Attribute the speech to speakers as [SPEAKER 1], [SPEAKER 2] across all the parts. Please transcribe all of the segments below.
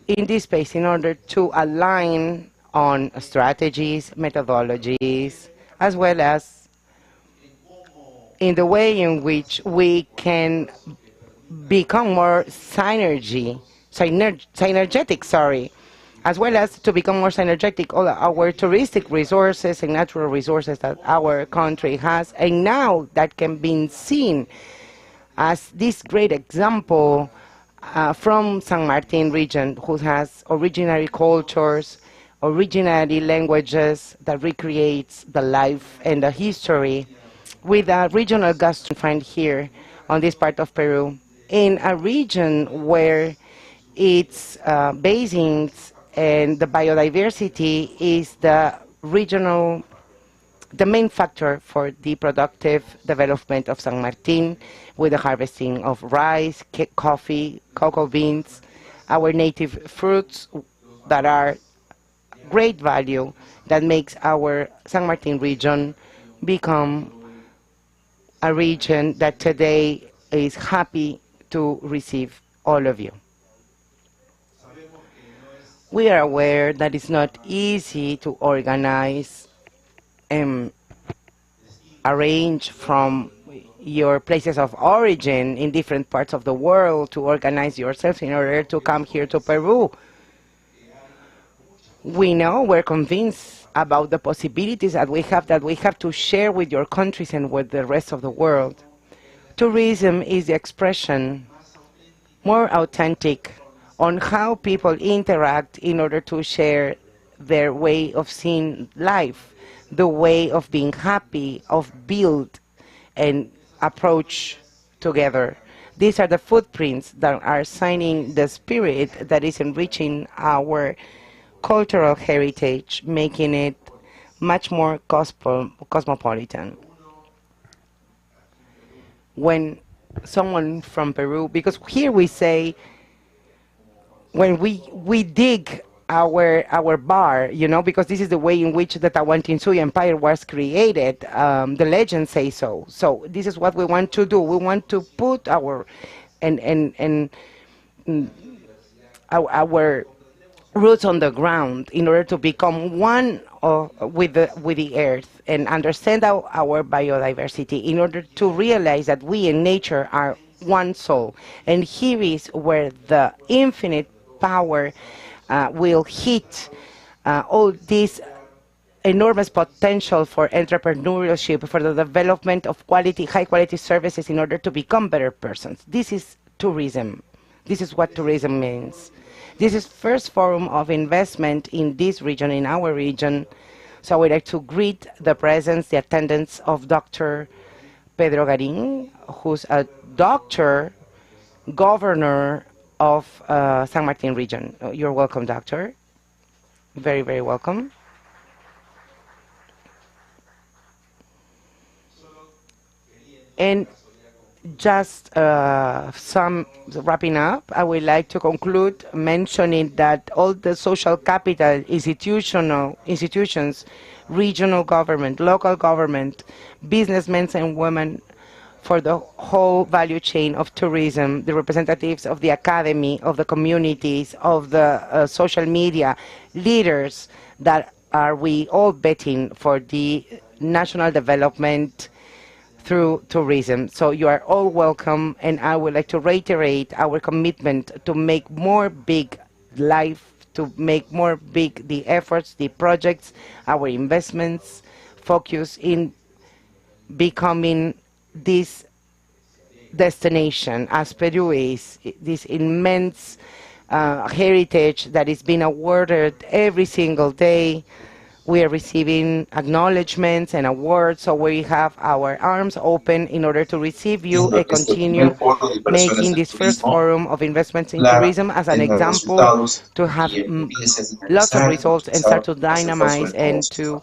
[SPEAKER 1] in this space in order to align on strategies, methodologies, as well as in the way in which we can become more synergetic, as well as to become more synergetic all our touristic resources and natural resources that our country has, and now that can be seen as this great example from San Martin region, who has originary cultures, originary languages that recreates the life and the history, with a regional gastronomy here on this part of Peru, in a region where its basins and the biodiversity is the main factor for the productive development of San Martin, with the harvesting of rice, coffee, cocoa beans, our native fruits that are great value, that makes our San Martin region become a region that today is happy to receive all of you. We are aware that it's not easy to organize and arrange from your places of origin in different parts of the world to organize yourselves in order to come here to Peru. We know, we're convinced about the possibilities that we have to share with your countries and with the rest of the world. Tourism is the expression more authentic on how people interact in order to share their way of seeing life, the way of being happy, of build and approach together. These are the footprints that are signing the spirit that is enriching our cultural heritage, making it much more cosmopolitan. When someone from Peru, because here we say, when we dig our bar, you know, because this is the way in which the Tawantinsuyo Empire was created. The legends say so. So this is what we want to do. We want to put our our roots on the ground in order to become one with the earth and understand our biodiversity, in order to realize that we in nature are one soul. And here is where the infinite power will hit all this enormous potential for entrepreneurship, for the development of high quality services in order to become better persons. This is tourism. This is what tourism means. This is first forum of investment in this region, in our region. So I would like to greet the presence, the attendance of Dr. Pedro Garin, who's a doctor, governor of San Martin region. You're welcome, doctor. Very, very welcome. And just some wrapping up, I would like to conclude mentioning that all the social capital institutions, regional government, local government, businessmen and women for the whole value chain of tourism, the representatives of the academy, of the communities, of the social media, leaders that are we all betting for the national development through tourism. So you are all welcome, and I would like to reiterate our commitment to make more big life, to make more big the efforts, the projects, our investments, focus in becoming this destination, as Peru is, this immense heritage that is being awarded every single day. We are receiving acknowledgments and awards, so we have our arms open in order to receive you and continue making this first forum of investments in tourism as an example, to have lots of results and start to dynamize and to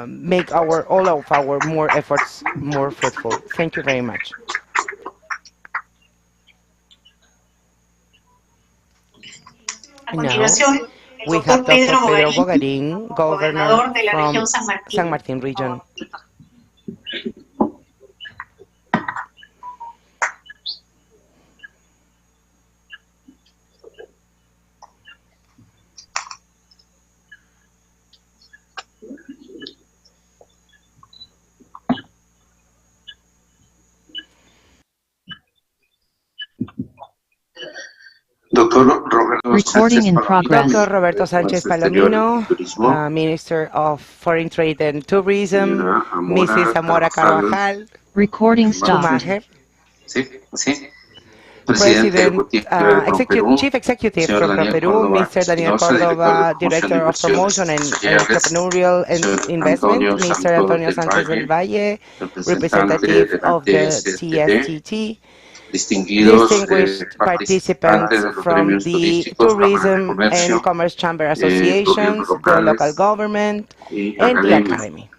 [SPEAKER 1] make all of our more efforts more fruitful. Thank you very much. Now, we have Dr. Pedro Bogarín, governor from San Martin region.
[SPEAKER 2] Recording in progress.
[SPEAKER 1] Dr. Roberto Sánchez Palomino, Minister of Foreign Trade and Tourism, Mrs. Zamora Carvajal,
[SPEAKER 2] Recording stopped.
[SPEAKER 1] Schumacher, President, Chief Executive from PromPerú, Mr. Daniel Córdoba, Director of Promotion and Entrepreneurial and Investment, Mr. Antonio Sánchez del Valle, Representative of the TSTT, distinguished participants from the Tourism and Commerce Chamber Associations, the local government, and the academy.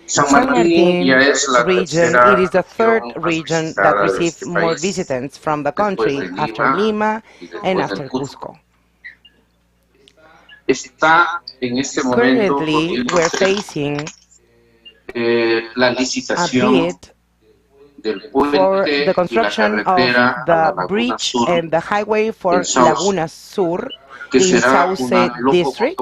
[SPEAKER 1] San Martín region, it is the third region that received more visitants from the country after Lima and after Cusco. Currently, we're facing a bid for the construction of the bridge and the highway for Laguna Sur in Sauce District,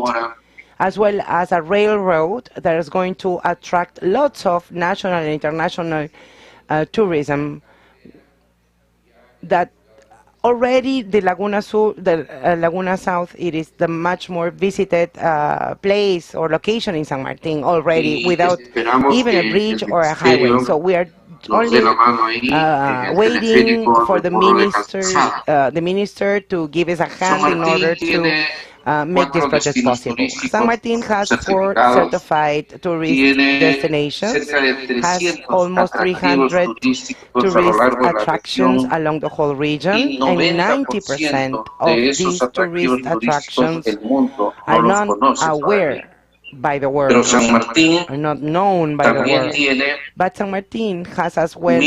[SPEAKER 1] as well as a railroad that is going to attract lots of national and international tourism. That already the Laguna Sur, the Laguna South, it is the much more visited place or location in San Martín already, without even a bridge or a highway. So we are only waiting for the minister to give us a hand in order to make this project possible. San Martín has 4 certified tourist destinations, has almost 300 tourist attractions along the whole region, and 90% of these tourist attractions are not aware by the world, are not known by the world. But San Martín has as well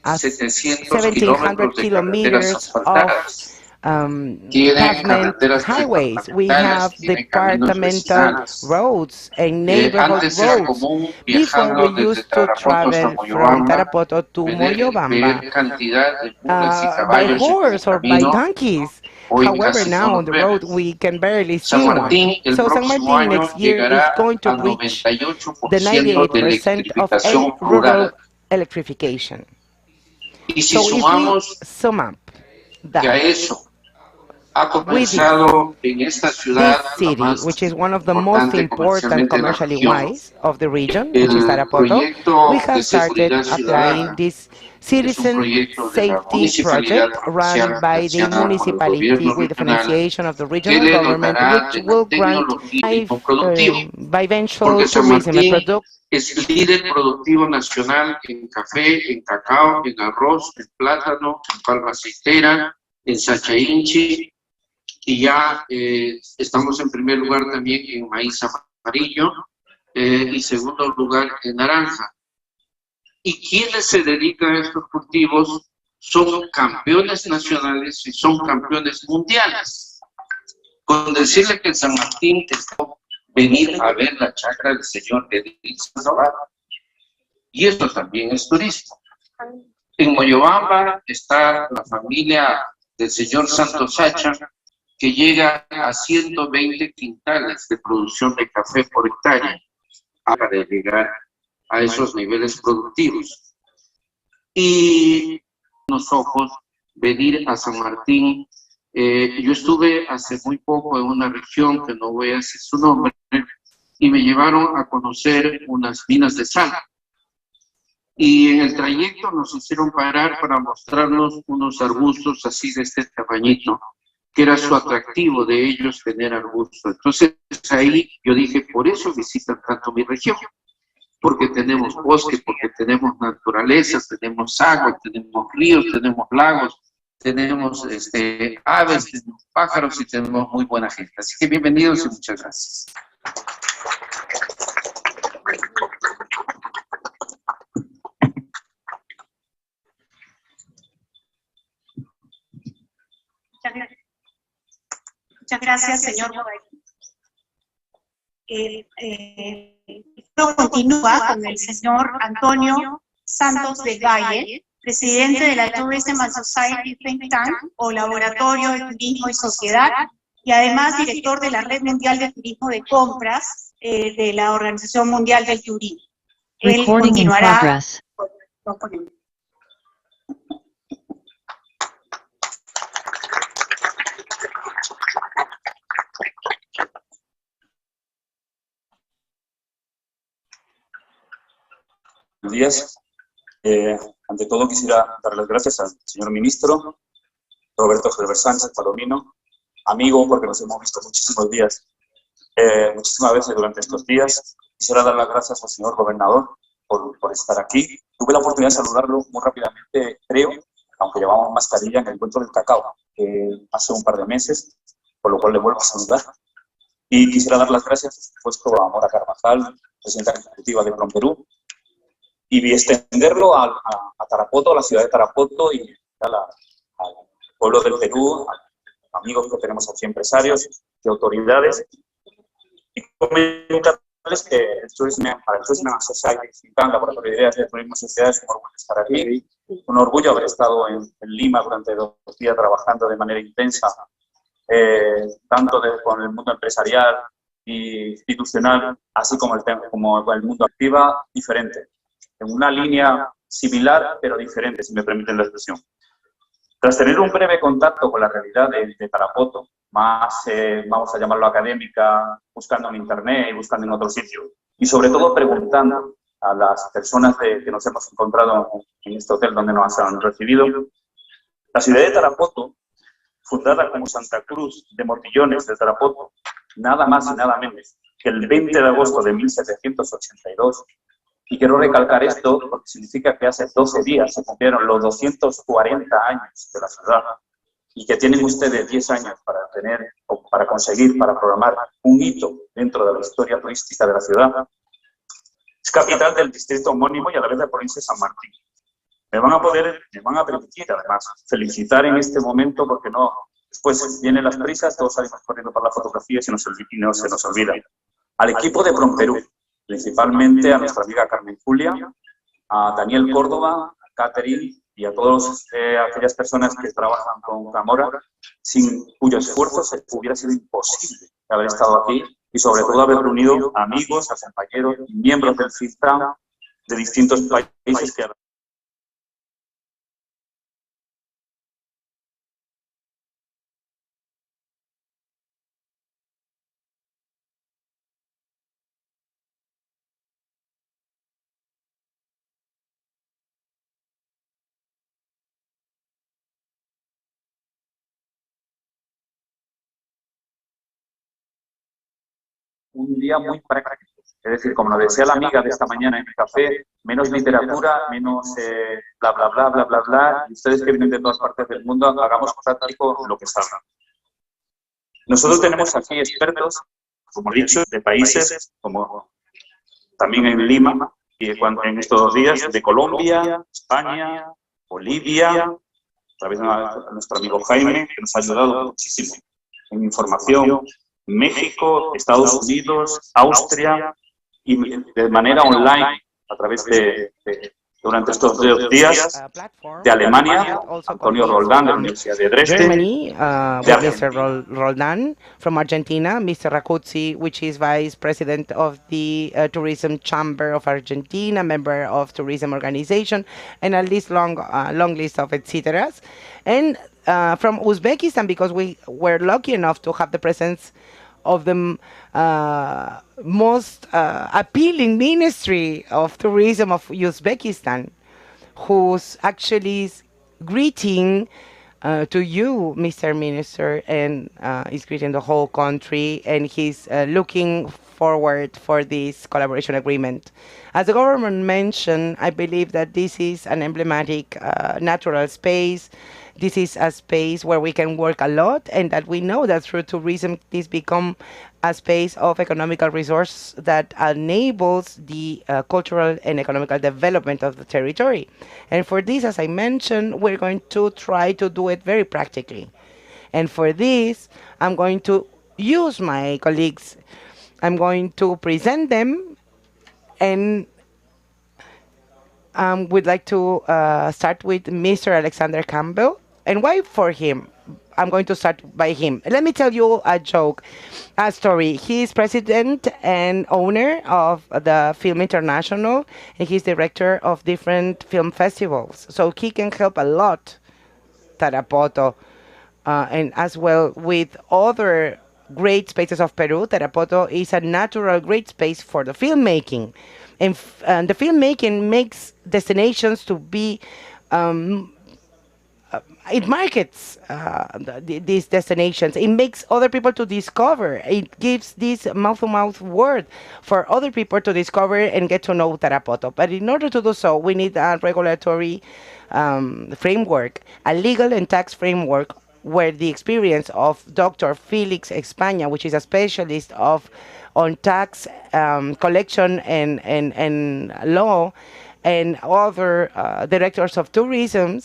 [SPEAKER 1] as 1,700 kilometers of pavement highways. We have departmental roads and neighborhood roads. Before, we used to travel from Tarapoto to Moyobamba by horse or by donkeys. However, now on the road we can barely see one. So San Martín next year is going to reach the 98% of rural electrification. So if we sum up that with this city, which is one of the most important commercially wise of the region, which is Tarapoto, we have started applying this citizen safety project run by the municipality with the financiation of the regional government, which will grant biventual tourism and product.
[SPEAKER 3] Es líder productivo nacional en café, en cacao, en arroz, en plátano, en palma aceitera, en sachainchi, y ya estamos en primer lugar también en maíz amarillo y segundo lugar en naranja. Y quienes se dedican a estos cultivos son campeones nacionales y son campeones mundiales. Con decirle que en San Martín tocó venir a ver la chacra del señor Edil Sandoval. Y esto también es turismo. En Moyobamba está la familia del señor Santos Sacha, que llega a 120 quintales de producción de café por hectárea para llegar a esos niveles productivos. Y los ojos, venir a San Martín. Yo estuve hace muy poco en una región que no voy a decir su nombre y me llevaron a conocer unas minas de sal. Y en el trayecto nos hicieron parar para mostrarnos unos arbustos así de este tamañito, que era su atractivo de ellos tener arbusto. Entonces ahí yo dije, por eso visitan tanto mi región, porque tenemos bosque, porque tenemos naturaleza, tenemos agua, tenemos ríos, tenemos lagos, tenemos aves, tenemos pájaros y tenemos muy buena gente. Así que bienvenidos y muchas gracias.
[SPEAKER 4] Muchas gracias, señor continúa con el señor Antonio Santos del Valle, presidente de la Tourism and Society Think Tank o Laboratorio de Turismo y Sociedad, y además director de la Red Mundial de Turismo de Compras de la Organización Mundial del Turismo. Él continuará.
[SPEAKER 5] días. Ante todo quisiera dar las gracias al señor ministro, Roberto Heber Sánchez Palomino, amigo porque nos hemos visto muchísimas veces durante estos días. Quisiera dar las gracias al señor gobernador por estar aquí. Tuve la oportunidad de saludarlo muy rápidamente, creo, aunque llevamos mascarilla en el Encuentro del Cacao, hace un par de meses, por lo cual le vuelvo a saludar. Y quisiera dar las gracias, por supuesto, a Mora Carvajal, presidenta ejecutiva de PromPerú, y extenderlo a Tarapoto, a la ciudad de Tarapoto y al pueblo del Perú, a amigos que tenemos aquí, empresarios y autoridades. Y comentarles que el Tourism Society, el Laboratorio de Ideas de Turismo y Sociedad, es un orgullo estar aquí, un orgullo haber estado en Lima durante 2 días trabajando de manera intensa, tanto con el mundo empresarial e institucional, así como el mundo activa, diferente, en una línea similar pero diferente, si me permiten la expresión. Tras tener un breve contacto con la realidad de Tarapoto, más, vamos a llamarlo académica, buscando en internet y buscando en otro sitio, y sobre todo preguntando a las personas que nos hemos encontrado en este hotel donde nos han recibido, la ciudad de Tarapoto, fundada como Santa Cruz de Mortillones de Tarapoto, nada más y nada menos que el 20 de agosto de 1782, y quiero recalcar esto porque significa que hace 12 días se cumplieron los 240 años de la ciudad y que tienen ustedes 10 años para tener, o para conseguir, para programar un hito dentro de la historia turística de la ciudad. Es capital del distrito homónimo y a la vez de la provincia de San Martín. Me van a permitir, además, felicitar en este momento porque después vienen las prisas, todos salimos corriendo para la fotografía y se nos olvida. Al equipo de PromPerú, principalmente a nuestra amiga Carmen Julia, a Daniel Córdoba, a Catherine y a todas aquellas personas que trabajan con Zamora, sin cuyo esfuerzo hubiera sido imposible haber estado aquí y sobre todo haber reunido a amigos, a compañeros y miembros del CISTAM de distintos países que un día muy práctico. Es decir, como nos decía la amiga de esta mañana en el café, menos literatura, menos bla, bla, bla, bla, bla, bla, y ustedes que vienen de todas partes del mundo, hagamos práctico lo que salga. Nosotros tenemos aquí expertos, como he dicho, de países, como también en Lima, y en estos 2 días, de Colombia, España, Bolivia, a través de nuestro amigo Jaime, que nos ha ayudado muchísimo en información, México, Estados Unidos, Austria, y de manera online, a través durante estos 2 días, de Alemania, Antonio Roldán, de la Universidad de Dresde,
[SPEAKER 1] Germany, with Mr. Roldan. From Argentina, Mr. Racuzzi, which is Vice President of the Tourism Chamber of Argentina, member of Tourism Organization, and a long list of etceteras. And from Uzbekistan, because we were lucky enough to have the presence of the most appealing Ministry of Tourism of Uzbekistan, who's actually greeting to you, Mr. Minister, and is greeting the whole country, and he's looking forward for this collaboration agreement. As the government mentioned, I believe that this is an emblematic natural space. This is a space where we can work a lot, and that we know that through tourism, this become a space of economical resource that enables the cultural and economical development of the territory. And for this, as I mentioned, we're going to try to do it very practically. And for this, I'm going to use my colleagues. I'm going to present them, and we'd like to start with Mr. Alexander Campbell. And why for him? I'm going to start by him. Let me tell you a story. He is president and owner of the Film International, and he's director of different film festivals. So he can help a lot Tarapoto, and as well with other great spaces of Peru. Tarapoto is a natural great space for the filmmaking. And the filmmaking makes destinations to be it markets these destinations. It makes other people to discover. It gives this mouth-to-mouth word for other people to discover and get to know Tarapoto. But in order to do so, we need a regulatory framework, a legal and tax framework where the experience of Dr. Felix España, which is a specialist on tax collection and law, and other directors of tourism.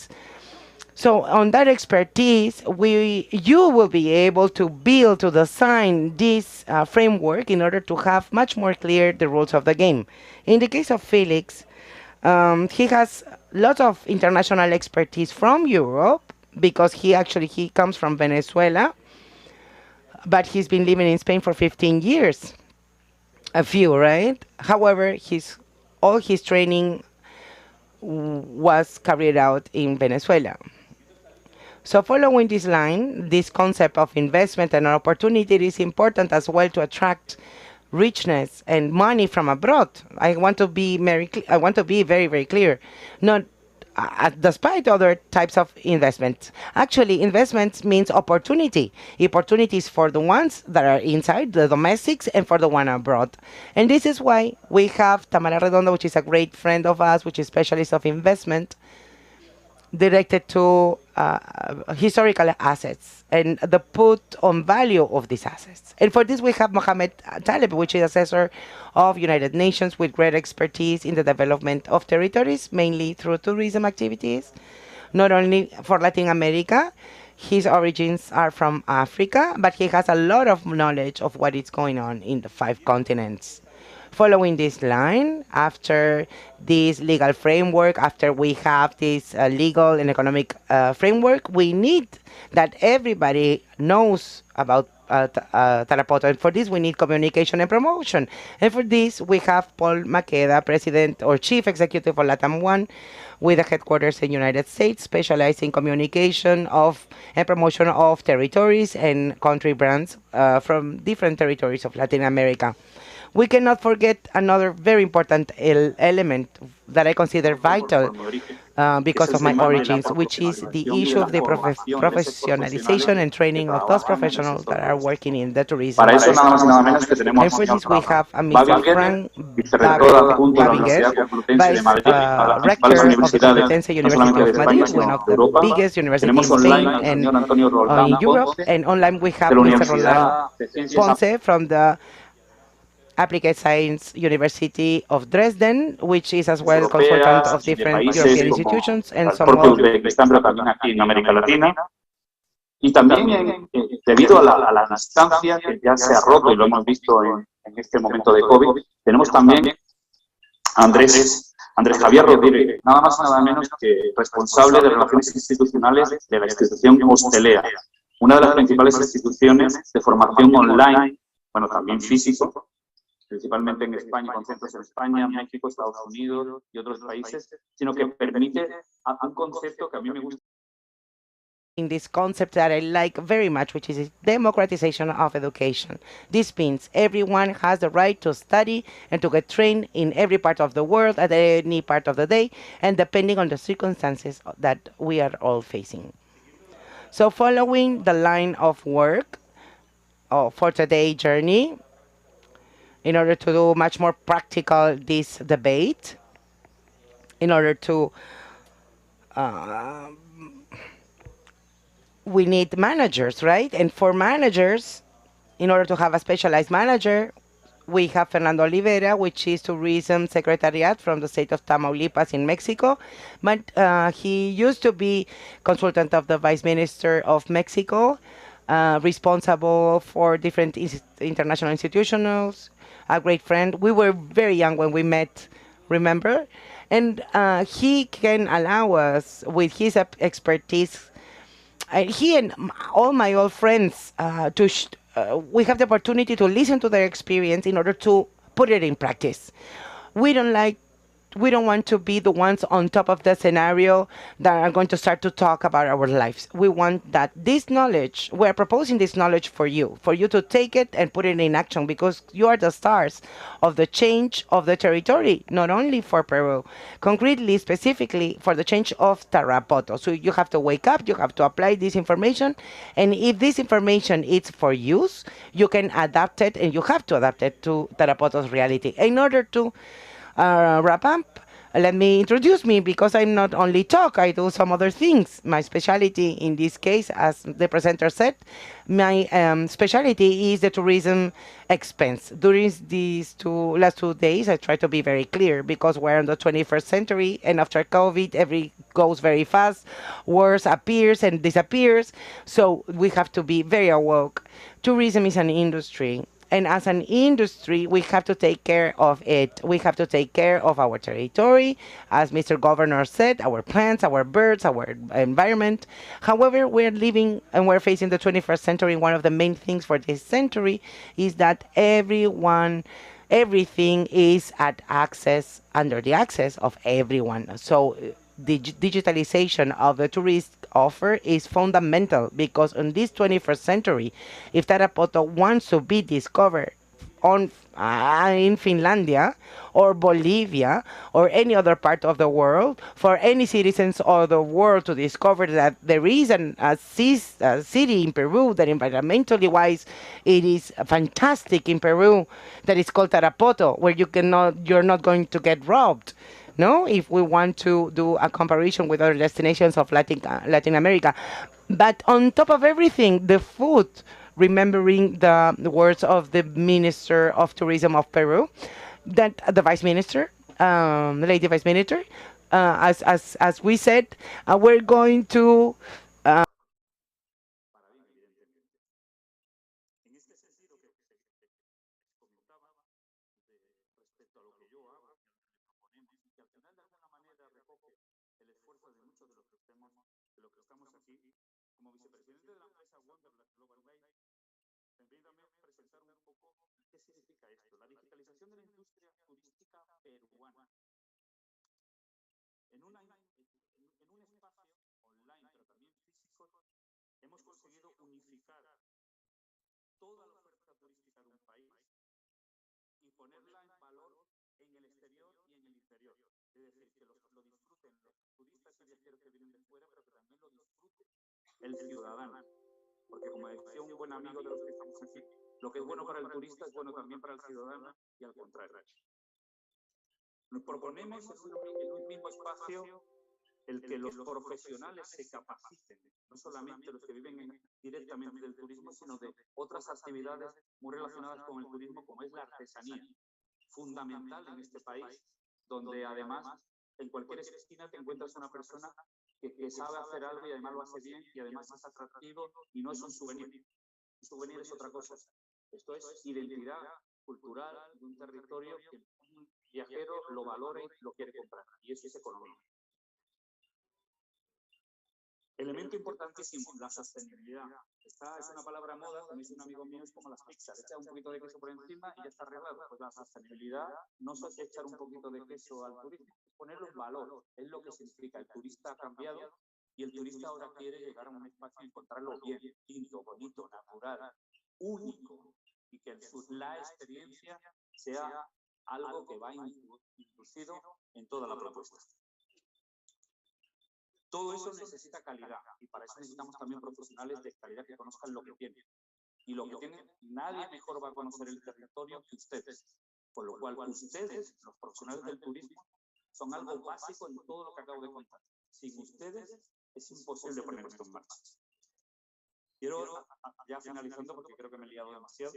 [SPEAKER 1] So on that expertise, you will be able to build, to design this framework in order to have much more clear the rules of the game. In the case of Felix, he has lots of international expertise from Europe because he comes from Venezuela, but he's been living in Spain for 15 years. A few, right? However, all his training was carried out in Venezuela. So following this line, this concept of investment and opportunity is important as well to attract richness and money from abroad. I want to be very, very clear. Not despite other types of investment. Actually, investment means opportunity. Opportunities for the ones that are inside, the domestics, and for the one abroad. And this is why we have Tamara Redondo, which is a great friend of us, which is specialist of investment, directed to historical assets and the put on value of these assets. And for this, we have Mohamed Taleb, which is assessor of United Nations with great expertise in the development of territories, mainly through tourism activities, not only for Latin America. His origins are from Africa, but he has a lot of knowledge of what is going on in the 5 continents. Following this line, after this legal framework, after we have this legal and economic framework, we need that everybody knows about Tarapoto. And for this, we need communication and promotion. And for this, we have Paul Maqueda, President or Chief Executive of LATAM One, with a headquarters in the United States, specialized in communication and promotion of territories and country brands from different territories of Latin America. We cannot forget another very important element that I consider vital because of my origins, which is the issue of the professionalization and training of those professionals that are working in the tourism.
[SPEAKER 5] Para eso nada más y nada menos que tenemos
[SPEAKER 1] And for this, we have a Mr. Frank Babinger, Vice Rector of the Complutense University of Madrid, one of the biggest universities in Spain and in Europe. And online, we have Mr. Roland Ponce from the Applied Science University of Dresden, which is as well consultant of different European institutions and some other.
[SPEAKER 5] Pero también aquí en América Latina. Y también, debido a la distancia que ya se ha roto, y lo hemos visto en este momento de COVID, tenemos también a Andrés Javier Rodríguez, nada más y nada menos que responsable de Relaciones Institucionales de la institución Hostelea, una de las principales instituciones de formación online, bueno, también físico, principalmente en España, con centros en España, México, Estados Unidos y otros países, sino que permite un concepto que a mí me gusta.
[SPEAKER 1] In this concept that I like very much, which is democratization of education. This means everyone has the right to study and to get trained in every part of the world at any part of the day, and depending on the circumstances that we are all facing. So following the line of work for today's journey, in order to do much more practical this debate, in order to we need managers, right? And for managers, in order to have a specialized manager, we have Fernando Olivera, which is Tourism Secretariat from the state of Tamaulipas in Mexico. But he used to be consultant of the Vice Minister of Mexico, responsible for different international institutions, a great friend. We were very young when we met, remember? And he can allow us, with his expertise, he and all my old friends, we have the opportunity to listen to their experience in order to put it in practice. We don't like we don't want to be the ones on top of the scenario that are going to start to talk about our lives. We want that this knowledge, we're proposing this knowledge for you to take it and put it in action, because you are the stars of the change of the territory, not only for Peru, concretely, specifically for the change of Tarapoto. So you have to wake up, you have to apply this information, and if this information is for use, you can adapt it, and you have to adapt it to Tarapoto's reality. In order to wrap up, let me introduce me, because I'm not only talk, I do some other things. My specialty in this case, as the presenter said, my specialty is the tourism expense. During these last 2 days, I try to be very clear, because we're in the 21st century, and after COVID, every goes very fast, words appears and disappears, so we have to be very awoke. Tourism is an industry, and as an industry, we have to take care of it. We have to take care of our territory, as Mr. Governor said, our plants, our birds, our environment. However, we're living and we're facing the 21st century. One of the main things for this century is that everything is under the access of everyone. So the digitalization of the tourist offer is fundamental, because in this 21st century, if Tarapoto wants to be discovered in Finlandia or Bolivia or any other part of the world, for any citizens of the world to discover that there is a city in Peru that environmentally wise it is fantastic in Peru, that is called Tarapoto, where you're not going to get robbed. No, if we want to do a comparison with other destinations of Latin America. But on top of everything, the food, remembering the words of the Minister of Tourism of Peru, that the Vice Minister, the Lady Vice Minister, as we said, we're going to
[SPEAKER 5] el ciudadano. Porque como decía un buen amigo de los que estamos aquí, lo que es bueno para el turista es bueno también para el ciudadano y al contrario. Nos proponemos en un mismo espacio el que los profesionales se capaciten, no solamente los que viven directamente del turismo, sino de otras actividades muy relacionadas con el turismo, como es la artesanía, fundamental en este país, donde además en cualquier esquina te encuentras una persona que sabe hacer algo y además lo hace bien y además es atractivo y no es un souvenir. Un souvenir es otra cosa. Esto es identidad cultural de un territorio que un viajero lo valore y lo quiere comprar. Y eso es economía. Elemento importantísimo, la sostenibilidad. Esta es una palabra moda, como dice un amigo mío, es como las pizzas. Echa un poquito de queso por encima y ya está arreglado. Pues la sostenibilidad no es echar un poquito de queso al turismo, es ponerlo en valor. Es lo que significa. El turista ha cambiado y el turista ahora quiere llegar a un espacio y encontrarlo bien, lindo, bonito, natural, único. Y que la experiencia sea algo que va inducido en toda la propuesta. Todo eso necesita calidad y para eso necesitamos también profesionales de calidad que conozcan lo que tienen. Y lo que tienen, nadie mejor va a conocer el territorio que ustedes. Por lo cual ustedes, los profesionales del turismo, son algo básico en todo lo que acabo de contar. Sin ustedes es imposible poner esto en marcha. Quiero, ya finalizando porque creo que me he liado demasiado,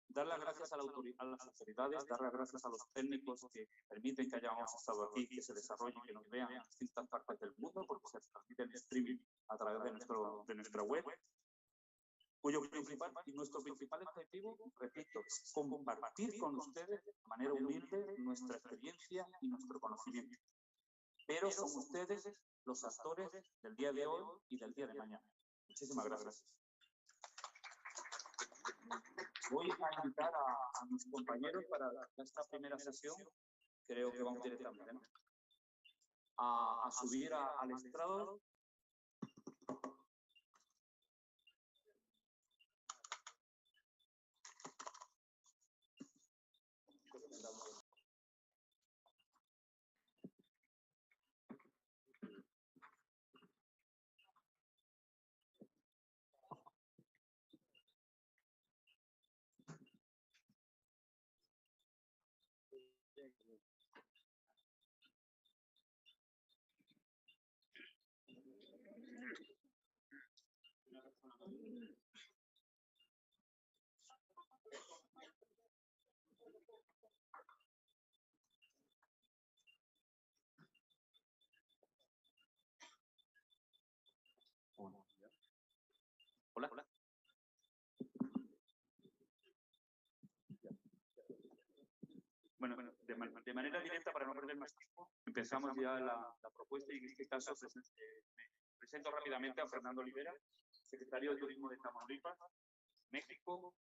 [SPEAKER 5] dar las gracias a las autoridades, dar las gracias a los técnicos que permiten que hayamos estado aquí, que se desarrolle, que nos vean en distintas partes del mundo, porque se transmite en streaming a través de nuestra web, nuestro principal objetivo, repito, es compartir con ustedes de manera humilde nuestra experiencia y nuestro conocimiento. Pero son ustedes los actores del día de hoy y del día de mañana. Muchísimas gracias. Voy a invitar a mis compañeros para esta primera sesión creo que vamos directamente, ¿no? A subir al estrado. Hola, hola. Bueno, de manera directa, para no perder más tiempo, empezamos ya la propuesta y en este caso me presento rápidamente a Fernando Olivera, secretario de Turismo de Tamaulipas, México,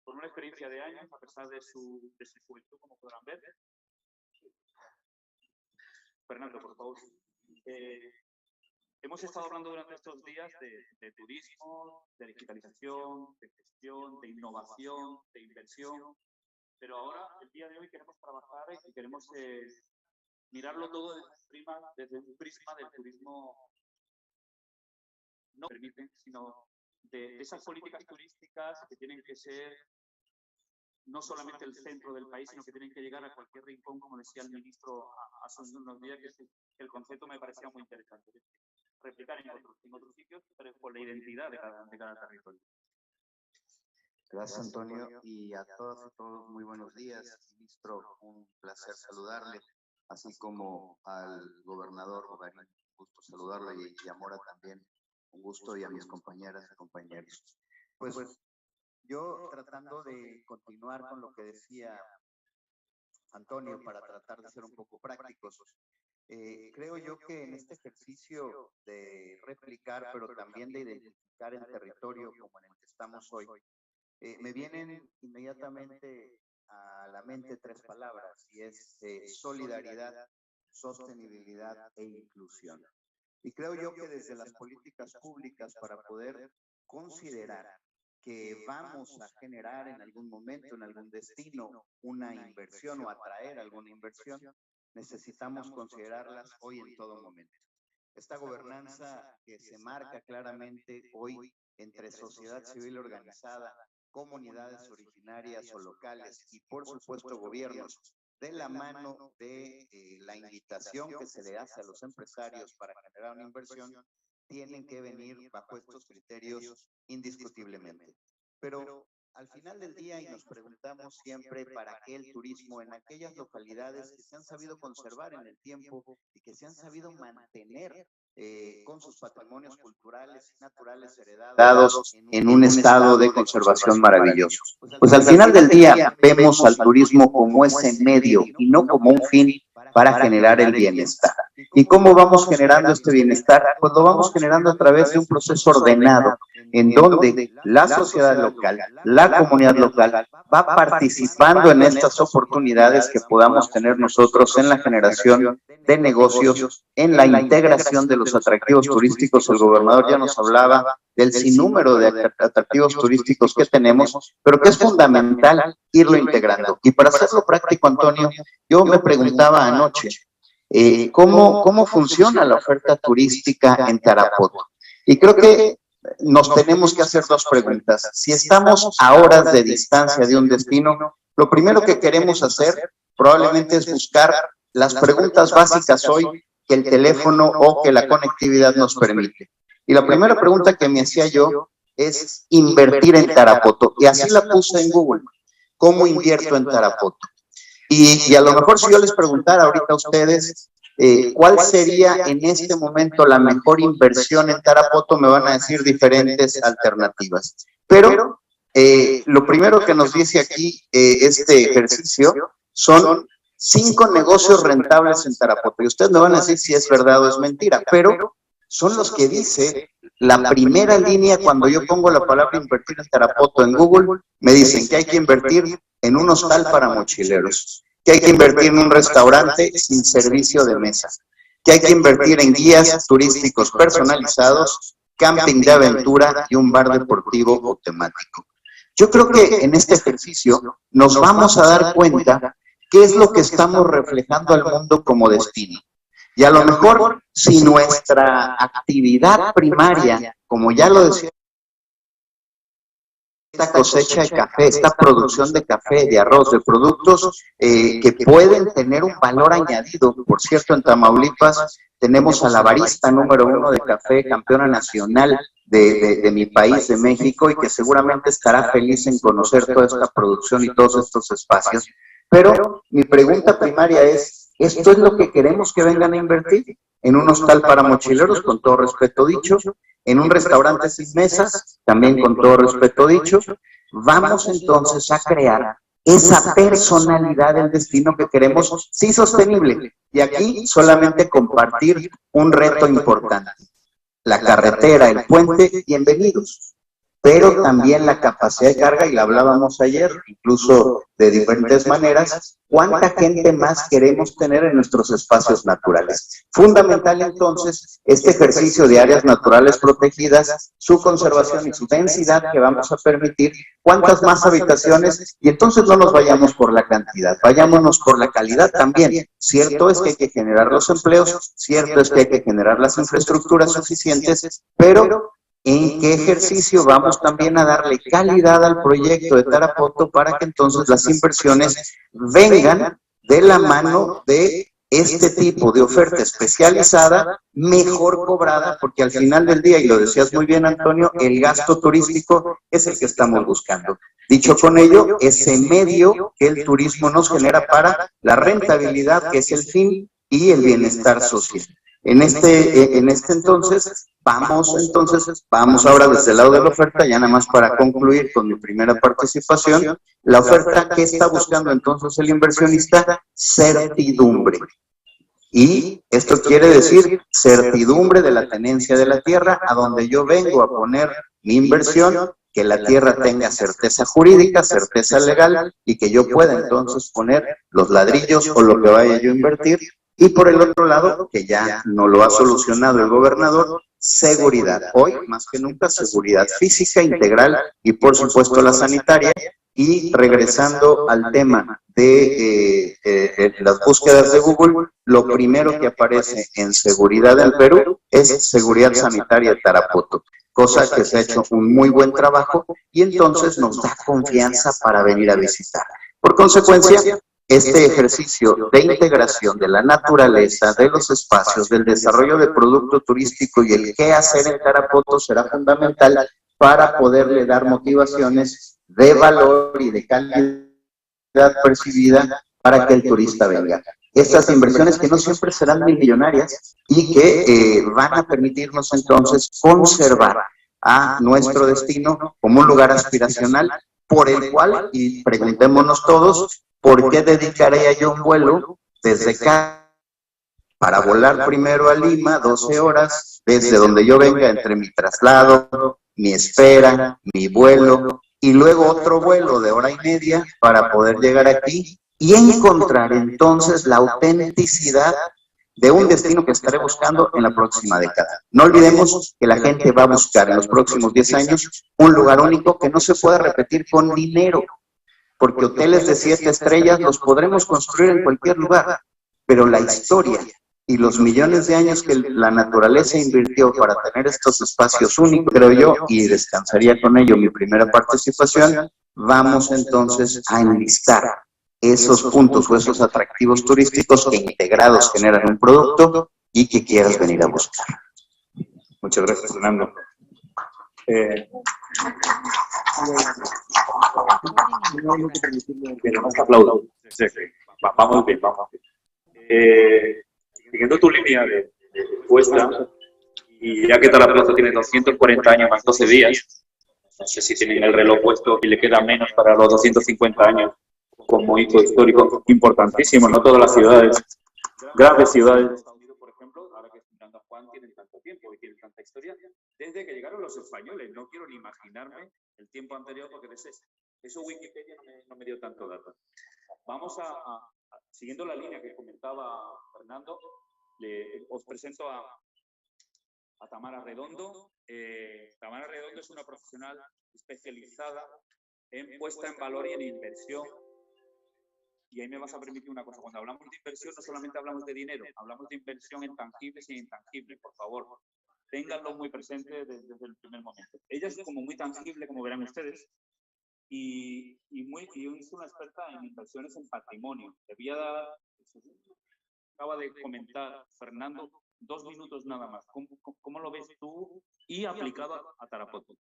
[SPEAKER 5] con una experiencia de años, a pesar de su juventud, como podrán ver. Fernando, por favor. Hemos estado hablando durante estos días de turismo, de digitalización, de gestión, de innovación, de inversión, pero ahora, el día de hoy, queremos trabajar y queremos mirarlo todo desde un prisma del turismo, no permiten, sino de esas políticas turísticas que tienen que ser no solamente el centro del país, sino que tienen que llegar a cualquier rincón, como decía el ministro hace unos días, que el concepto me parecía muy interesante. Replicar en otros sitios, pero con la identidad de cada territorio.
[SPEAKER 6] Gracias, Antonio, y a todas y todos muy buenos días. Ministro, un placer saludarle, así como al gobernador Ogarín, un gusto saludarlo, y a Mora también, un gusto, y a mis compañeras y compañeros. Pues yo, tratando de continuar con lo que decía Antonio, para tratar de ser un poco prácticos, creo yo que en este ejercicio de replicar, pero también de identificar el territorio como en el que estamos hoy, me vienen inmediatamente a la mente tres palabras, y es solidaridad, sostenibilidad e inclusión. Y creo yo que desde las políticas públicas, para poder considerar que vamos a generar en algún momento, en algún destino, una inversión o atraer alguna inversión, necesitamos considerarlas hoy en todo momento. Esta gobernanza que se marca claramente hoy entre sociedad civil organizada, comunidades originarias o locales y, por supuesto, gobiernos, de la mano de la invitación que se le hace a los empresarios para generar una inversión, tienen que venir bajo estos criterios indiscutiblemente. Pero al final del día, y nos preguntamos siempre para qué el turismo en aquellas localidades que se han sabido conservar en el tiempo y que se han sabido mantener con sus patrimonios culturales y naturales heredados en un estado de conservación maravilloso. Pues al final del día vemos al turismo como ese medio y no como un fin para generar el bienestar. ¿Y cómo vamos generando este bienestar? Pues lo vamos generando a través de un proceso ordenado, en donde la sociedad local, la comunidad local, va participando en estas oportunidades que podamos tener nosotros en la generación de negocios, en la integración de los atractivos turísticos. El gobernador ya nos hablaba del sinnúmero de atractivos turísticos que tenemos, pero que es fundamental irlo integrando. Y para hacerlo práctico, Antonio, yo me preguntaba anoche, ¿cómo funciona la oferta turística en Tarapoto? Y creo que nos tenemos que hacer dos preguntas. Si estamos a horas de distancia de un destino, lo primero que queremos hacer probablemente es buscar las preguntas básicas hoy que el teléfono o que la conectividad nos permite. Y la primera pregunta que me hacía yo es invertir en Tarapoto. Y así la puse en Google. ¿Cómo invierto en Tarapoto? Y a lo mejor si yo les preguntara ahorita a ustedes cuál sería en este momento la mejor inversión en Tarapoto, me van a decir diferentes alternativas. Pero lo primero que nos dice aquí este ejercicio son 5 negocios rentables en Tarapoto. Y ustedes me van a decir si es verdad o es mentira, pero son los que dice la primera línea cuando yo pongo la palabra invertir en Tarapoto en Google. Me dicen que hay que invertir en un hostal para mochileros, que que hay que invertir en un restaurante sin servicio de mesa, que hay que invertir en guías turísticos personalizados, camping de aventura y un bar deportivo o temático. Yo creo que en este ejercicio nos vamos a dar cuenta qué es lo que estamos reflejando al mundo como destino. Y a lo mejor, si nuestra actividad primaria, como ya lo decía, esta cosecha de café, esta producción de café, de arroz, de productos que pueden tener un valor añadido. Por cierto, en Tamaulipas tenemos a la barista número 1 de café, campeona nacional de mi país, de México, y que seguramente estará feliz en conocer toda esta producción y todos estos espacios. Pero mi pregunta primaria es, ¿esto es lo que queremos que vengan a invertir? En un hostal para mochileros, con todo respeto dicho, en un restaurante sin mesas, también con todo respeto dicho, vamos entonces a crear esa personalidad del destino que queremos, sí sostenible. Y aquí solamente compartir un reto importante. La carretera, el puente, bienvenidos. Pero también la capacidad de carga, y la hablábamos ayer, incluso de diferentes maneras, ¿cuánta gente más queremos tener en nuestros espacios naturales? Fundamental entonces este ejercicio de áreas naturales protegidas, su conservación y su densidad que vamos a permitir, cuántas más habitaciones, y entonces no nos vayamos por la cantidad, vayámonos por la calidad también. Cierto es que hay que generar los empleos, cierto es que hay que generar las infraestructuras suficientes, pero ¿en qué ejercicio vamos también a darle calidad al proyecto de Tarapoto para que entonces las inversiones vengan de la mano de este tipo de oferta especializada, mejor cobrada, porque al final del día, y lo decías muy bien, Antonio, el gasto turístico es el que estamos buscando. Dicho con ello, ese medio que el turismo nos genera para la rentabilidad, que es el fin, y el bienestar social. En este entonces, vamos ahora desde el lado de la oferta, ya nada más para concluir con mi primera participación, la oferta que está buscando entonces el inversionista, certidumbre. Y esto quiere decir certidumbre de la tenencia de la tierra, a donde yo vengo a poner mi inversión, que la tierra tenga certeza jurídica, certeza legal, y que yo pueda entonces poner los ladrillos o lo que vaya yo a invertir. Y por el otro lado, que ya no lo ha solucionado el gobernador, seguridad. Hoy, más que nunca, seguridad física, integral y, por supuesto, la sanitaria. Y regresando al tema de las búsquedas de Google, lo primero que aparece en seguridad en Perú es seguridad sanitaria de Tarapoto, cosa que se ha hecho un muy buen trabajo y entonces nos da confianza para venir a visitar. Por consecuencia, este ejercicio de integración de la naturaleza, de los espacios, del desarrollo de producto turístico y el qué hacer en Tarapoto será fundamental para poderle dar motivaciones de valor y de calidad percibida para que el turista venga. Estas inversiones que no siempre serán millonarias y que van a permitirnos entonces conservar a nuestro destino como un lugar aspiracional por el cual, y preguntémonos todos, ¿por qué dedicaría yo un vuelo desde acá para volar primero a Lima, 12 horas, desde donde yo venga, entre mi traslado, mi espera, mi vuelo, y luego otro vuelo de hora y media para poder llegar aquí y encontrar entonces la autenticidad de un destino que estaré buscando en la próxima década? No olvidemos que la gente va a buscar en los próximos 10 años un lugar único que no se pueda repetir con dinero, porque hoteles de 7 estrellas los podremos construir en cualquier lugar, pero la historia y los millones de años que la naturaleza invirtió para tener estos espacios únicos, creo yo, y descansaría con ello mi primera participación, vamos entonces a enlistar esos puntos o esos atractivos turísticos que integrados generan un producto y que quieras venir a buscar. Muchas gracias, Leonardo. Aplaudo. Vamos bien, vamos bien. Siguiendo tu línea de respuesta, y ya que Tarapoto tiene 240 años más 12 días, no sé si tienen el reloj puesto y le queda menos para los 250 años como hito histórico importantísimo, no todas las ciudades, grandes ciudades de Estados Unidos, por ejemplo, ahora que estoy mirando a Juan, tienen tanto tiempo y tienen tanta historia, desde que llegaron los españoles. No quiero ni imaginarme el tiempo anterior, porque eso Wikipedia no me dio tanto dato. Vamos a
[SPEAKER 5] siguiendo la línea que comentaba Fernando, os presento a Tamara Redondo. Tamara Redondo es una profesional especializada en puesta en valor y en inversión. Y ahí me vas a permitir una cosa. Cuando hablamos de inversión, no solamente hablamos de dinero, hablamos de inversión en tangibles y intangibles. Por favor, ténganlo muy presente desde el primer momento. Ella es como muy tangible, como verán ustedes, y es una experta en inversiones en patrimonio. Acaba de comentar Fernando, 2 minutos nada más. ¿Cómo lo ves tú y aplicado a Tarapoto?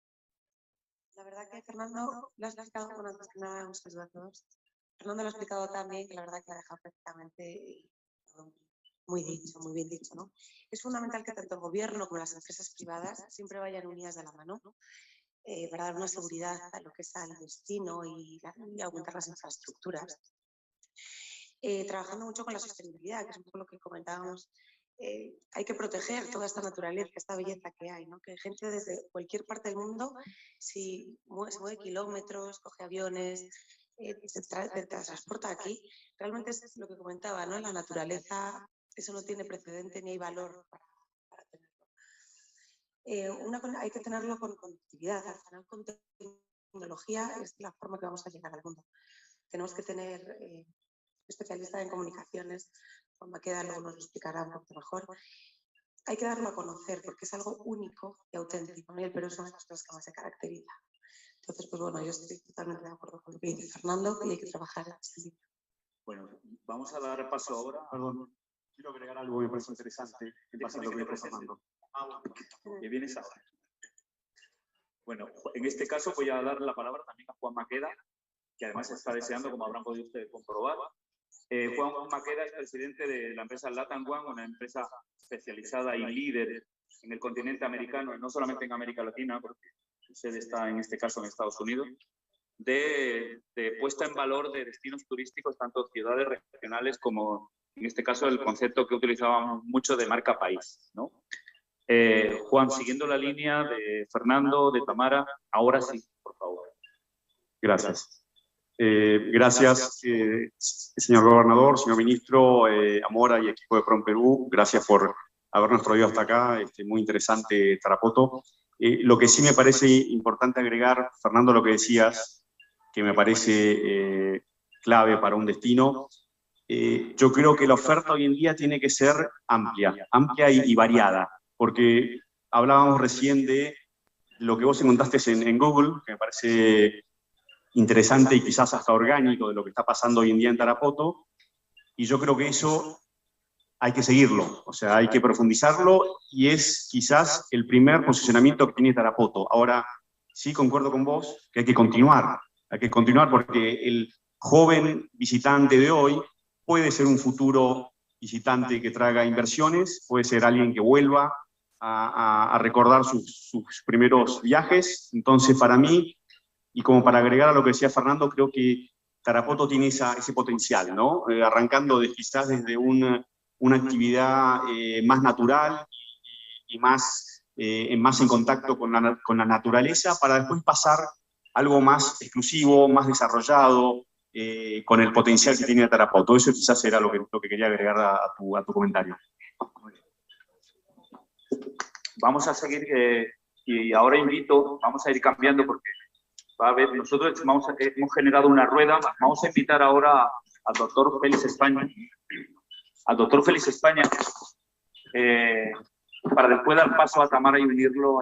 [SPEAKER 7] La verdad que Fernando lo ha explicado, bueno, antes que nada, un saludo a todos. Fernando lo ha explicado también, que la verdad que ha dejado prácticamente muy bien dicho, ¿no? Es fundamental que tanto el gobierno como las empresas privadas siempre vayan unidas de la mano, ¿no? Para dar una seguridad a lo que es al destino y aumentar las infraestructuras. Trabajando mucho con la sostenibilidad, que es un poco lo que comentábamos. Hay que proteger toda esta naturaleza, esta belleza que hay, ¿no? Que gente desde cualquier parte del mundo, si se mueve kilómetros, coge aviones, se transporta aquí, realmente es lo que comentaba, ¿no? La naturaleza, eso no tiene precedente ni hay valor para tenerlo. Hay que tenerlo con conectividad, al final con tecnología es la forma que vamos a llegar al mundo. Tenemos que tener especialistas en comunicaciones, Juan Maqueda luego nos lo explicará un poco mejor. Hay que darlo a conocer porque es algo único y auténtico, ¿no? Y el Perú es una de las cosas que más se caracteriza. Entonces, pues bueno, yo estoy totalmente de acuerdo con lo que dice Fernando y hay que trabajar en este libro.
[SPEAKER 5] Bueno, vamos a dar paso ahora.
[SPEAKER 8] Perdón, quiero agregar algo que me parece interesante en base a lo que dijo Fernando.
[SPEAKER 5] Que vienes ahora. Bueno, en este caso voy a dar la palabra también a Juan Maqueda, que además está deseando, como habrán podido ustedes comprobar. Juan Maqueda es presidente de la empresa Latam One, una empresa especializada y líder en el continente americano, y no solamente en América Latina, porque usted está en este caso en Estados Unidos, de puesta en valor de destinos turísticos, tanto ciudades regionales como, en este caso, el concepto que utilizábamos mucho de marca país, ¿no? Juan, siguiendo la línea de Fernando, de Tamara, ahora sí, por favor.
[SPEAKER 8] Gracias. Gracias, señor gobernador, señor ministro, Amora y equipo de PromPerú. Gracias por habernos traído hasta acá. Muy interesante, Tarapoto. Lo que sí me parece importante agregar, Fernando, lo que decías, que me parece clave para un destino. Yo creo que la oferta hoy en día tiene que ser amplia y variada, porque hablábamos recién de lo que vos encontraste en Google, que me parece interesante y quizás hasta orgánico de lo que está pasando hoy en día en Tarapoto, y yo creo que eso hay que seguirlo, o sea, hay que profundizarlo, y es quizás el primer posicionamiento que tiene Tarapoto. Ahora, sí concuerdo con vos que hay que continuar porque el joven visitante de hoy puede ser un futuro visitante que traiga inversiones, puede ser alguien que vuelva a recordar sus primeros viajes. Entonces, para mí, y como para agregar a lo que decía Fernando, creo que Tarapoto tiene ese potencial, ¿no? Arrancando quizás desde una actividad más natural y más en contacto con la naturaleza, para después pasar a algo más exclusivo, más desarrollado, con el potencial que tiene Tarapoto. Eso quizás era lo que quería agregar a tu comentario.
[SPEAKER 5] Vamos a seguir, y ahora vamos a ir cambiando porque va a haber, nosotros hemos generado una rueda. Vamos a invitar ahora al doctor Félix España. Para después dar paso a Tamara y unirlo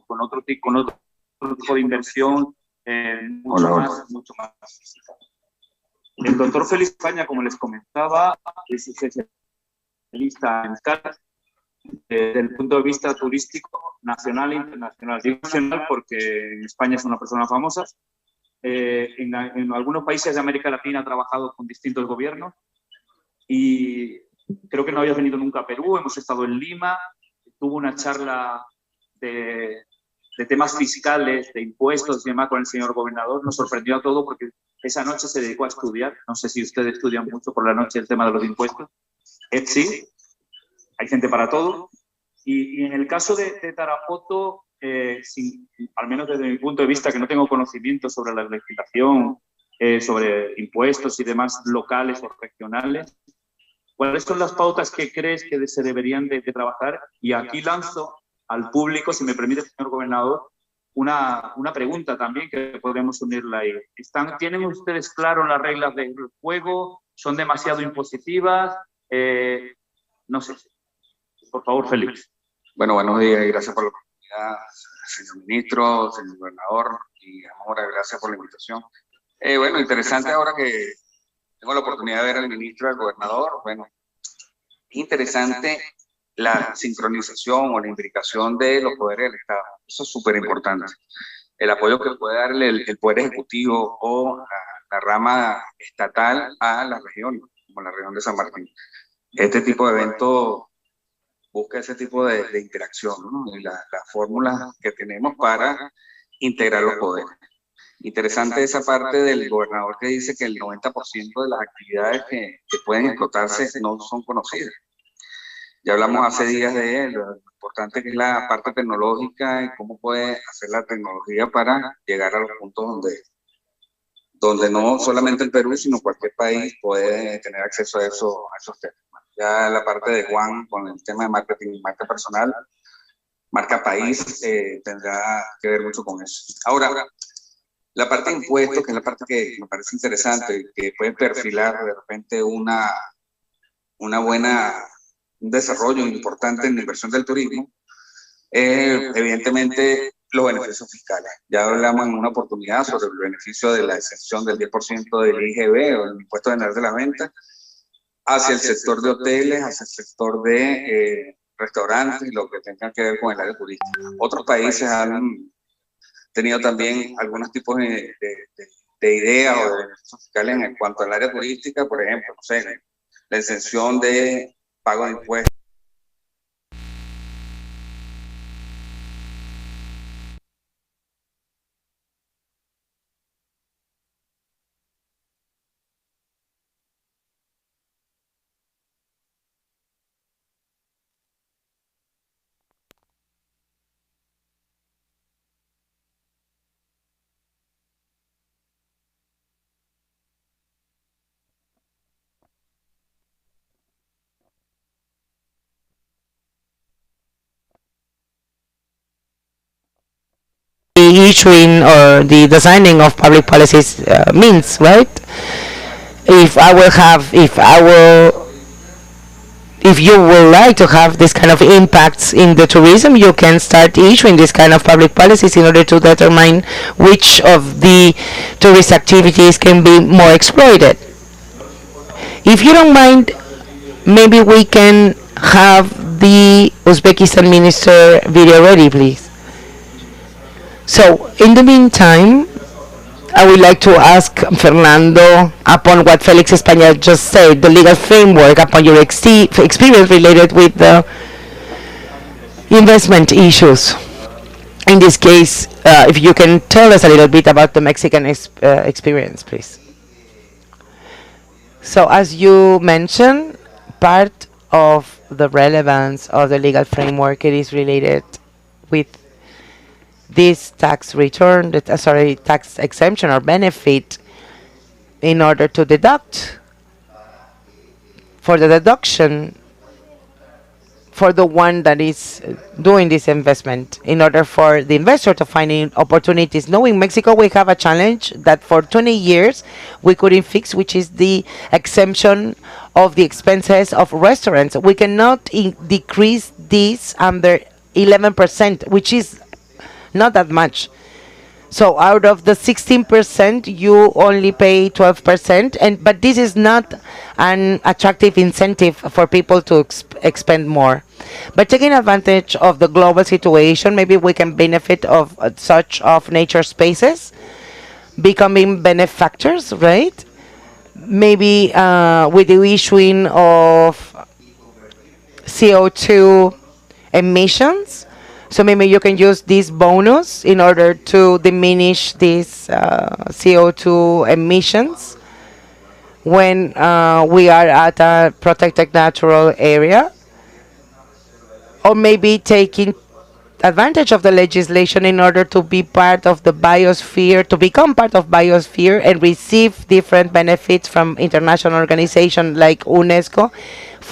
[SPEAKER 5] con otro tipo de inversión mucho más. El doctor Félix España, como les comentaba, es especialista en escalas desde el punto de vista turístico nacional e internacional. Digo nacional porque en España es una persona famosa. En algunos países de América Latina ha trabajado con distintos gobiernos y creo que no había venido nunca a Perú. Hemos estado en Lima, tuvo una charla de temas fiscales, de impuestos y demás con el señor gobernador. Nos sorprendió a todos porque esa noche se dedicó a estudiar. No sé si ustedes estudian mucho por la noche el tema de los impuestos. Sí, hay gente para todo. Y en el caso de Tarapoto, al menos desde mi punto de vista, que no tengo conocimiento sobre la legislación sobre impuestos y demás locales o regionales. ¿Cuáles son las pautas que crees que se deberían de trabajar? Y aquí lanzo al público, si me permite, señor gobernador, una pregunta también que podemos unirla ahí. ¿Tienen ustedes claro las reglas del juego? ¿Son demasiado impositivas? No sé. Por favor, Félix.
[SPEAKER 9] Bueno, buenos días y gracias por la oportunidad, señor ministro, señor gobernador, y Amora, gracias por la invitación. Bueno, interesante ahora que tengo la oportunidad de ver al ministro y al gobernador. Bueno, es interesante la sincronización o la imbricación de los poderes del Estado. Eso es súper importante. El apoyo que puede darle el Poder Ejecutivo o la rama estatal a las regiones, como la región de San Martín. Este tipo de eventos busca ese tipo de interacción, ¿no? Y las fórmulas que tenemos para integrar los poderes. Interesante esa parte del gobernador que dice que el 90% de las actividades que pueden explotarse no son conocidas. Ya hablamos hace días de lo importante que es la parte tecnológica y cómo puede hacer la tecnología para llegar a los puntos donde no solamente el Perú, sino cualquier país puede tener acceso a esos temas. Ya la parte de Juan con el tema de marketing y marca personal, marca país, tendrá que ver mucho con eso. Ahora, la parte de impuestos, que es la parte que me parece interesante, que puede perfilar de repente un desarrollo importante en la inversión del turismo, evidentemente los beneficios fiscales. Ya hablamos en una oportunidad sobre el beneficio de la exención del 10% del IGB o el impuesto general de la venta hacia el sector de hoteles, hacia el sector de restaurantes y lo que tenga que ver con el área turística. Otros países han tenido también algunos tipos de ideas o de beneficios fiscales en cuanto al área turística, por ejemplo, no sé, la exención de pago de impuestos.
[SPEAKER 1] The issuing or the designing of public policies means, right? If you would like to have this kind of impacts in the tourism, you can start issuing this kind of public policies in order to determine which of the tourist activities can be more exploited. If you don't mind, maybe we can have the Uzbekistan minister video ready, please. So, in the meantime, I would like to ask Fernando, upon what Felix Español just said, the legal framework, upon your experience related with the investment issues. In this case, if you can tell us a little bit about the Mexican experience, please. So, as you mentioned, part of the relevance of the legal framework, it is related with this tax return, tax exemption or benefit in order to deduct for the deduction for the one that is doing this investment in order for the investor to find opportunities. Now in Mexico we have a challenge that for 20 years we couldn't fix, which is the exemption of the expenses of restaurants. We cannot decrease this under 11%, which is not that much. So out of the 16%, you only pay 12%, but this is not an attractive incentive for people to expend more. But taking advantage of the global situation, maybe we can benefit of such of nature spaces, becoming benefactors, right? Maybe with the issuing of CO2 emissions. So maybe you can use this bonus in order to diminish these CO2 emissions when we are at a protected natural area. Or maybe taking advantage of the legislation in order to be part of the biosphere, to become part of biosphere and receive different benefits from international organizations like UNESCO,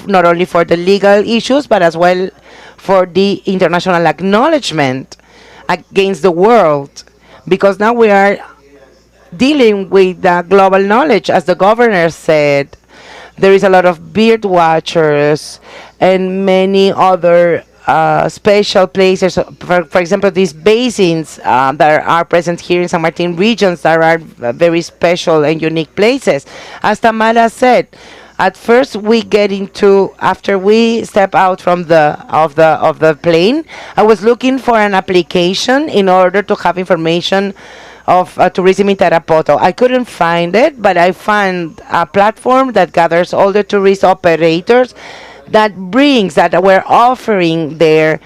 [SPEAKER 1] not only for the legal issues, but as well for the international acknowledgement against the world. Because now we are dealing with the global knowledge, as the governor said. There is a lot of bird watchers and many other special places. For example, these basins that are present here in San Martin regions that are very special and unique places. As Tamara said, at first we get into, after we step out from the plane, I was looking for an application in order to have information of tourism in Tarapoto. I couldn't find it, but I found a platform that gathers all the tourist operators that were offering their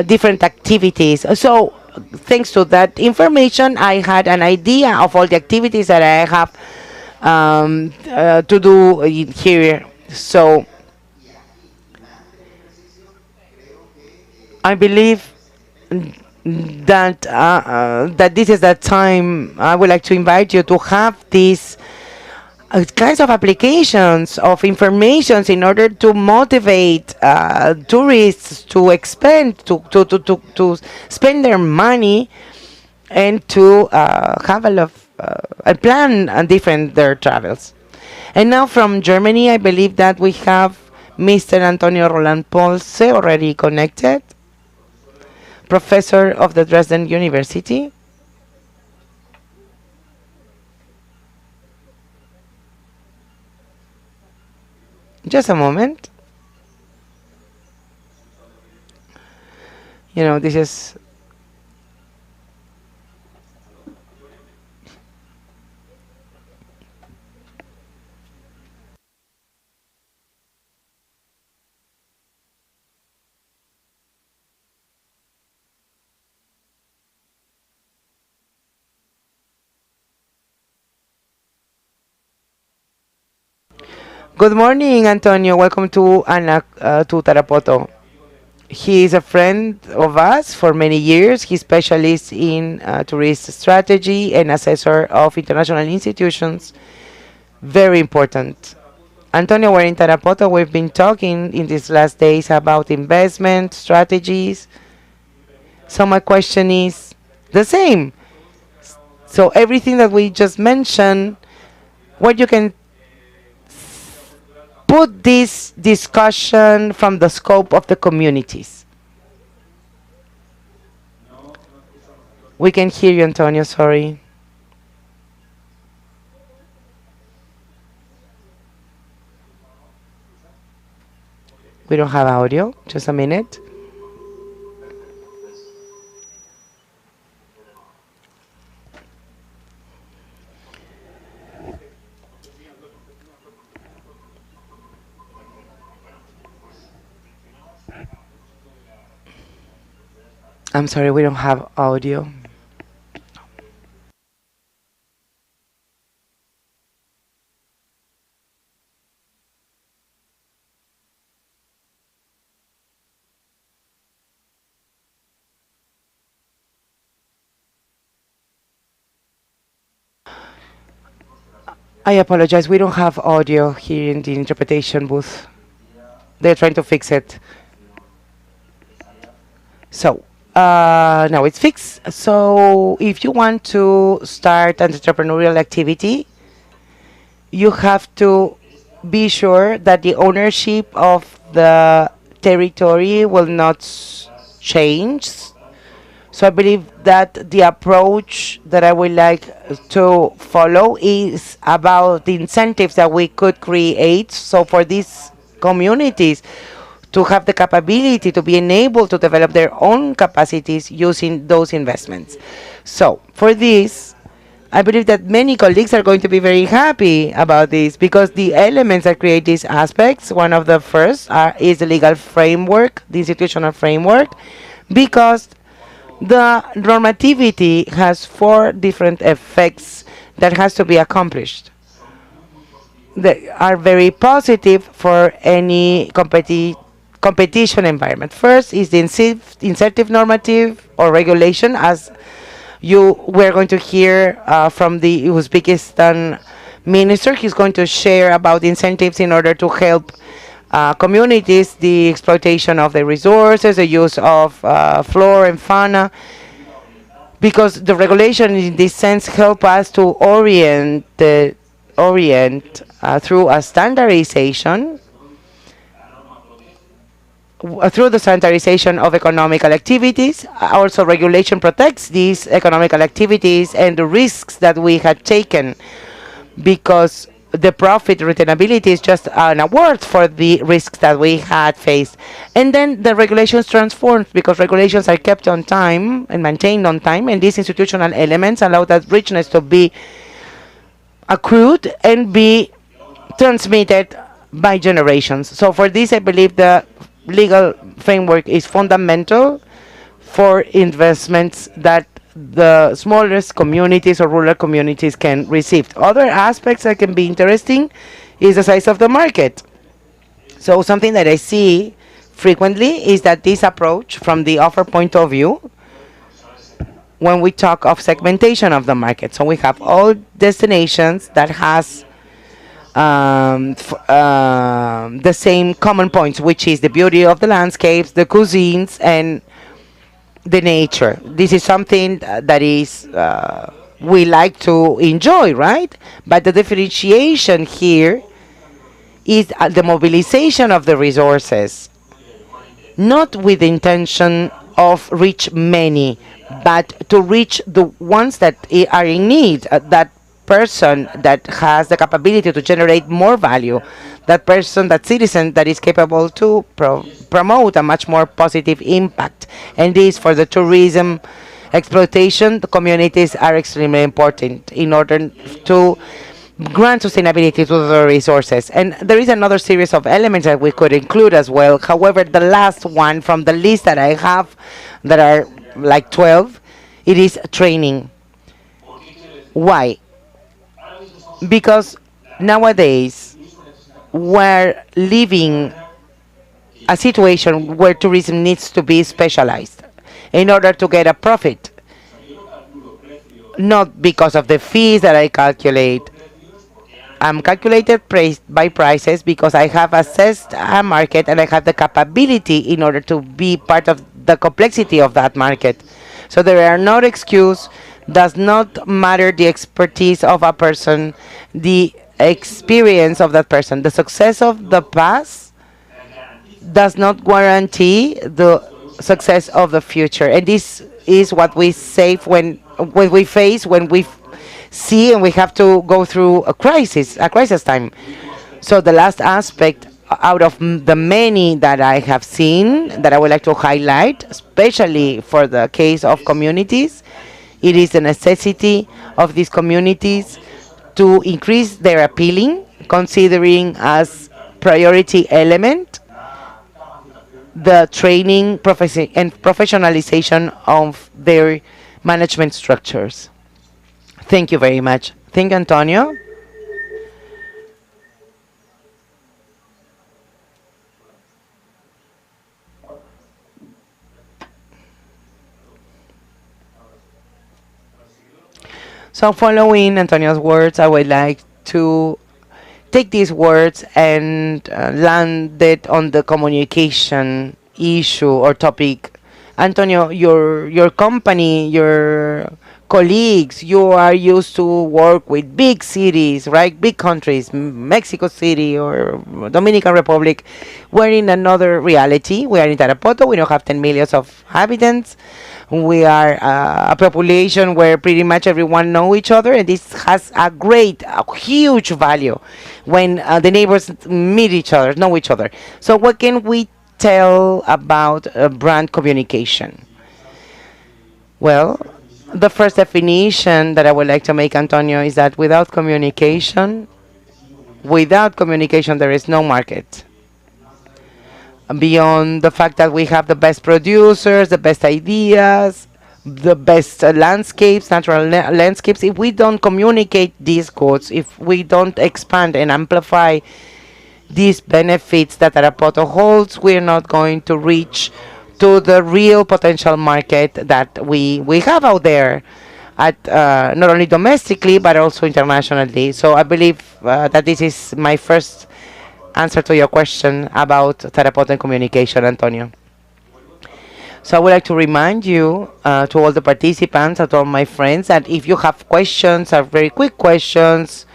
[SPEAKER 1] different activities. So thanks to that information, I had an idea of all the activities that I have to do here. So I believe that this is the time I would like to invite you to have these kinds of applications of informations in order to motivate tourists to expand to spend their money and to have a plan and different their travels. And now from Germany, I believe that we have Mr. Antonio Roland Polse already connected, professor of the Dresden University. Just a moment. You know, this is good morning, Antonio. Welcome to Tarapoto. He is a friend of us for many years. He's specialist in tourist strategy and assessor of international institutions. Very important. Antonio, we're in Tarapoto. We've been talking in these last days about investment strategies. So my question is the same. So everything that we just mentioned, what you can put this discussion from the scope of the communities. We can hear you, Antonio, sorry. We don't have audio, just a minute. I'm sorry, we don't have audio. I apologize, we don't have audio here in the interpretation booth. They're trying to fix it. So, now it's fixed. So, if you want to start an entrepreneurial activity, you have to be sure that the ownership of the territory will not change. So I believe that the approach that I would like to follow is about the incentives that we could create. So for these communities to have the capability to be enabled to develop their own capacities using those investments. So for this, I believe that many colleagues are going to be very happy about this because the elements that create these aspects, one of the first is the legal framework, the institutional framework, because the normativity has 4 different effects that has to be accomplished. They are very positive for any competition environment. First is the incentive normative or regulation, as we're going to hear from the Uzbekistan minister. He's going to share about incentives in order to help communities, the exploitation of the resources, the use of flora and fauna, because the regulation in this sense help us to orient through a standardization through the standardization of economical activities. Also, regulation protects these economical activities and the risks that we had taken, because the profit retainability is just an award for the risks that we had faced. And then the regulations transformed, because regulations are kept on time and maintained on time, and these institutional elements allow that richness to be accrued and be transmitted by generations. So for this, I believe the legal framework is fundamental for investments that the smallest communities or rural communities can receive. Other aspects that can be interesting is the size of the market. So something that I see frequently is that this approach from the offer point of view, when we talk of segmentation of the market, so we have all destinations that has the same common points, which is the beauty of the landscapes, the cuisines, and the nature. This is something that is we like to enjoy, right? But the differentiation here is the mobilization of the resources, not with the intention of reach many, but to reach the ones that are in need, that person that has the capability to generate more value, that person, that citizen that is capable to promote a much more positive impact. And this, for the tourism exploitation, the communities are extremely important in order to grant sustainability to the resources. And there is another series of elements that we could include as well. However, the last one from the list that I have, that are like 12, it is training. Why? Because nowadays we're living a situation where tourism needs to be specialized in order to get a profit, not because of the fees that I calculate. I'm calculated by prices because I have assessed a market and I have the capability in order to be part of the complexity of that market. So there are no excuses. Does not matter the expertise of a person, the experience of that person. The success of the past does not guarantee the success of the future. And this is what we say when we see and we have to go through a crisis time. So the last aspect out of the many that I have seen that I would like to highlight, especially for the case of communities, it is the necessity of these communities to increase their appealing, considering as priority element the training and professionalization of their management structures. Thank you very much. Thank you, Antonio. So following Antonio's words, I would like to take these words and land it on the communication issue or topic. Antonio, your company, your colleagues, you are used to work with big cities, right? Big countries, Mexico City or Dominican Republic. We're in another reality. We are in Tarapoto. We don't have 10 million of inhabitants. We are a population where pretty much everyone know each other, and this has a huge value when the neighbors meet each other, know each other. So what can we tell about brand communication? Well, the first definition that I would like to make, Antonio, is that without communication there is no market. Beyond the fact that we have the best producers, the best ideas, the best landscapes, natural landscapes, if we don't communicate these goods, if we don't expand and amplify these benefits that Tarapoto holds, we're not going to reach to the real potential market that we have out there, at not only domestically but also internationally. So I believe that this is my first answer to your question about Tarapoto and communication, Antonio. So I would like to remind you, to all the participants, and to all my friends, that if you have questions, are very quick questions,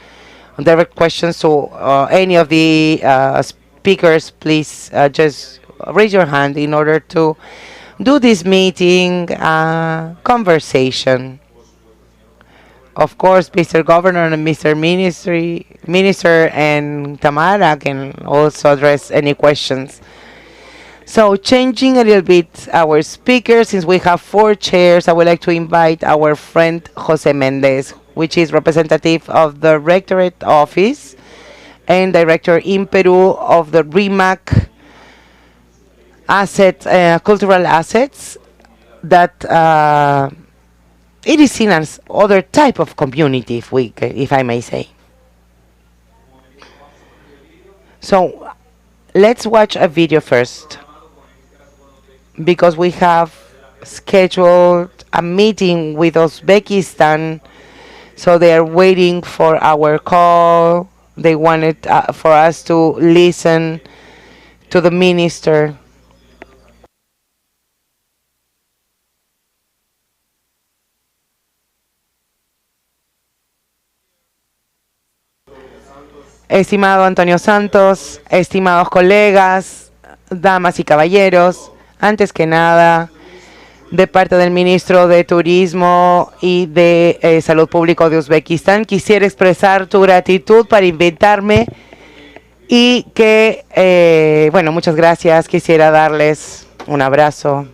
[SPEAKER 1] direct questions to any of the speakers, please just raise your hand in order to do this meeting conversation. Of course, Mr. Governor and Mr. Minister and Tamara can also address any questions. So changing a little bit our speaker, since we have 4 chairs, I would like to invite our friend Jose Mendez, which is representative of the Rectorate Office and Director in Peru of the REMAC cultural assets, that it is seen as other type of community, if I may say. So let's watch a video first, because we have scheduled a meeting with Uzbekistan, so they are waiting for our call. They wanted for us to listen to the minister. Estimado Antonio Santos, estimados colegas, damas y caballeros, antes que nada, de parte del ministro de Turismo y de Salud Pública de Uzbekistán, quisiera expresar tu gratitud para invitarme y que, bueno, muchas gracias. Quisiera darles un abrazo.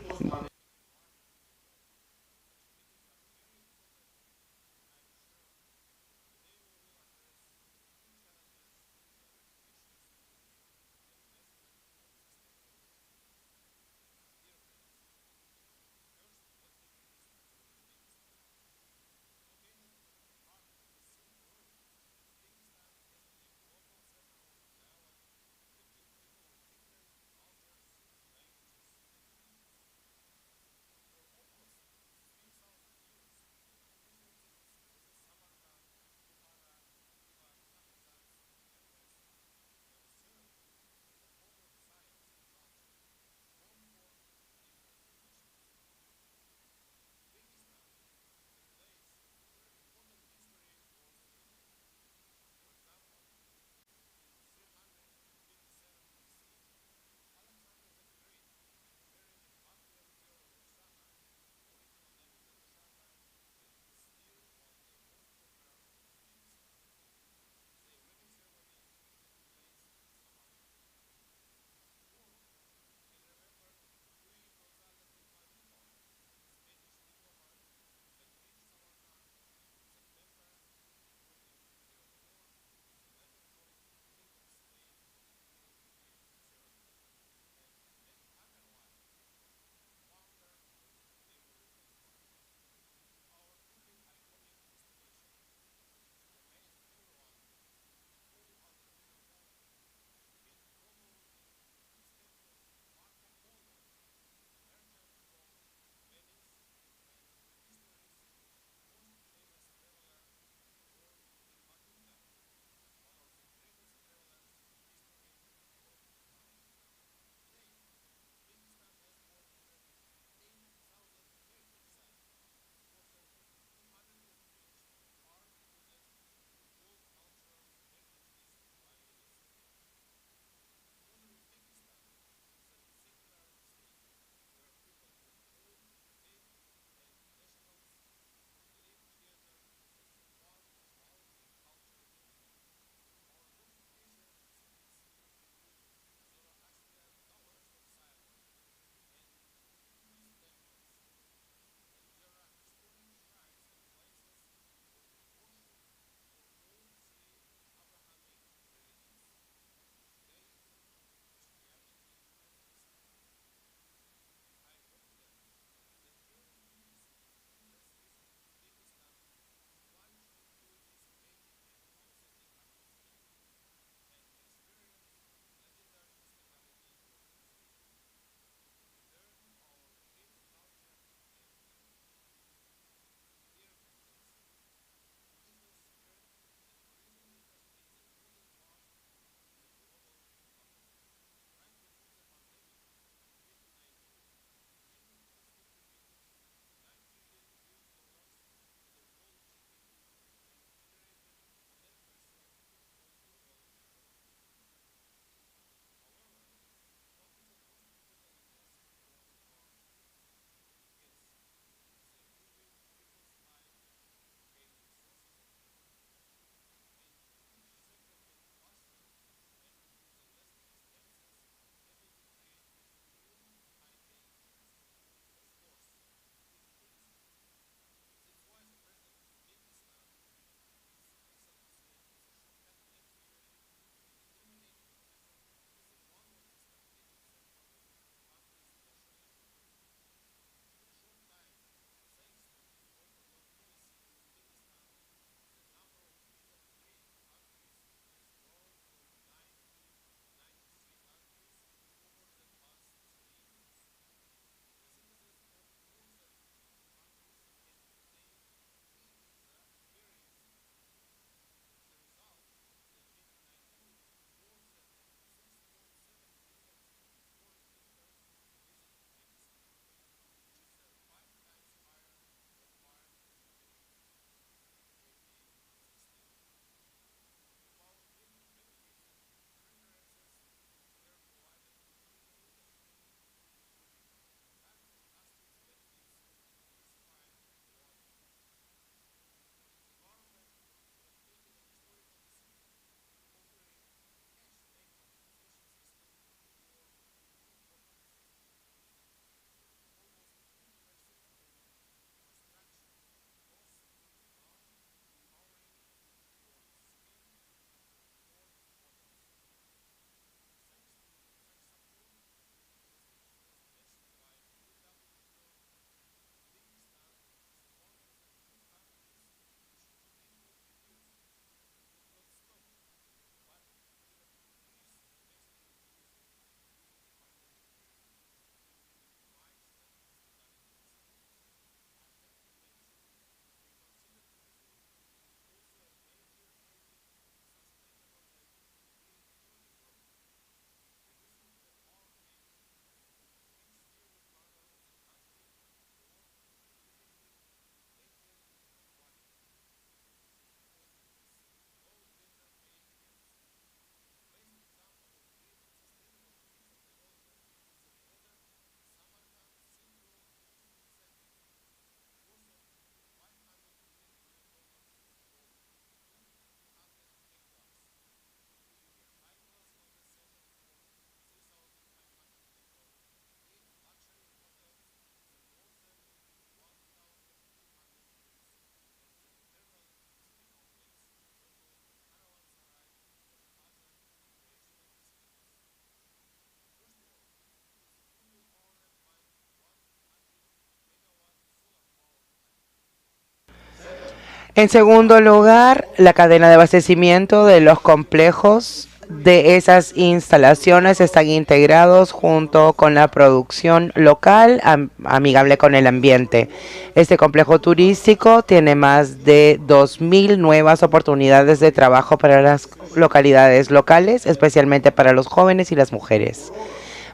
[SPEAKER 1] En segundo lugar, la cadena de abastecimiento de los complejos de esas instalaciones están integrados junto con la producción local amigable con el ambiente. Este complejo turístico tiene más de 2.000 nuevas oportunidades de trabajo para las localidades locales, especialmente para los jóvenes y las mujeres.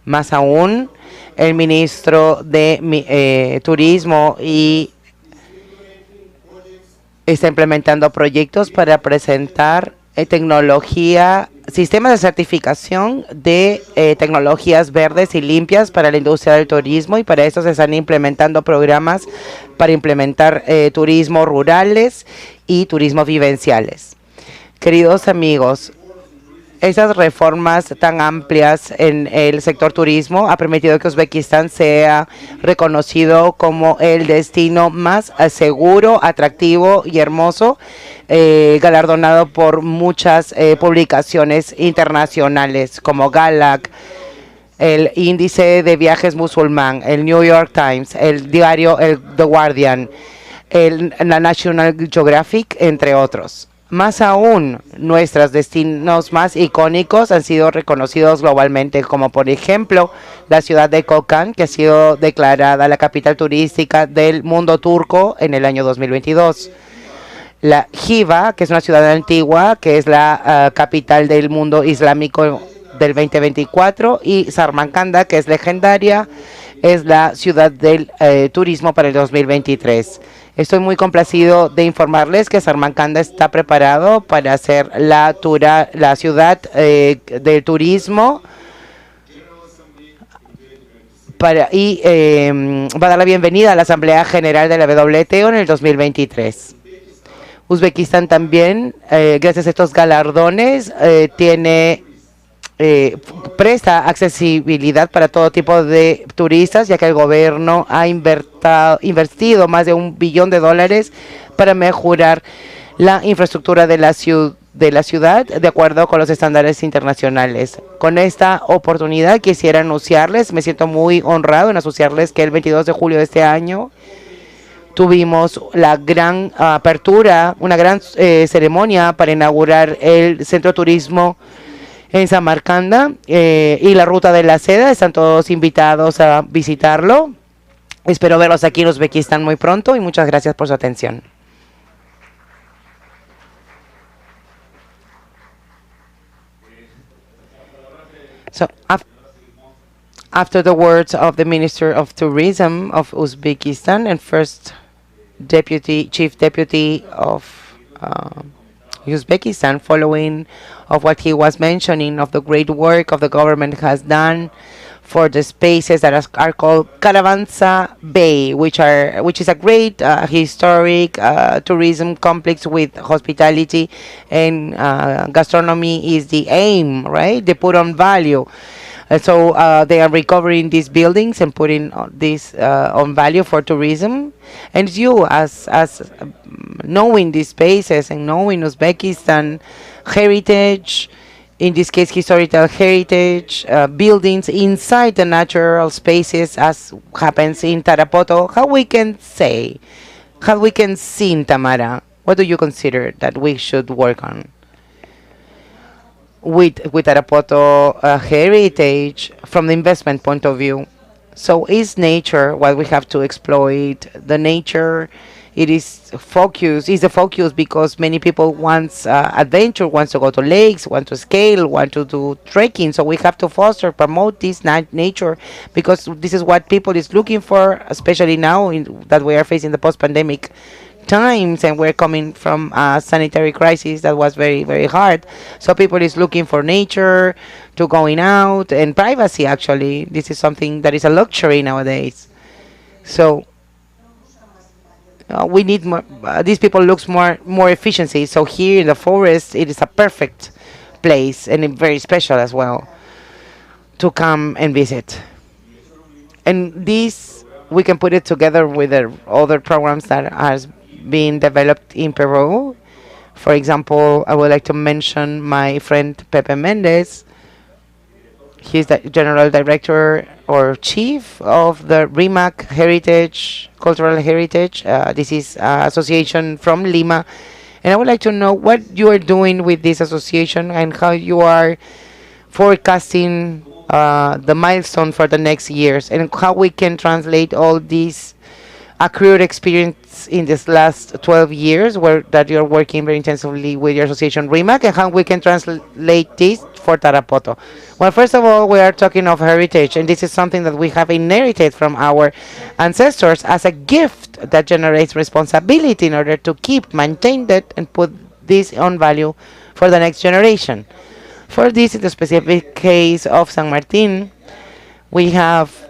[SPEAKER 1] Más aún, el ministro de Turismo y está implementando proyectos para presentar tecnología, sistemas de certificación de tecnologías verdes y limpias para la industria del turismo, y para eso se están implementando programas para implementar turismo rurales y turismo vivenciales. Queridos amigos, esas reformas tan amplias en el sector turismo ha permitido que Uzbekistán sea reconocido como el destino más seguro, atractivo y hermoso, galardonado por muchas publicaciones internacionales como Galac, el índice de viajes musulmán, el New York Times, el diario The Guardian, la National Geographic, entre otros. Más aún, nuestros destinos más icónicos han sido reconocidos globalmente, como por ejemplo la ciudad de Kokan, que ha sido declarada la capital turística del mundo turco en el año 2022. La Jiva, que es una ciudad antigua, que es la capital del mundo islámico del 2024, y Samarcanda, que es legendaria, es la ciudad del turismo para el 2023. Estoy muy complacido de informarles que Samarcanda está preparado para ser la ciudad del turismo va a dar la bienvenida a la Asamblea General de la WTO en el 2023. Uzbekistán también, gracias a estos galardones, presta accesibilidad para todo tipo de turistas, ya que el gobierno ha invertido más de $1 billón para mejorar la infraestructura de la ciudad de acuerdo con los estándares internacionales. Con esta oportunidad quisiera anunciarles, me siento muy honrado en anunciarles que el 22 de julio de este año tuvimos la gran apertura, una gran ceremonia para inaugurar el Centro de Turismo en Samarcanda y la Ruta de la Seda. Están todos invitados a visitarlo. Espero verlos aquí en Uzbekistán muy pronto y muchas gracias por su atención. So, after the words of the Minister of Tourism of Uzbekistan and first Chief Deputy of Uzbekistan, following of what he was mentioning of the great work of the government has done for the spaces that are called Caravansa Bay, which is a great historic tourism complex with hospitality and gastronomy is the aim, right? They put on value. So they are recovering these buildings and putting this on value for tourism. And you, as knowing these spaces and knowing Uzbekistan heritage, in this case historical heritage, buildings inside the natural spaces, as happens in Tarapoto, how we can see in Tamara, what do you consider that we should work on? With Tarapoto heritage from the investment point of view. So is nature what we have to exploit? The nature, it is the focus because many people want adventure, wants to go to lakes, want to scale, want to do trekking. So we have to promote this nature because this is what people is looking for, especially now that we are facing the post-pandemic times and we're coming from a sanitary crisis that was very, very hard. So people is looking for nature, to going out, and privacy actually. This is something that is a luxury nowadays. So we need more, these people looks more efficiency. So here in the forest, it is a perfect place and very special as well to come and visit. And this, we can put it together with the other programs that has being developed in Peru. For example, I would like to mention my friend Pepe Mendez. He's the general director or chief of the RIMAC Heritage, Cultural Heritage. This is association from Lima. And I would like to know what you are doing with this association and how you are forecasting the milestone for the next years and how we can translate all these accrued experience in this last 12 years where that you're working very intensively with your association RIMAC and how we can translate this for Tarapoto. Well, first of all, we are talking of heritage, and this is something that we have inherited from our ancestors as a gift that generates responsibility in order to keep, maintain that, and put this on value for the next generation. For this, in the specific case of San Martin, we have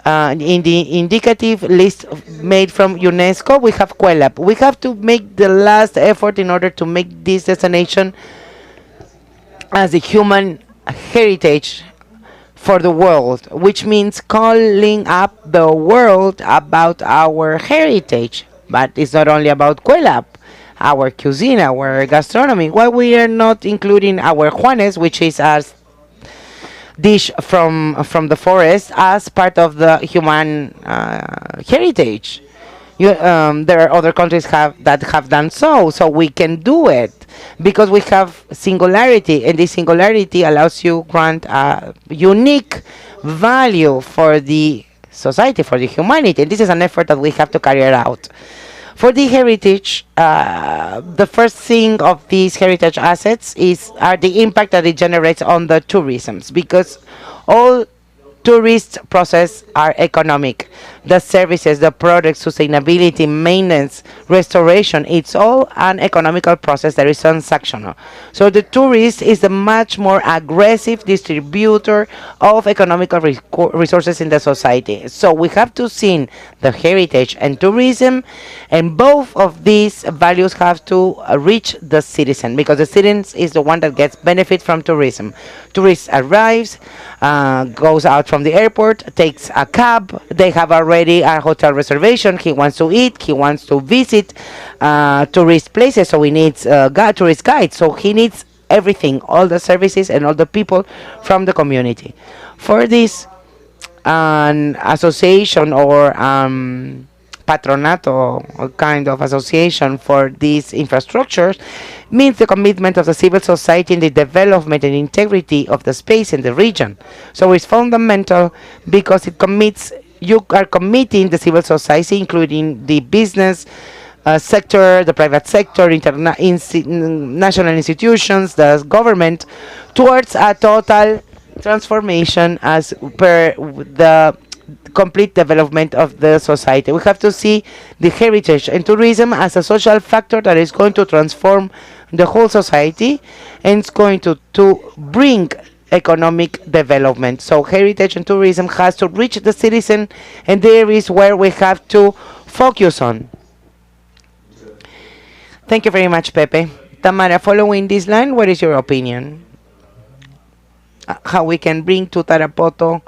[SPEAKER 1] in the indicative list made from UNESCO, we have Cuelap. We have to make the last effort in order to make this destination as a human heritage for the world, which means calling up the world about our heritage. But it's not only about Cuelap, our cuisine, our gastronomy. Why we are not including our Juanes, which is a dish from the forest, as part of the human heritage? There are other countries that have done so we can do it because we have singularity, and this singularity allows you grant a unique value for the society, for the humanity, and this is an effort that we have to carry out. For the heritage, the first thing of these heritage assets are the impact that it generates on the tourisms, because all tourist process are economic. The services, the products, sustainability, maintenance, restoration, it's all an economical process that is transactional. So the tourist is a much more aggressive distributor of economical resources in the society. So we have to see the heritage and tourism, and both of these values have to reach the citizen, because the citizen is the one that gets benefit from tourism. Tourist arrives, goes out from the airport, takes a cab, they have already a hotel reservation, he wants to eat, he wants to visit tourist places, so he needs tourist guides, so he needs everything, all the services and all the people from the community. For this, an association or patronato, or kind of association for these infrastructures, means the commitment of the civil society in the development and integrity of the space in the region. So it's fundamental because you are committing the civil society, including the business sector, the private sector, national institutions, the government, towards a total transformation as per the complete development of the society. We have to see the heritage and tourism as a social factor that is going to transform the whole society and it's going to bring economic development. So heritage and tourism has to reach the citizen, and there is where we have to focus on. Thank you very much, Pepe. Tamara, following this line, what is your opinion? How we can bring to Tarapoto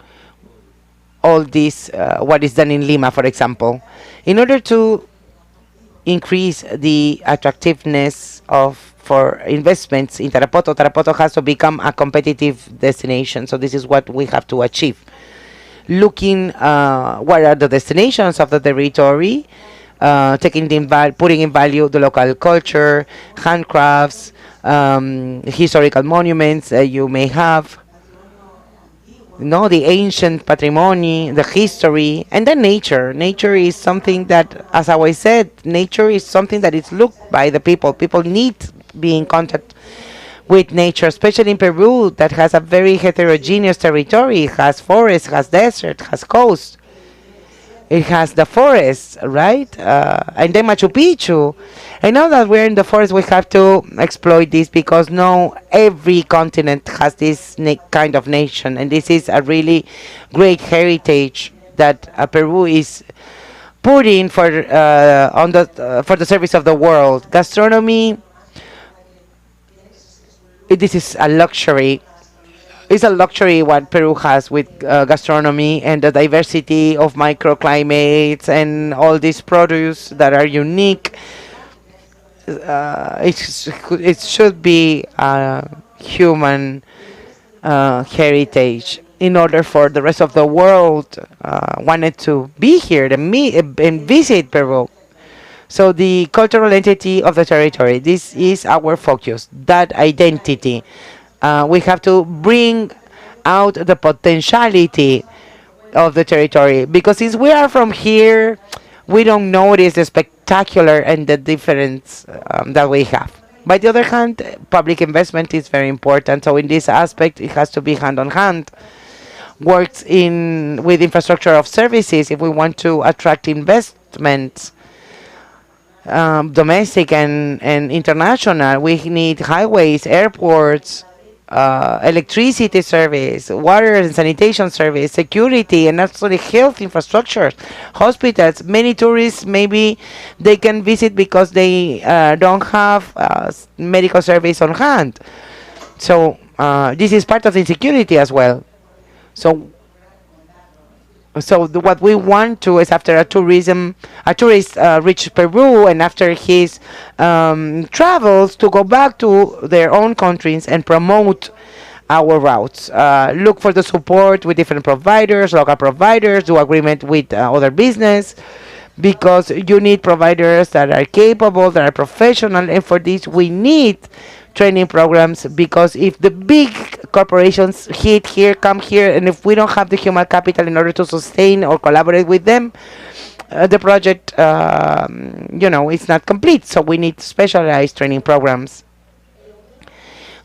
[SPEAKER 1] all this, what is done in Lima, for example, in order to increase the attractiveness for investments in Tarapoto. Tarapoto has to become a competitive destination. So this is what we have to achieve. Looking what are the destinations of the territory, putting in value the local culture, handcrafts, historical monuments you may have. The ancient patrimony, the history, and the nature. Nature is something that, as I always said, nature is something that is looked by the people. People need be in contact with nature, especially in Peru, that has a very heterogeneous territory. It has forests, has desert, has coast. It has the forests, right? And then Machu Picchu. And now that we're in the forest, we have to exploit this, because now every continent has this kind of nation, and this is a really great heritage that Peru is putting for the service of the world. Gastronomy, this is a luxury. It's a luxury what Peru has with gastronomy and the diversity of microclimates and all these produce that are unique. It should be a human heritage in order for the rest of the world wanted to be here and meet and visit Peru. So the cultural entity of the territory, this is our focus, that identity. We have to bring out the potentiality of the territory because since we are from here, we don't notice the spectacular and the difference that we have. By the other hand, public investment is very important. So in this aspect, it has to be hand on hand. Works in with infrastructure of services if we want to attract investments, domestic and international. We need highways, airports, electricity service, water and sanitation service, security, and actually health infrastructure, hospitals. Many tourists maybe they can visit because they don't have medical service on hand. So this is part of the insecurity as well. So what we want to is after a tourist reach Peru and after his travels to go back to their own countries and promote our routes. Look for the support with different providers, local providers, do agreement with other business because you need providers that are capable, that are professional, and for this we need training programs because if the big corporations hit here, come here, and if we don't have the human capital in order to sustain or collaborate with them, the project, it's not complete. So we need specialized training programs.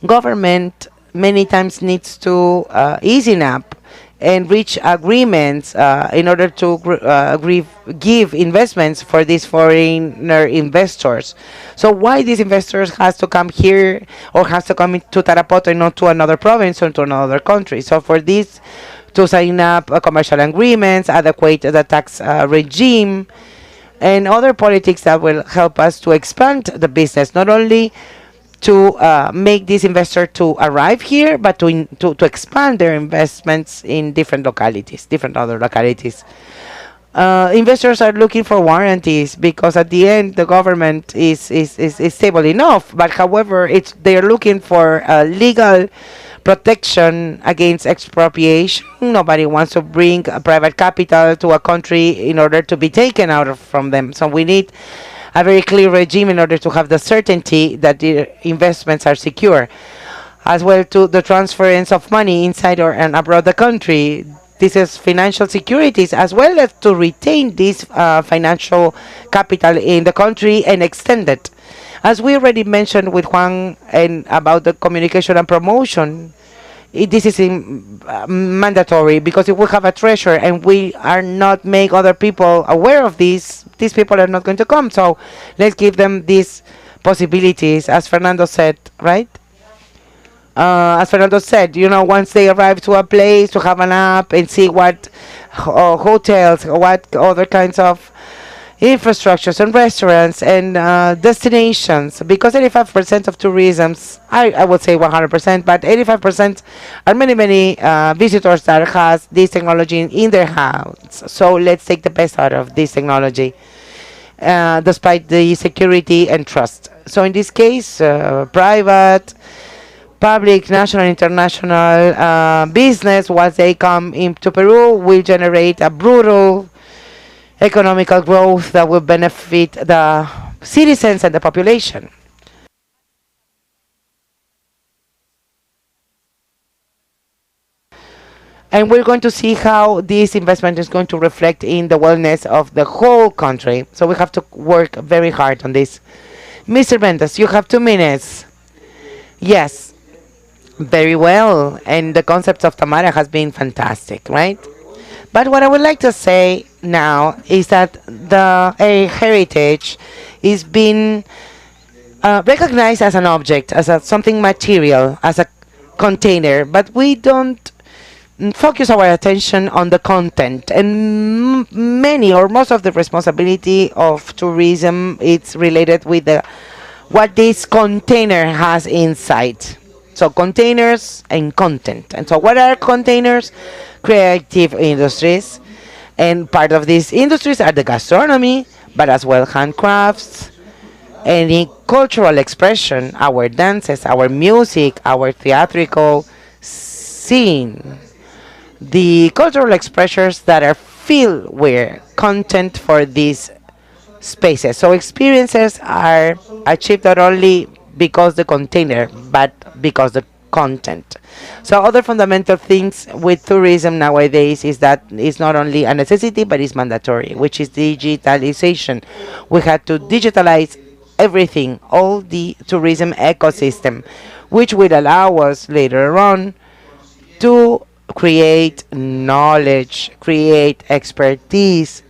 [SPEAKER 1] Government many times needs to easing up and reach agreements in order to give investments for these foreigner investors. So why these investors has to come here or has to come to Tarapoto and not to another province or to another country? So for this, to sign up commercial agreements, adequate the tax regime, and other politics that will help us to expand the business, not only to make this investor to arrive here, but to expand their investments in different localities, different other localities. Investors are looking for warranties because at the end the government is stable enough, but however they're looking for legal protection against expropriation. Nobody wants to bring a private capital to a country in order to be taken from them. So we need a very clear regime in order to have the certainty that the investments are secure. As well to the transference of money inside or and abroad the country. This is financial securities as well as to retain this financial capital in the country and extend it. As we already mentioned with Juan and about the communication and promotion, this is mandatory because if we have a treasure and we are not make other people aware of this, these people are not going to come. So let's give them these possibilities, as Fernando said, right? As Fernando said, once they arrive to a place, to have an app and see what hotels, what other kinds of infrastructures and restaurants and destinations, because 85% of tourism, I would say 100%, but 85% are many visitors that has this technology in their house. So let's take the best out of this technology, despite the security and trust. So in this case, private, public, national, international business, once they come into Peru, will generate a brutal economical growth that will benefit the citizens and the population. And we're going to see how this investment is going to reflect in the wellness of the whole country. So we have to work very hard on this. Mr. Mendes, you have 2 minutes. Yes, very well. And the concept of Tamara has been fantastic, right? But what I would like to say now is that the heritage is being recognized as an object, as something material, as a container, but we don't focus our attention on the content. And many or most of the responsibility of tourism is related with what this container has inside. So containers and content. And so what are containers? Creative industries, and part of these industries are the gastronomy, but as well handcrafts, any cultural expression, our dances, our music, our theatrical seen the cultural expressions that are filled with content for these spaces. So experiences are achieved not only because the container, but because the content. So other fundamental things with tourism nowadays is that it's not only a necessity, but it's mandatory, which is digitalization. We had to digitalize everything, all the tourism ecosystem, which will allow us later on to create knowledge, create expertise,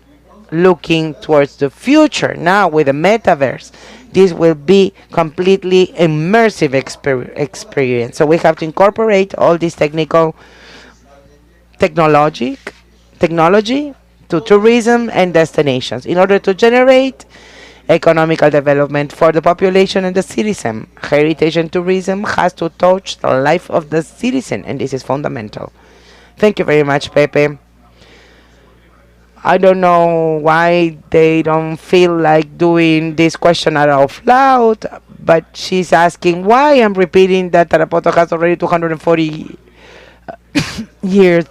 [SPEAKER 1] looking towards the future. Now with the metaverse, this will be completely immersive experience. So we have to incorporate all this technology to tourism and destinations in order to generate economical development for the population and the citizen. Heritage and tourism has to touch the life of the citizen, and this is fundamental. Thank you very much, Pepe. I don't know why they don't feel like doing this question out loud, but she's asking why I'm repeating that Tarapoto has already 240 years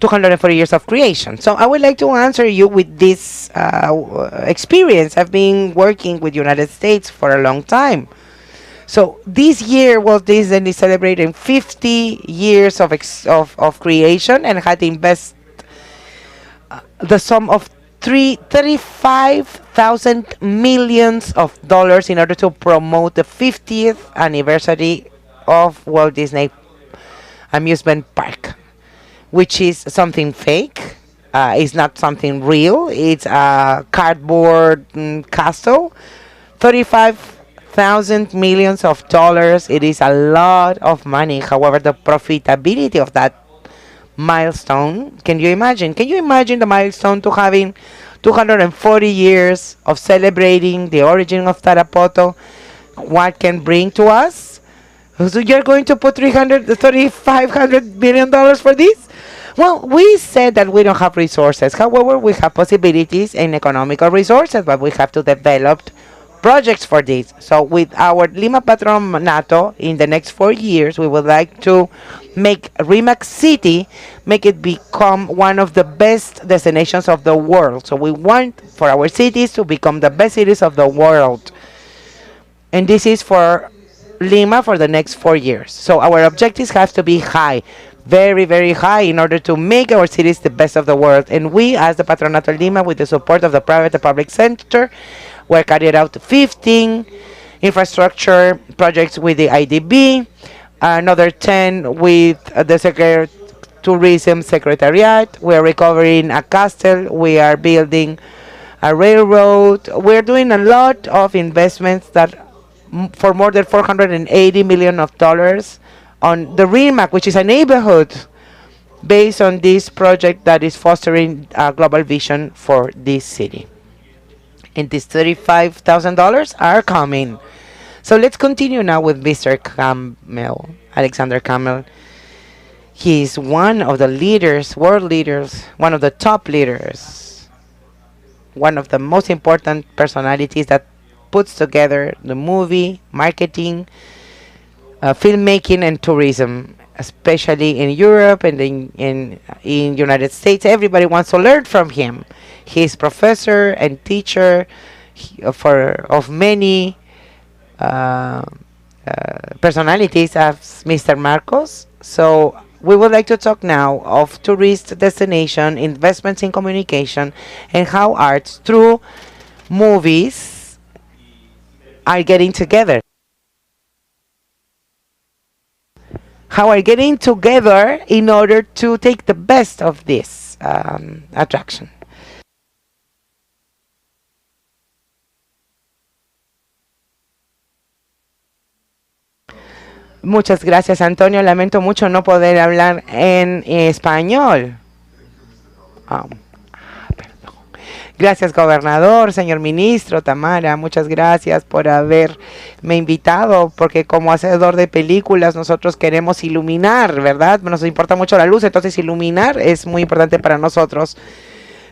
[SPEAKER 1] 240 years of creation. So I would like to answer you with this experience. I've been working with United States for a long time. So this year Walt Disney is celebrating 50 years of creation and had invested the sum of 35,000 millions of dollars in order to promote the 50th anniversary of Walt Disney Amusement Park, which is something fake. It's not something real. It's a cardboard castle. 35,000 millions of dollars. It is a lot of money. However, the profitability of that milestone, can you imagine? Can you imagine the milestone to having 240 years of celebrating the origin of Tarapoto? What can bring to us? So you're going to put $3,500 million for this? Well, we said that we don't have resources. However, we have possibilities and economical resources, but we have to develop projects for this. So with our Lima Patronato, in the next 4 years, we would like to make Rimac City, make it become one of the best destinations of the world. So we want for our cities to become the best cities of the world. And this is for Lima for the next 4 years. So our objectives have to be high, very, very high, in order to make our cities the best of the world. And we, as the Patronato Lima, with the support of the private and public sector, we're carrying out 15 infrastructure projects with the IDB, another 10 with the Tourism Secretariat. We're recovering a castle. We are building a railroad. We're doing a lot of investments that for more than $480 million on the Rimac, which is a neighborhood based on this project that is fostering a global vision for this city. And these $35,000 are coming. So let's continue now with Mr. Campbell, Alexander Campbell. He is one of the leaders, world leaders, one of the top leaders, one of the most important personalities that puts together the movie, marketing, filmmaking, and tourism, especially in Europe and in United States. Everybody wants to learn from him. He's professor and teacher of many personalities as Mr. Marcos. So we would like to talk now of tourist destination, investments in communication, and how arts through movies are getting together. How are getting together in order to take the best of this attraction. Muchas gracias, Antonio. Lamento mucho no poder hablar en español. Perdón. Gracias, gobernador, señor ministro, Tamara. Muchas gracias por haberme invitado, porque como hacedor de películas nosotros queremos iluminar, ¿verdad? Nos importa mucho la luz, entonces iluminar es muy importante para nosotros.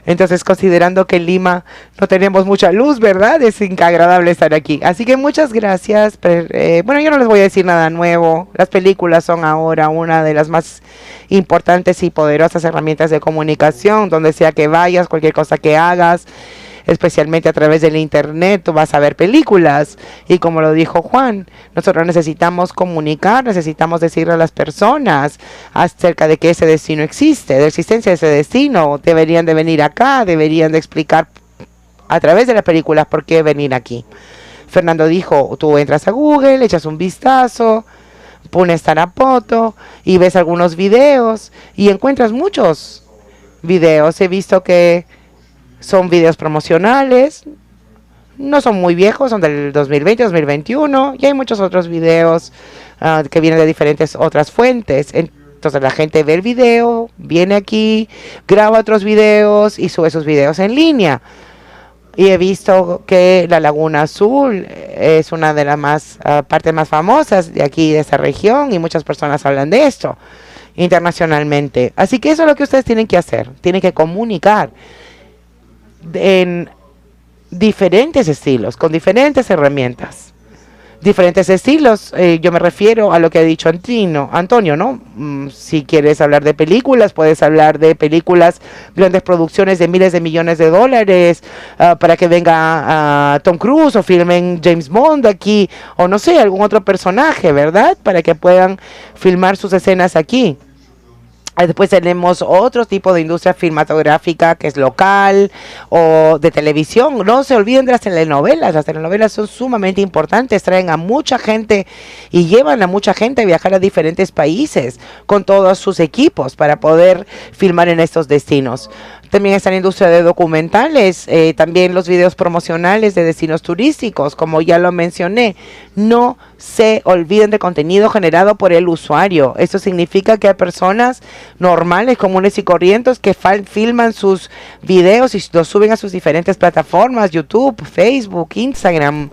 [SPEAKER 1] Entonces, considerando que en Lima no tenemos mucha luz, ¿verdad? Es agradable estar aquí. Así que muchas gracias. Bueno, yo no les voy a decir nada nuevo. Las películas son ahora una de las más importantes y poderosas herramientas de comunicación, donde sea que vayas, cualquier cosa que hagas, especialmente a través del internet, tú vas a ver películas. Y como lo dijo Juan, nosotros necesitamos comunicar, necesitamos decirle a las personas acerca de que ese destino existe, de la existencia de ese destino. Deberían de venir acá, deberían de explicar a través de las películas por qué venir aquí. Fernando dijo, tú entras a Google, echas un vistazo, pones Tarapoto y ves algunos videos y encuentras muchos videos. He visto que son videos promocionales, no son muy viejos, son del 2020, 2021, y hay muchos otros videos que vienen de diferentes otras fuentes. Entonces la gente ve el video, viene aquí, graba otros videos y sube sus videos en línea. Y he visto que la Laguna Azul es una de las partes más famosas de aquí, de esta región, y muchas personas hablan de esto internacionalmente. Así que eso es lo que ustedes tienen que hacer, tienen que comunicar en diferentes estilos, con diferentes herramientas. Diferentes estilos, yo me refiero a lo que ha dicho Antonio, ¿no? Si quieres hablar de películas, puedes hablar de películas, grandes producciones de miles de millones de dólares, para que venga Tom Cruise o filmen James Bond aquí, o no sé, algún otro personaje, ¿verdad? Para que puedan filmar sus escenas aquí. Después tenemos otro tipo de industria cinematográfica que es local o de televisión. No se olviden de las telenovelas. Las telenovelas son sumamente importantes. Traen a mucha gente y llevan a mucha gente a viajar a diferentes países con todos sus equipos para poder filmar en estos destinos. También está la industria de documentales, también los videos promocionales de destinos turísticos, como ya lo mencioné. No se olviden de contenido generado por el usuario. Esto significa que hay personas normales, comunes y corrientes que filman sus videos y los suben a sus diferentes plataformas, YouTube, Facebook, Instagram.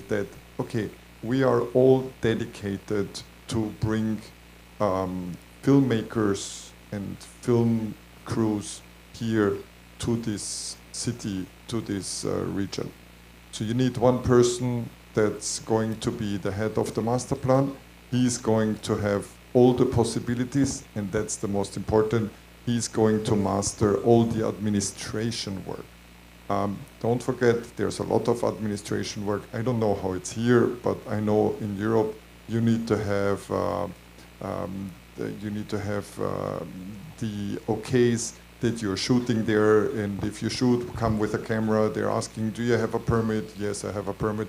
[SPEAKER 10] That okay, we are all dedicated to bring filmmakers and film crews here to this city, to this region. So you need one person that's going to be the head of the master plan. He's going to have all the possibilities, and that's the most important. He's going to master all the administration work. Don't forget, there's a lot of administration work. I don't know how it's here, but I know in Europe you need to have the okays that you're shooting there, and if you shoot, come with a camera. They're asking, do you have a permit? Yes, I have a permit.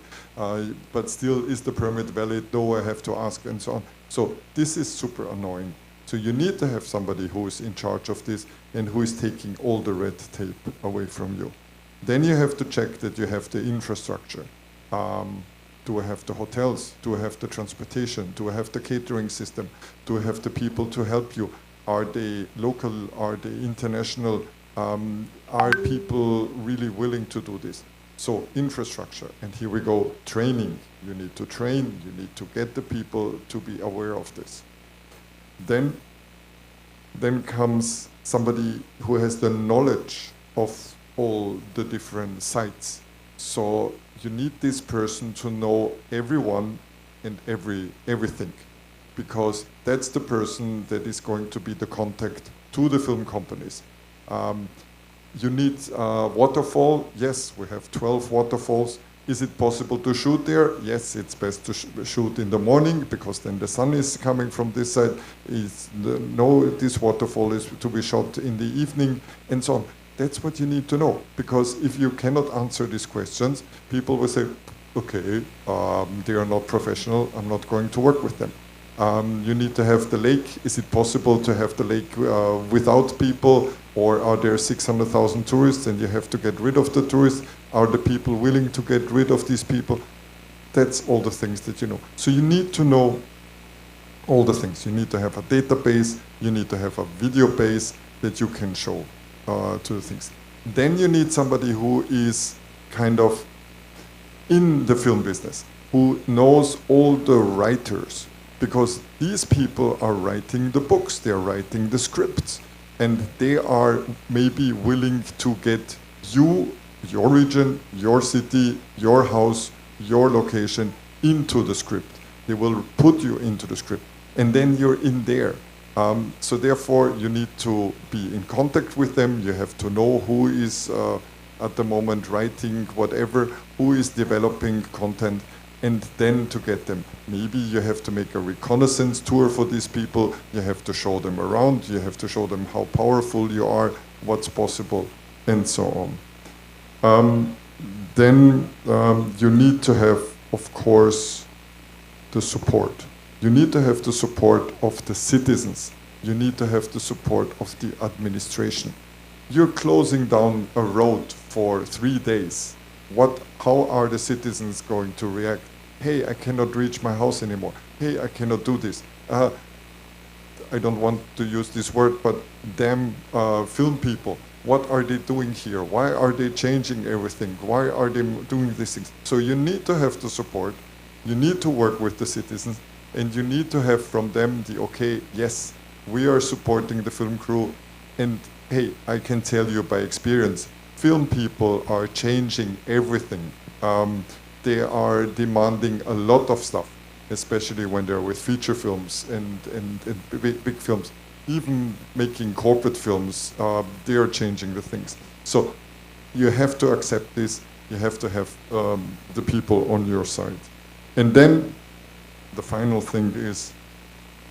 [SPEAKER 10] But still, is the permit valid? No, I have to ask, and so on. So this is super annoying. So you need to have somebody who is in charge of this and who is taking all the red tape away from you. Then you have to check that you have the infrastructure. Do I have the hotels? Do I have the transportation? Do I have the catering system? Do I have the people to help you? Are they local? Are they international? Are people really willing to do this? So infrastructure, and here we go, training. You need to train, you need to get the people to be aware of this. Then comes somebody who has the knowledge of all the different sites. So you need this person to know everyone and everything, because that's the person that is going to be the contact to the film companies. You need waterfall. Yes, we have 12 waterfalls. Is it possible to shoot there? Yes, it's best to shoot in the morning, because then the sun is coming from this side. No, this waterfall is to be shot in the evening, and so on. That's what you need to know, because if you cannot answer these questions, people will say, okay, they are not professional, I'm not going to work with them. You need to have the lake. Is it possible to have the lake without people? Or are there 600,000 tourists and you have to get rid of the tourists? Are the people willing to get rid of these people? That's all the things that you know. So you need to know all the things. You need to have a database, you need to have a video base that you can show to the things. Then you need somebody who is kind of in the film business, who knows all the writers, because these people are writing the books, they're writing the scripts, and they are maybe willing to get you, your region, your city, your house, your location into the script. They will put you into the script, and then you're in there. So therefore, you need to be in contact with them. You have to know who is at the moment writing whatever, who is developing content, and then to get them. Maybe you have to make a reconnaissance tour for these people. You have to show them around. You have to show them how powerful you are, what's possible, and so on. Then you need to have, of course, the support. You need to have the support of the citizens. You need to have the support of the administration. You're closing down a road for 3 days. How are the citizens going to react? Hey, I cannot reach my house anymore. Hey, I cannot do this. I don't want to use this word, but damn film people. What are they doing here? Why are they changing everything? Why are they doing these things? So you need to have the support. You need to work with the citizens, and you need to have from them the, okay, yes, we are supporting the film crew. And hey, I can tell you by experience, film people are changing everything. They are demanding a lot of stuff, especially when they're with feature films and big films. Even making corporate films, they are changing the things. So you have to accept this. You have to have the people on your side. And then the final thing is,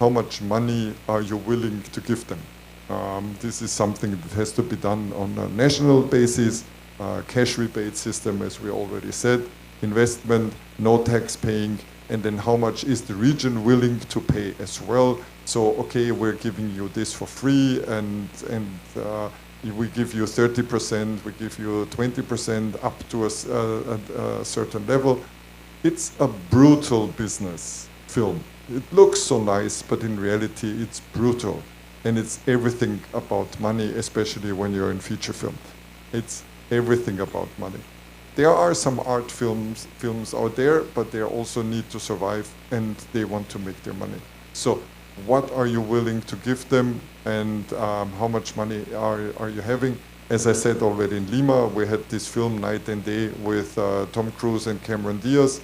[SPEAKER 10] how much money are you willing to give them? This is something that has to be done on a national basis, cash rebate system, as we already said, investment, no tax paying, and then how much is the region willing to pay as well. So, okay, we're giving you this for free, and we give you 30%, we give you 20% up to a certain level. It's a brutal business, film. It looks so nice, but in reality, it's brutal. And it's everything about money, especially when you're in feature film. It's everything about money. There are some art films out there, but they also need to survive, and they want to make their money. So what are you willing to give them, and how much money are you having? As I said already in Lima, we had this film Night and Day with Tom Cruise and Cameron Diaz.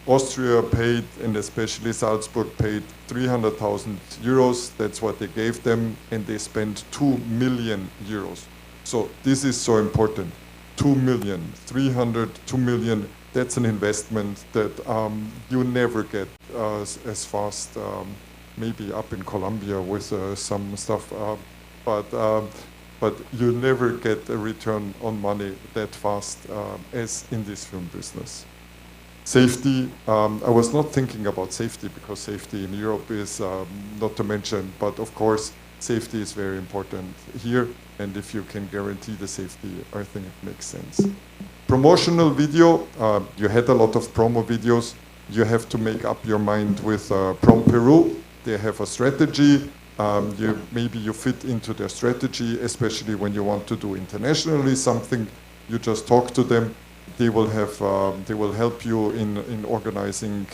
[SPEAKER 10] Austria paid, and especially Salzburg paid 300,000 euros. That's what they gave them, and they spent 2 million euros. So this is so important. 2 million, 2 million, that's an investment that you never get as fast, maybe up in Colombia with some stuff, but you never get a return on money that fast as in this film business. Safety, I was not thinking about safety because safety in Europe is not to mention, but of course safety is very important here, and if you can guarantee the safety, I think it makes sense. Promotional video, you had a lot of promo videos. You have to make up your mind with PromPerú. They have a strategy. Maybe you fit into their strategy, especially when you want to do internationally something. You just talk to them. They will help you in organizing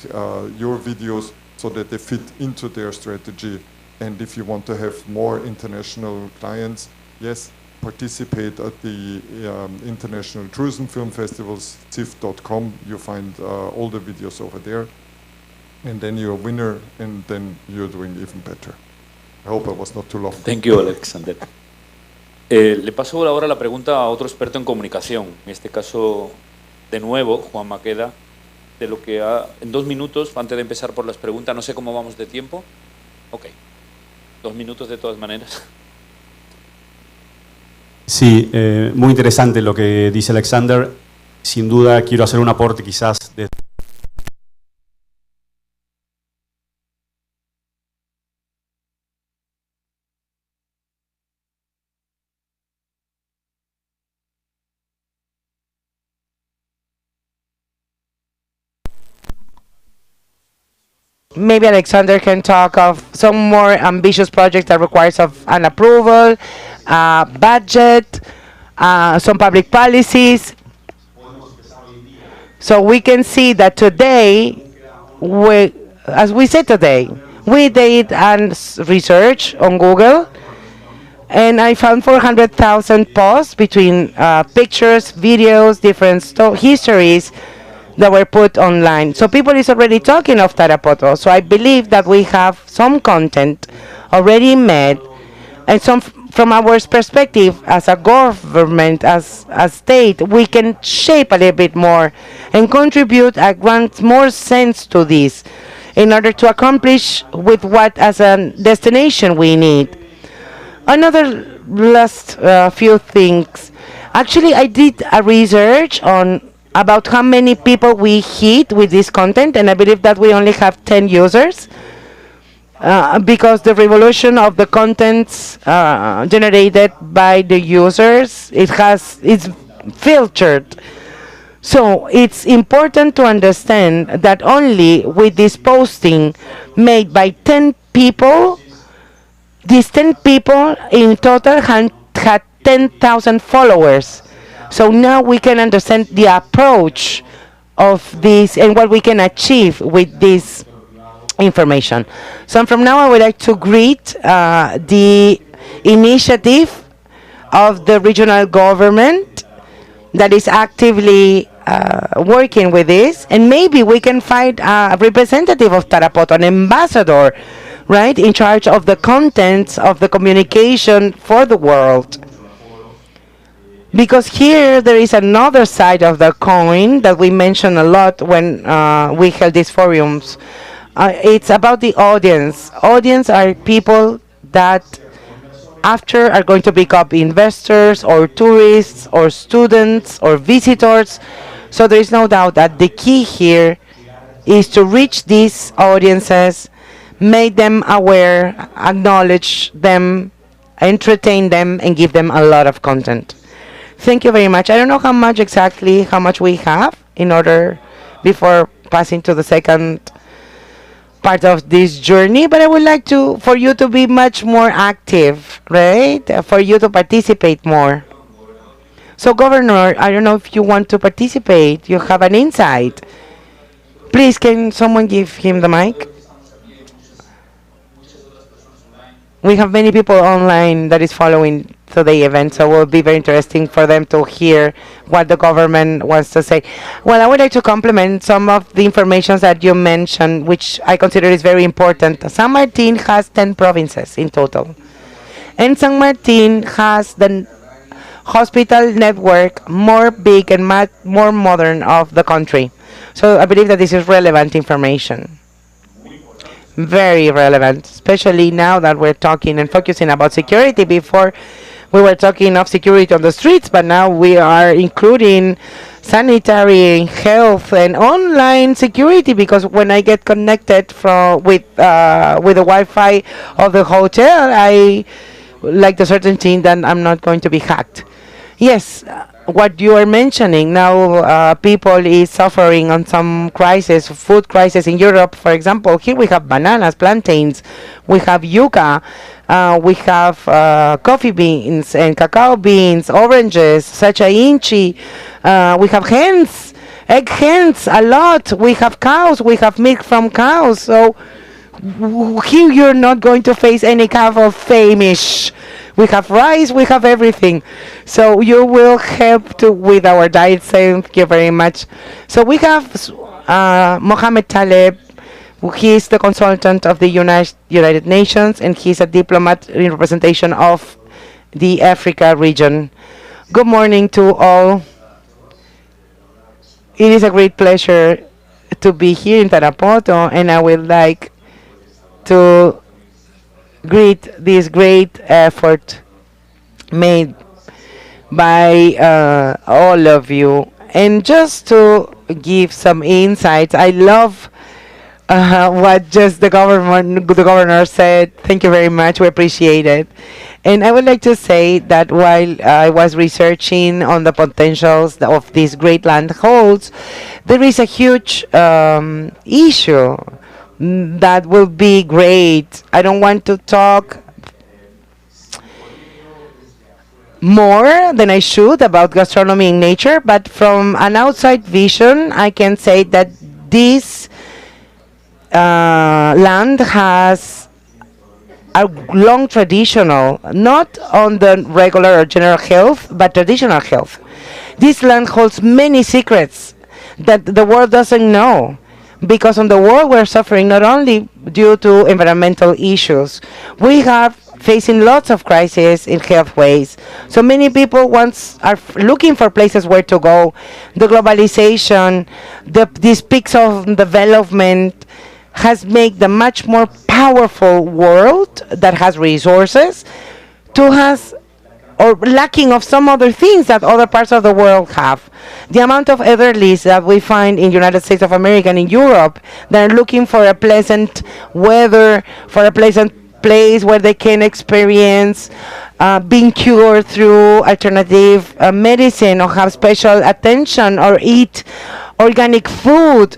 [SPEAKER 10] your videos so that they fit into their strategy. And if you want to have more international clients, yes, participate at the International Tourism Film Festivals, CIF.com. You find all the videos over there. And then you're a winner, and then you're doing even better. I hope I was not too long.
[SPEAKER 11] Thank you, Alexander. Le paso ahora la pregunta a otro experto en comunicación, en este caso, de nuevo, Juan Maqueda, de lo que en 2 minutos, antes de empezar por las preguntas, no sé cómo vamos de tiempo. Ok, 2 minutos de todas maneras.
[SPEAKER 12] Sí, muy interesante lo que dice Alexander. Sin duda quiero hacer un aporte quizás de
[SPEAKER 1] maybe Alexander can talk of some more ambitious projects that requires of an approval, budget, some public policies. So we can see that today, as we said today, we did research on Google, and I found 400,000 posts between pictures, videos, different histories that were put online. So people is already talking of Tarapoto. So I believe that we have some content already made, and some from our perspective as a government, as a state, we can shape a little bit more and contribute and grant more sense to this in order to accomplish with what as a destination we need. Another last few things. Actually, I did a research on about how many people we hit with this content, and I believe that we only have 10 users. Because the revolution of the contents generated by the users, it's filtered. So it's important to understand that only with this posting made by 10 people, these 10 people in total had 10,000 followers. So now we can understand the approach of this and what we can achieve with this information. So from now I would like to greet the initiative of the regional government that is actively working with this, and maybe we can find a representative of Tarapoto, an ambassador, right, in charge of the contents of the communication for the world. Because here there is another side of the coin that we mention a lot when we held these forums. It's about the audience. Audience are people that after are going to become investors or tourists or students or visitors. So there is no doubt that the key here is to reach these audiences, make them aware, acknowledge them, entertain them, and give them a lot of content. Thank you very much. I don't know how much we have in order before passing to the second part of this journey, but I would like for you to be much more active, right? For you to participate more. So Governor, I don't know if you want to participate. You have an insight. Please, can someone give him the mic? We have many people online that is following the event, so it will be very interesting for them to hear what the government wants to say. Well, I would like to complement some of the information that you mentioned, which I consider is very important. San Martin has 10 provinces in total, and San Martin has the hospital network more big and more modern of the country. So I believe that this is relevant information. Very relevant, especially now that we're talking and focusing about security. Before we were talking of security on the streets, but now we are including sanitary, health, and online security, because when I get connected with the Wi-Fi of the hotel, I like the certainty that I'm not going to be hacked. Yes, what you are mentioning now, people is suffering on some crisis, food crisis in Europe, for example. Here we have bananas, plantains, we have yuca, we have coffee beans and cacao beans, oranges, sacha inchi, we have hens, egg hens, a lot. We have cows, we have milk from cows. So here you're not going to face any kind of famish. We have rice, we have everything. So you will help with our diet. Thank you very much. So we have Mohamed Taleb. He is the consultant of the United Nations, and he's a diplomat in representation of the Africa region. Good morning to all. It is a great pleasure to be here in Tarapoto, and I would like to greet this great effort made by all of you. And just to give some insights, I love what just the governor said. Thank you very much. We appreciate it. And I would like to say that while I was researching on the potentials of these great land holds, there is a huge issue that will be great. I don't want to talk more than I should about gastronomy in nature, but from an outside vision, I can say that this land has a long traditional, not on the regular or general health, but traditional health. This land holds many secrets that the world doesn't know, because on the world we're suffering not only due to environmental issues, we have facing lots of crises in health ways. So many people are looking for places where to go. The globalization, these peaks of development has made the much more powerful world that has resources to has or lacking of some other things that other parts of the world have. The amount of elderlies that we find in the United States of America and in Europe that are looking for a pleasant weather, for a pleasant place where they can experience being cured through alternative medicine, or have special attention, or eat organic food,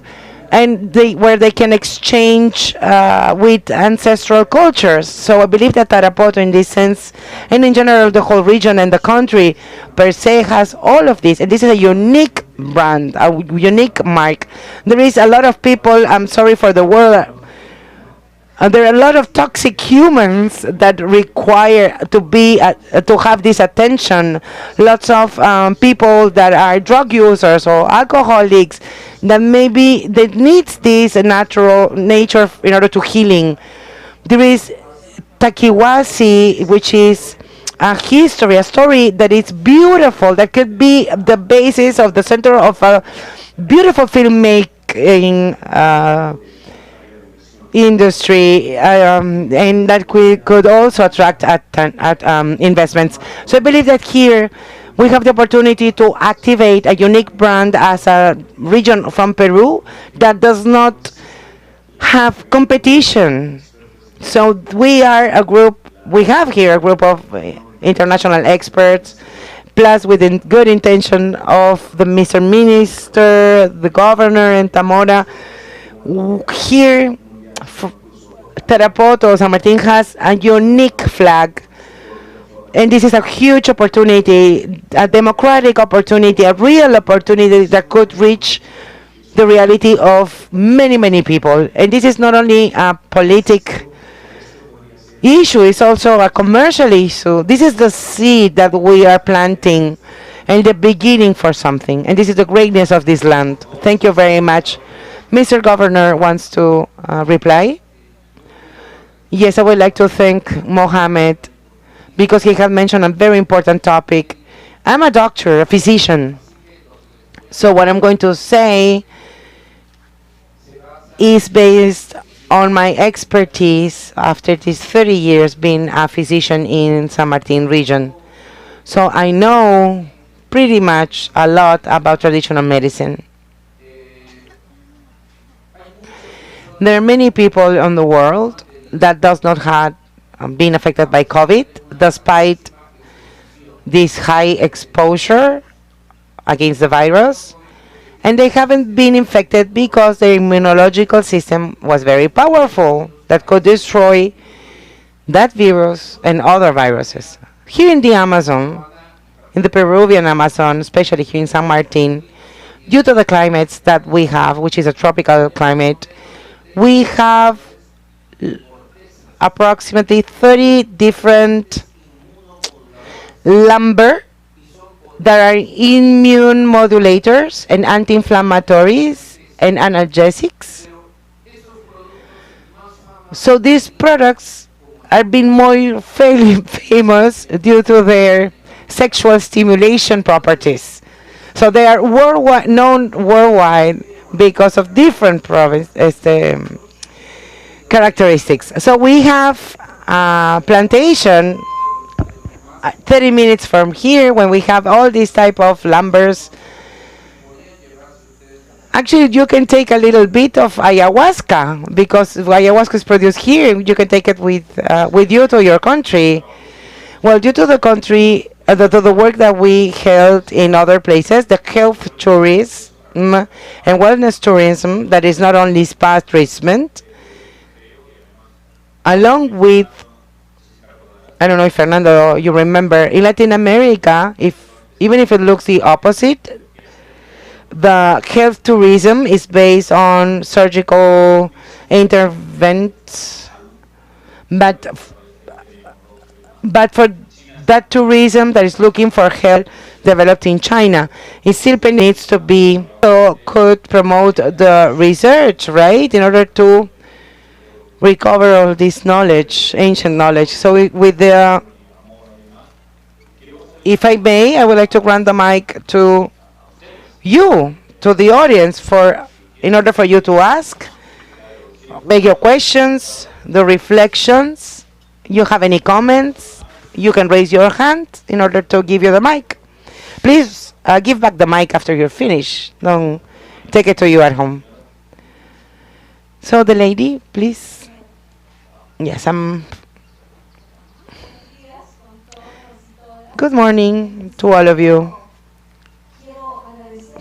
[SPEAKER 1] and where they can exchange with ancestral cultures. So I believe that Tarapoto, in this sense, and in general the whole region and the country per se, has all of this, and this is a unique brand, a unique mark. There is a lot of people, I'm sorry for the word, there are a lot of toxic humans that require to have this attention. Lots of people that are drug users or alcoholics that maybe that needs this natural nature in order to healing. There is Takiwasi, which is a history, a story that is beautiful, that could be the basis of the center of a beautiful filmmaking industry, and that could also attract investments. So I believe that here we have the opportunity to activate a unique brand as a region from Peru that does not have competition. So we have here a group of international experts, plus with the good intention of the Mr. Minister, the governor, and Tamora. Here Tarapoto, San Martin has a unique flag, and this is a huge opportunity, a democratic opportunity, a real opportunity that could reach the reality of many, many people. And this is not only a political issue, it's also a commercial issue. This is the seed that we are planting and the beginning for something, and this is the greatness of this land. Thank you very much. Mr. Governor wants to reply. Yes, I would like to thank Mohammed because he has mentioned a very important topic. I'm a doctor, a physician. So what I'm going to say is based on my expertise after these 30 years being a physician in San Martin region. So I know pretty much a lot about traditional medicine. There are many people in the world that does not have been affected by COVID, despite this high exposure against the virus, and they haven't been infected because their immunological system was very powerful that could destroy that virus and other viruses. Here in the Amazon, in the Peruvian Amazon, especially here in San Martin, due to the climates that we have, which is a tropical climate, we have approximately 30 different lumber that are immune modulators and anti-inflammatories and analgesics. So these products are being more famous due to their sexual stimulation properties. So they are known worldwide because of different characteristics. So we have a plantation 30 minutes from here when we have all these type of lumbers. Actually, you can take a little bit of ayahuasca because ayahuasca is produced here. You can take it with you to your country. Well, due to the country, to the work that we held in other places, the health tourism and wellness tourism, that is not only spa treatment, along with, I don't know if Fernando, you remember, in Latin America, even if it looks the opposite, the health tourism is based on surgical interventions, but for that tourism that is looking for health developed in China, it still needs to be, so could promote the research, right, in order to recover all this knowledge, ancient knowledge. So with the, if I may, I would like to grant the mic to you, to the audience, in order for you to ask, make your questions, the reflections. You have any comments, you can raise your hand in order to give you the mic. Please give back the mic after you're finished. Don't take it to you at home. So the lady, please. Yes, good morning to all of you.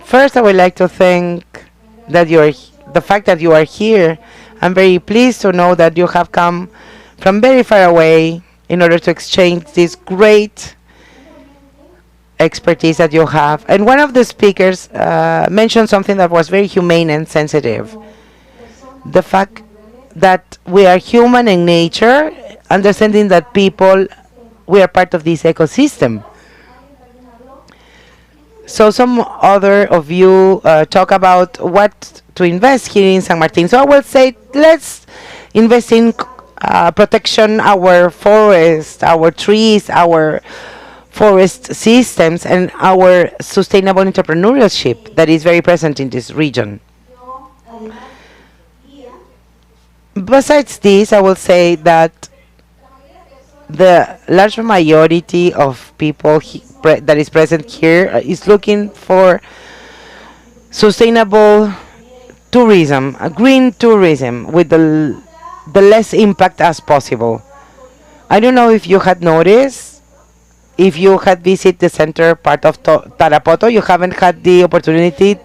[SPEAKER 1] First, I would like to thank the fact that you are here. I'm very pleased to know that you have come from very far away in order to exchange this great expertise that you have. And one of the speakers mentioned something that was very humane and sensitive. The fact that we are human in nature, understanding that we are part of this ecosystem. So some other of you talk about what to invest here in San Martin. So I will say, let's invest in protection, our forest, our trees, our forest systems, and our sustainable entrepreneurship that is very present in this region. Besides this, I will say that the large majority of people that is present here is looking for sustainable tourism, green tourism with the less impact as possible. I don't know if you had noticed, if you had visited the center part of Tarapoto, you haven't had the opportunity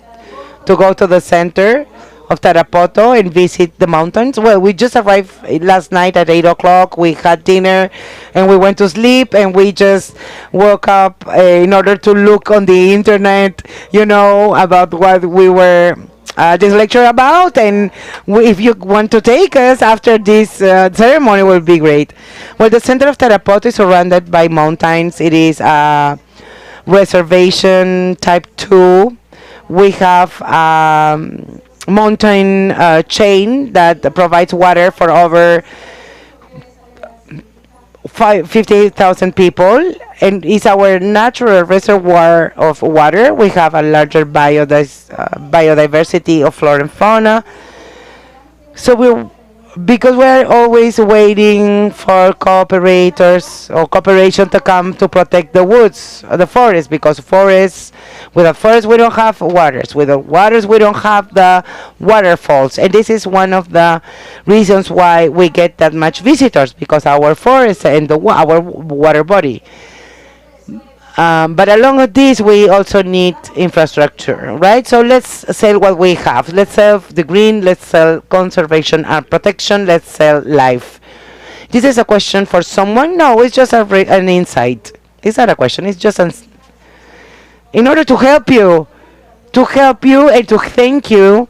[SPEAKER 1] to go to the center of Tarapoto and visit the mountains. Well, we just arrived last night at 8 o'clock. We had dinner and we went to sleep, and we just woke up in order to look on the internet, about what we were this lecture about. And if you want to take us after this ceremony, will be great. Well, the center of Tarapoto is surrounded by mountains. It is a reservation type 2. We have mountain chain that provides water for over 50,000 people, and is our natural reservoir of water. We have a larger biodiversity of flora and fauna. So because we're always waiting for cooperation to come to protect the woods, the forest, because without forests we don't have waters. Without waters we don't have the waterfalls. And this is one of the reasons why we get that much visitors, because our forests and our water body. But along with this, we also need infrastructure, right? So let's sell what we have. Let's sell the green, let's sell conservation and protection, let's sell life. This is a question for someone? No, it's just an insight. It's not a question, it's just in order to help you and to thank you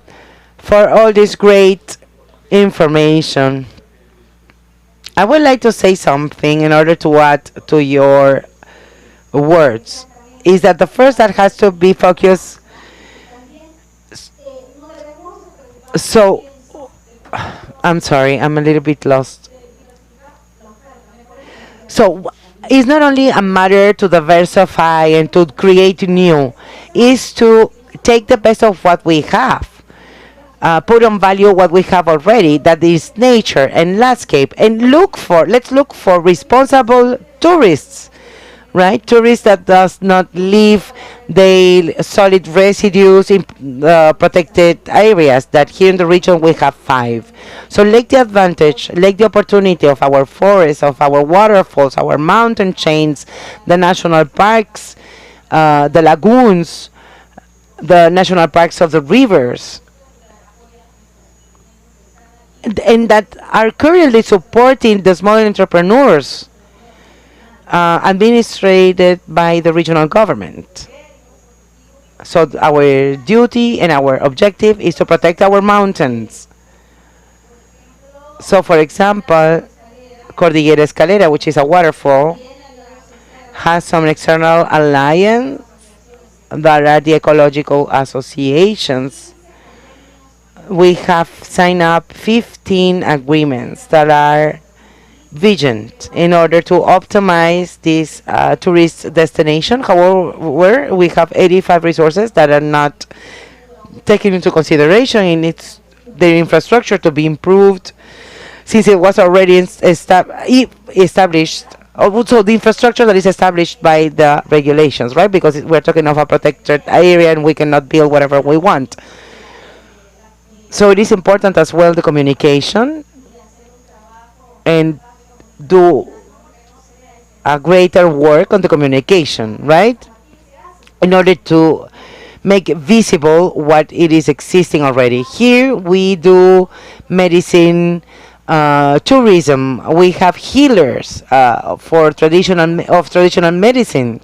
[SPEAKER 1] for all this great information. I would like to say something in order to add to your words, is that the first that has to be focused. So I'm sorry, I'm a little bit lost. So it's not only a matter to diversify and to create new, is to take the best of what we have, put on value what we have already, that is nature and landscape, and let's look for responsible tourists, right? Tourists that does not leave their solid residues in protected areas, that here in the region we have 5. So take the advantage, take the opportunity of our forests, of our waterfalls, our mountain chains, the national parks, the lagoons, the national parks of the rivers. and that are currently supporting the small entrepreneurs administrated by the regional government. So our duty and our objective is to protect our mountains. So for example, Cordillera Escalera, which is a waterfall, has some external alliance that are the ecological associations. We have signed up 15 agreements that are vigilant in order to optimize this tourist destination. However, we have 85 resources that are not taken into consideration in their infrastructure to be improved, since it was already established. Also, the infrastructure that is established by the regulations, right? Because we're talking of a protected area and we cannot build whatever we want. So it is important as well the communication and do a greater work on the communication, right? In order to make visible what it is existing already. Here we do medicine, tourism. We have healers for traditional medicine.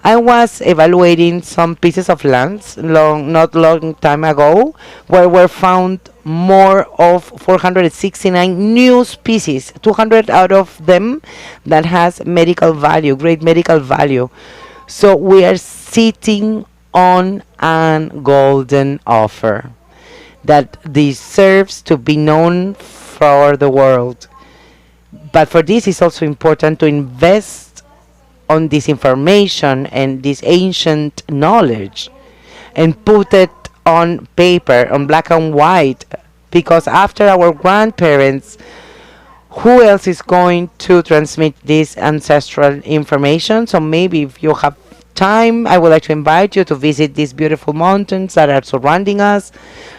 [SPEAKER 1] I was evaluating some pieces of lands not long time ago, where were found more of 469 new species, 200 out of them that has medical value, great medical value. So we are sitting on a golden offer that deserves to be known for the world. But for this, it's also important to invest on this information and this ancient knowledge and put it on paper, on black and white, because after our grandparents, who else is going to transmit this ancestral information? So maybe if you have time, I would like to invite you to visit these beautiful mountains that are surrounding us,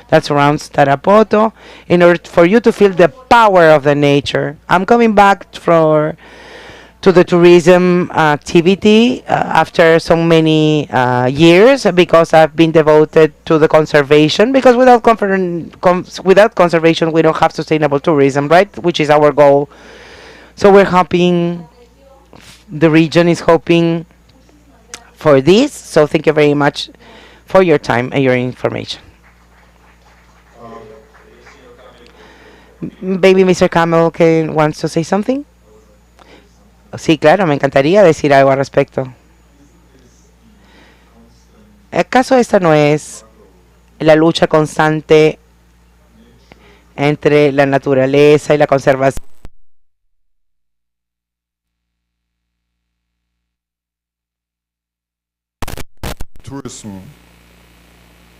[SPEAKER 1] that surrounds Tarapoto, in order for you to feel the power of the nature. I'm coming back to the tourism activity after so many years, because I've been devoted to the conservation, because without conservation we don't have sustainable tourism, right, which is our goal. So we're hoping, the region is hoping for this. So thank you very much for your time and your information. Maybe Mr. Campbell wants to say something. Sí, claro, me encantaría decir algo al respecto. ¿Acaso esta no es la lucha constante entre la naturaleza y la conservación?
[SPEAKER 10] Tourism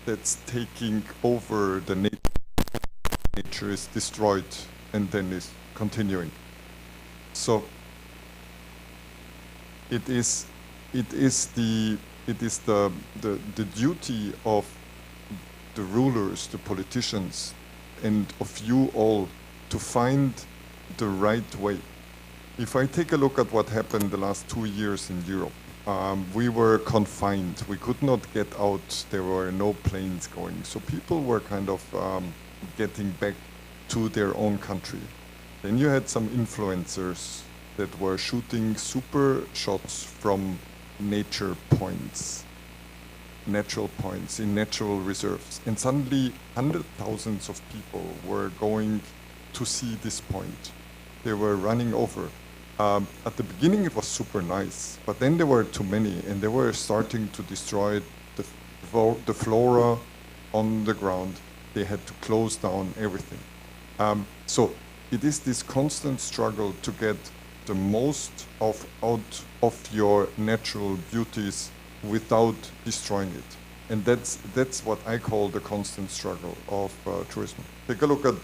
[SPEAKER 10] that's taking over the nature. Nature is destroyed and then is continuing. So it is the duty of the rulers, the politicians, and of you all to find the right way. If I take a look at what happened the last 2 years in Europe, we were confined. We could not get out. There were no planes going. So people were kind of getting back to their own country. Then you had some influencers that were shooting super shots from nature points, natural points in natural reserves. And suddenly hundreds of thousands of people were going to see this point. They were running over. At the beginning it was super nice, but then there were too many and they were starting to destroy the flora on the ground. They had to close down everything. So it is this constant struggle to get the most out of your natural beauties without destroying it. And that's what I call the constant struggle of tourism. Take a look at,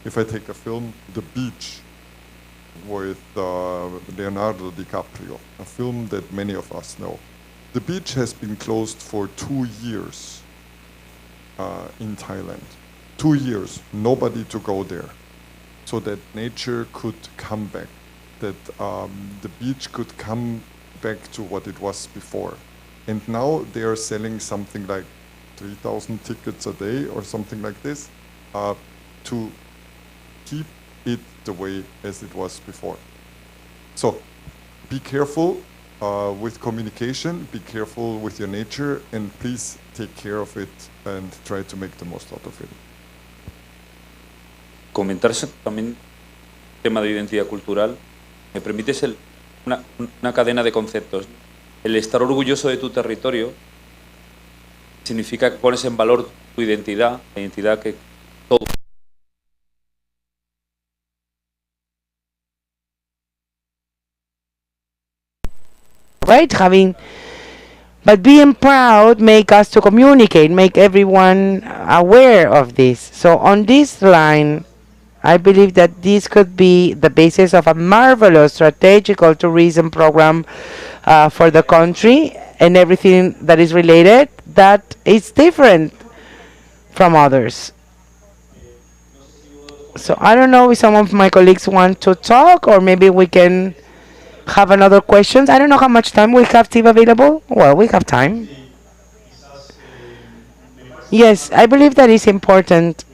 [SPEAKER 10] if I take a film, The Beach with Leonardo Dicaprio, a film that many of us know. The beach has been closed for 2 years in Thailand. 2 years, nobody to go there, so that nature could come back, that the beach could come back to what it was before. And now they are selling something like 3,000 tickets a day or something like this to keep it the way as it was before. So be careful with communication, be careful with your nature, and please take care of it and try to make the most out of it.
[SPEAKER 11] Comentarse también tema de identidad cultural. ¿Me permites una cadena de conceptos? El estar orgulloso de tu territorio significa que pones en valor tu identidad, la identidad que todo.
[SPEAKER 1] Right, but being proud make us to communicate, make everyone aware of this. So on this line, I believe that this could be the basis of a marvelous strategical tourism program for the country and everything that is related that is different from others. So I don't know if some of my colleagues want to talk, or maybe we can have another questions. I don't know how much time we have, Steve, available. Well, we have time. Yes, I believe that it's important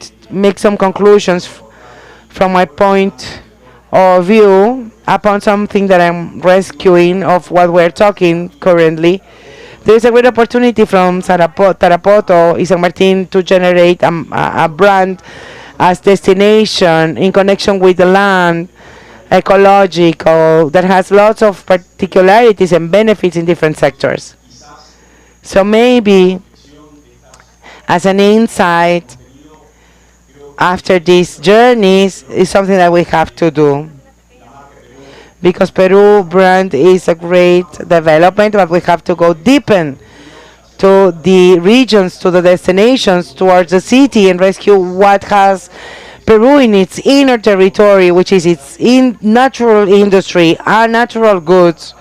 [SPEAKER 1] to make some conclusions from my point of view upon something that I'm rescuing of what we're talking currently. There is a great opportunity from Tarapoto y San Martin to generate a brand as destination in connection with the land, ecological, that has lots of particularities and benefits in different sectors. So maybe as an insight after these journeys is something that we have to do. Because Peru brand is a great development, but we have to go deepen to the regions, to the destinations, towards the city, and rescue what has Peru in its inner territory, which is its natural industry and natural goods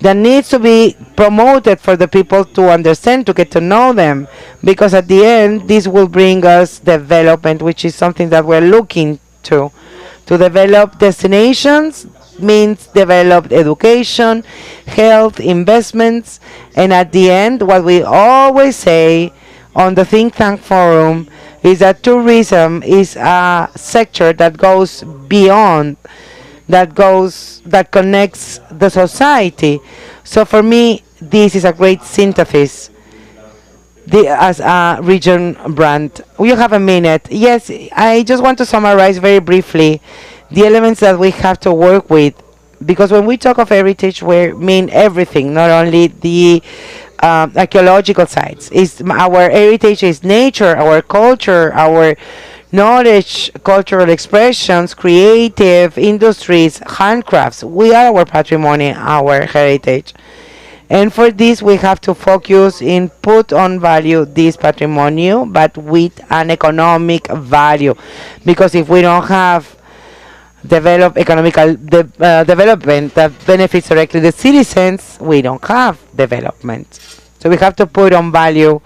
[SPEAKER 1] that needs to be promoted for the people to understand, to get to know them, because at the end this will bring us development, which is something that we're looking to develop destinations means developed education, health, investments, and at the end what we always say on the think tank forum is that tourism is a sector that goes beyond, that connects the society. So for me this is a great synthesis as a region brand. You have a minute. Yes, I just want to summarize very briefly the elements that we have to work with, because when we talk of heritage we mean everything, not only the archaeological sites. Our heritage is nature, our culture, our knowledge, cultural expressions, creative industries, handcrafts. We are our patrimony, our heritage. And for this we have to focus in put on value this patrimony, but with an economic value, because if we don't have economical development that benefits directly the citizens, we don't have development. So we have to put on value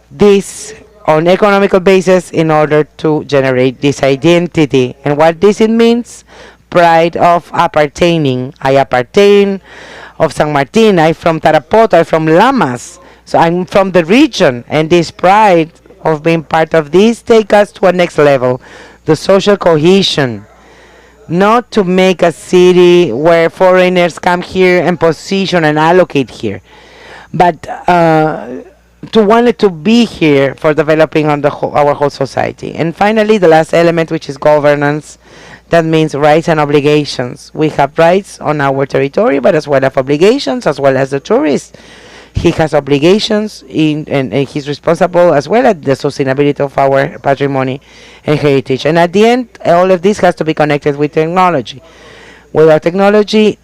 [SPEAKER 1] this on economical basis in order to generate this identity. And what this it means? Pride of appertaining. I appertain of San Martin, I'm from Tarapoto, I'm from Lamas, so I'm from the region, and this pride of being part of this take us to a next level, the social cohesion. Not to make a city where foreigners come here and position and allocate here, but to want it to be here for developing on our whole society. And finally, the last element, which is governance. That means rights and obligations. We have rights on our territory, but as well as obligations, as well as the tourist. He has obligations and he's responsible as well as the sustainability of our patrimony and heritage. And at the end, all of this has to be connected with technology. Without technology,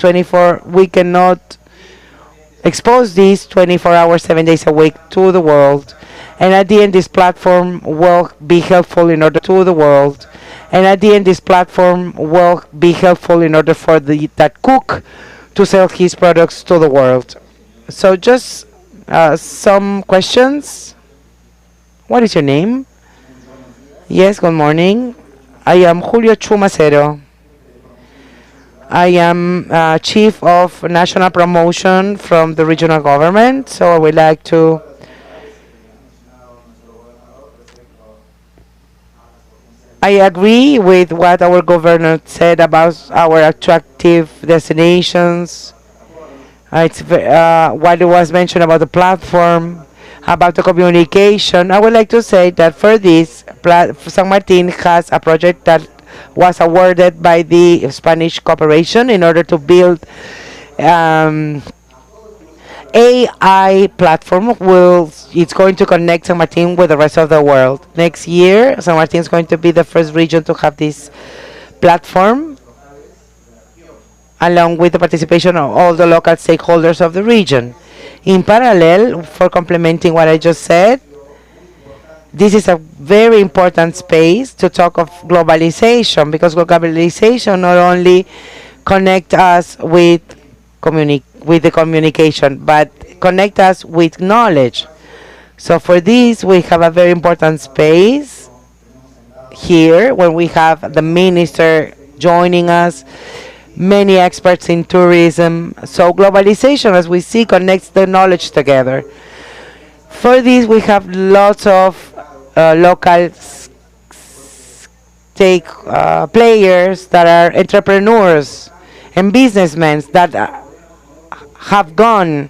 [SPEAKER 1] we cannot expose this 24 hours, 7 days a week to the world. And at the end, this platform will be helpful in order to the world. And at the end, this platform will be helpful in order for that cook to sell his products to the world. So just some questions. What is your name? Yes, good morning. I am Julio Chumacero. I am Chief of National Promotion from the regional government. So I would like to I agree with what our governor said about our attractive destinations. What it was mentioned about the platform, about the communication. I would like to say that for this, San Martin has a project that was awarded by the Spanish Corporation in order to build AI platform. It's going to connect San Martin with the rest of the world. Next year, San Martin is going to be the first region to have this platform, along with the participation of all the local stakeholders of the region. In parallel, for complementing what I just said, this is a very important space to talk of globalization, because globalization not only connect us with the communication, but connect us with knowledge. So for this, we have a very important space here, when we have the minister joining us, many experts in tourism. So globalization, as we see, connects the knowledge together. For this, we have lots of local players that are entrepreneurs and businessmen that have gone.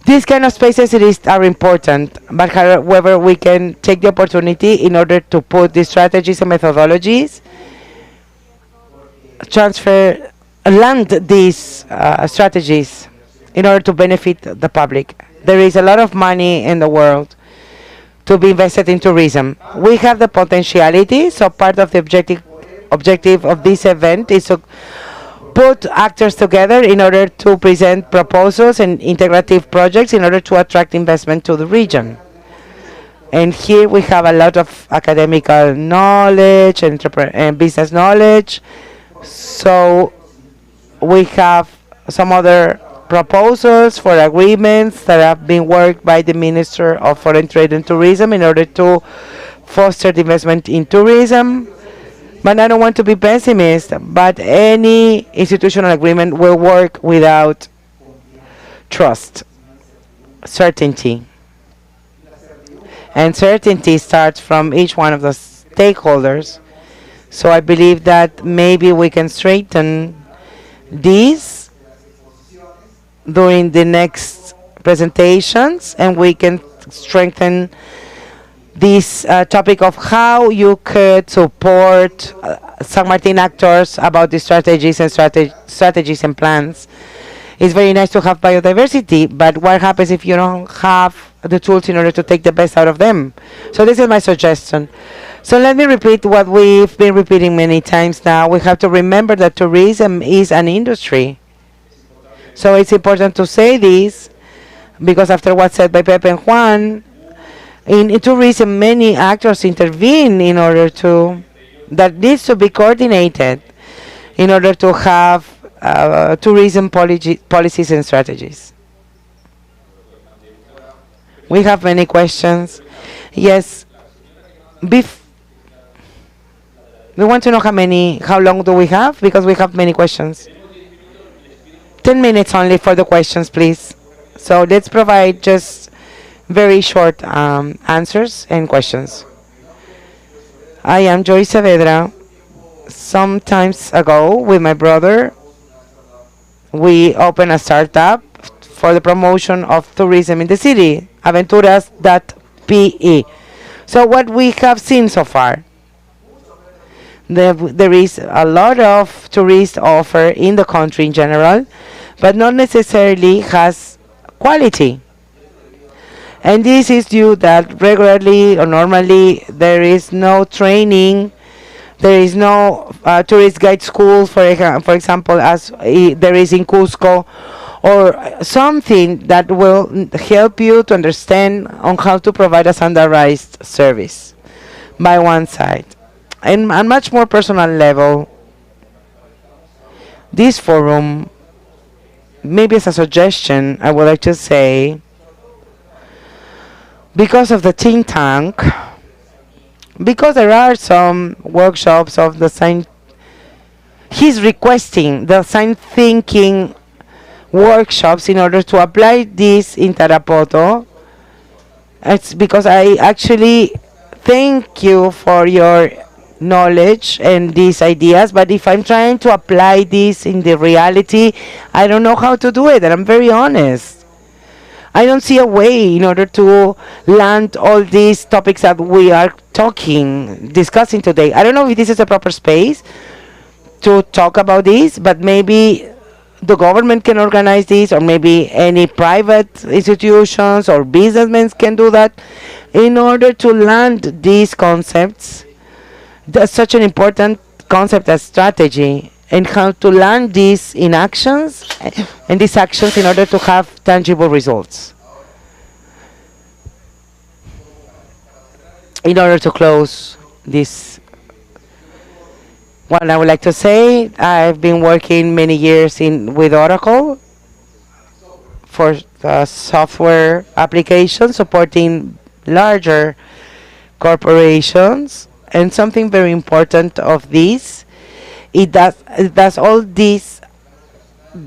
[SPEAKER 1] These kind of spaces are important, but however, we can take the opportunity in order to put the strategies and methodologies, land these strategies in order to benefit the public. There is a lot of money in the world to be invested in tourism. We have the potentiality, so part of the objective of this event is to put actors together in order to present proposals and integrative projects in order to attract investment to the region. And here we have a lot of academical knowledge and business knowledge. So we have some other proposals for agreements that have been worked by the Minister of Foreign Trade and Tourism in order to foster the investment in tourism. But I don't want to be pessimist, but any institutional agreement will work without trust, certainty. And certainty starts from each one of the stakeholders. So I believe that maybe we can strengthen these during the next presentations, and we can strengthen this topic of how you could support San Martin actors about the strategies and plans. It's very nice to have biodiversity, but what happens if you don't have the tools in order to take the best out of them? So this is my suggestion. So let me repeat what we've been repeating many times now. We have to remember that tourism is an industry. So it's important to say this, because after what's said by Pepe and Juan, in tourism, many actors intervene in order to, that needs to be coordinated in order to have tourism policies and strategies. We have many questions. Yes. We want to know how long do we have? Because we have many questions. 10 minutes only for the questions, please. So let's provide just very short answers and questions. I am Joy Saavedra. Some times ago, with my brother, we opened a startup for the promotion of tourism in the city, Aventuras.pe. So what we have seen so far, there is a lot of tourist offer in the country in general, but not necessarily has quality. And this is due that regularly or normally there is no training, there is no tourist guide school, for example, as there is in Cusco, or something that will help you to understand on how to provide a standardized service by one side. And on a much more personal level, this forum, maybe as a suggestion, I would like to say, because of the think tank, because there are some workshops of the science, he's requesting the science thinking workshops in order to apply this in Tarapoto. It's because I actually thank you for your knowledge and these ideas, but if I'm trying to apply this in the reality, I don't know how to do it, and I'm very honest. I don't see a way in order to land all these topics that we are discussing today. I don't know if this is a proper space to talk about this, but maybe the government can organize this, or maybe any private institutions or businessmen can do that in order to land these concepts. That's such an important concept as strategy, and how to land these in actions, and these actions in order to have tangible results. In order to close this, what I would like to say, I've been working many years with Oracle for software applications supporting larger corporations. And something very important of this, it does all this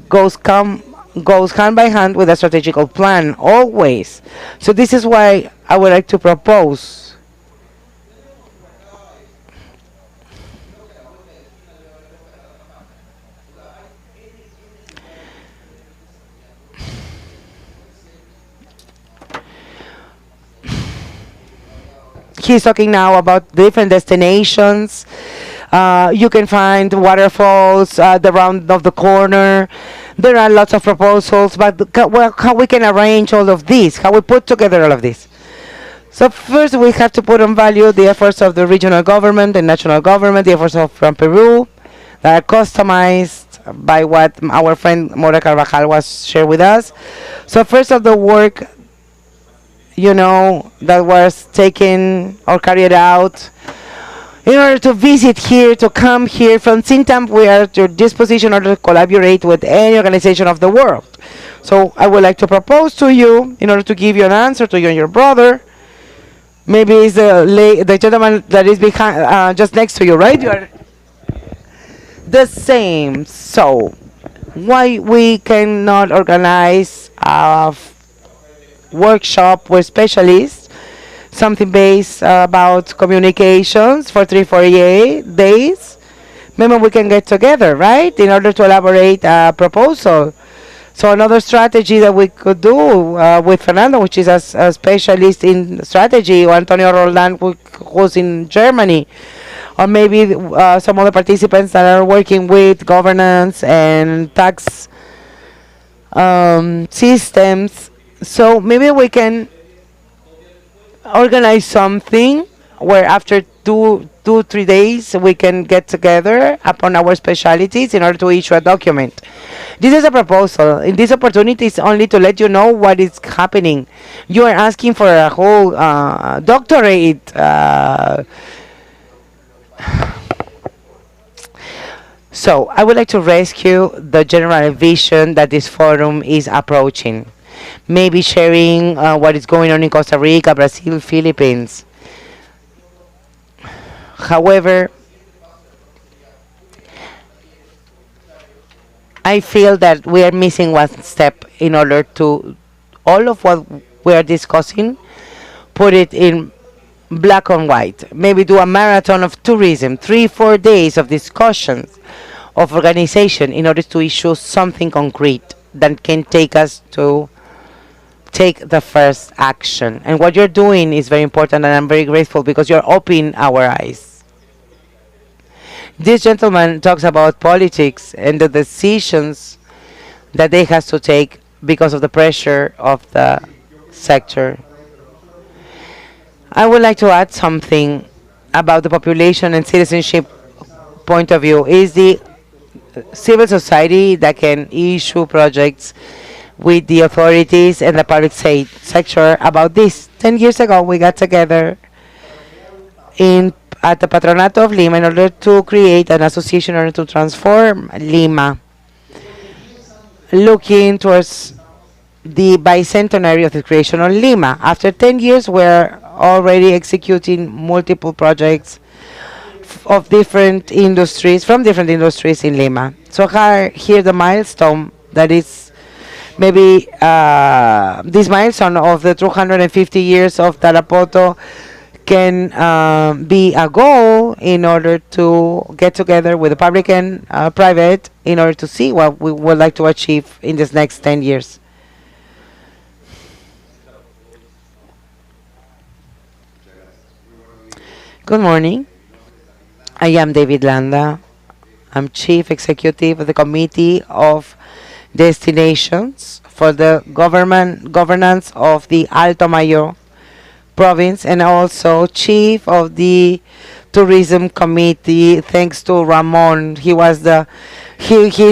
[SPEAKER 1] goes hand by hand with a strategical plan always. So this is why I would like to propose he's talking now about different destinations. You can find waterfalls, the round of the corner. There are lots of proposals, but how we can arrange all of this, how we put together all of this. So first we have to put on value the efforts of the regional government and national government, the efforts of PromPerú that are customized by what our friend Mora Carvajal was shared with us. So first of the work, that was taken or carried out in order to visit here, to come here. From Sintam, we are at your disposition in order to collaborate with any organization of the world. So I would like to propose to you, in order to give you an answer to you and your brother, maybe it's the gentleman that is behind, just next to you, right? You are the same. So why we cannot organize a workshop with specialists, something based about communications for 3-4 days. Maybe we can get together, right, in order to elaborate a proposal. So another strategy that we could do with Fernando, which is a specialist in strategy, or Antonio Roldan, who's in Germany, or maybe some other participants that are working with governance and tax systems. So maybe we can organize something where after 2-3 days we can get together upon our specialities in order to issue a document. This is a proposal, and this opportunity is only to let you know what is happening. You are asking for a whole doctorate. So I would like to rescue the general vision that this forum is approaching. Maybe sharing what is going on in Costa Rica, Brazil, Philippines. However, I feel that we are missing one step in order to all of what we are discussing, put it in black and white. Maybe do a marathon of tourism, 3-4 days of discussions, of organization, in order to issue something concrete that can take us to take the first action. And what you're doing is very important, and I'm very grateful because you're opening our eyes. This gentleman talks about politics and the decisions that they have to take because of the pressure of the sector. I would like to add something about the population and citizenship point of view. Is the civil society that can issue projects with the authorities and the public sector about this. 10 years ago, we got together at the Patronato of Lima in order to create an association in order to transform Lima, looking towards the bicentenary of the creation of Lima. After 10 years, we're already executing multiple projects of different industries, from different industries in Lima. So here the milestone that is maybe this milestone of the 250 years of Tarapoto can be a goal in order to get together with the public and private in order to see what we would like to achieve in this next 10 years. Good morning. I am David Landa. I'm Chief Executive of the Committee of Destinations for the governance of the Alto Mayo province, and also Chief of the Tourism Committee, thanks to Ramon. He is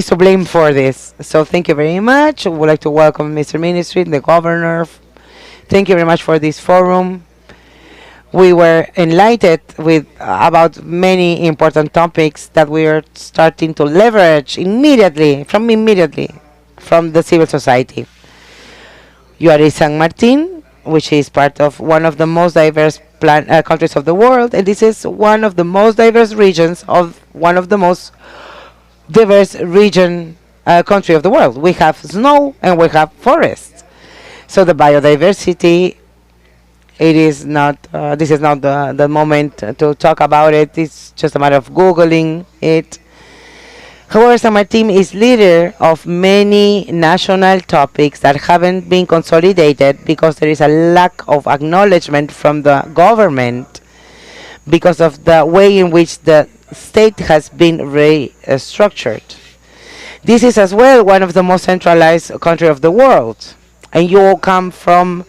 [SPEAKER 1] to blame for this. So thank you very much. I would like to welcome Mr. Ministry, the Governor. Thank you very much for this forum. We were enlightened with about many important topics that we are starting to leverage immediately from the civil society. You are in San Martin, which is part of one of the most diverse countries of the world, and this is one of the most diverse regions of one of the most diverse country of the world. We have snow and we have forests. So the biodiversity, this is not the moment to talk about it. It's just a matter of Googling it. However, San Martin is leader of many national topics that haven't been consolidated because there is a lack of acknowledgement from the government because of the way in which the state has been restructured. This is as well one of the most centralized countries of the world, and you all come from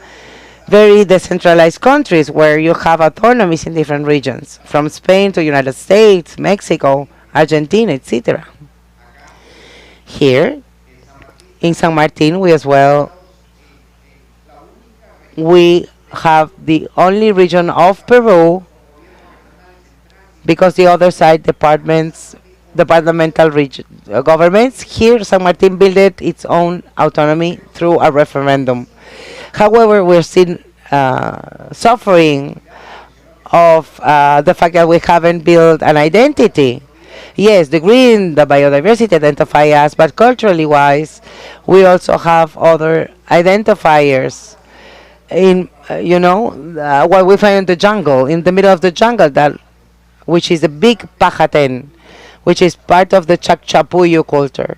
[SPEAKER 1] very decentralized countries where you have autonomies in different regions, from Spain to United States, Mexico, Argentina, etc. Here in San Martin, we have the only region of Peru, because the other side departmental governments. Here, San Martin built its own autonomy through a referendum. However, we're still suffering of the fact that we haven't built an identity. Yes, the green, the biodiversity identify us, but culturally wise, we also have other identifiers. In what we find in the jungle, in the middle of the jungle, which is a big pajaten, which is part of the Chachapuyo culture.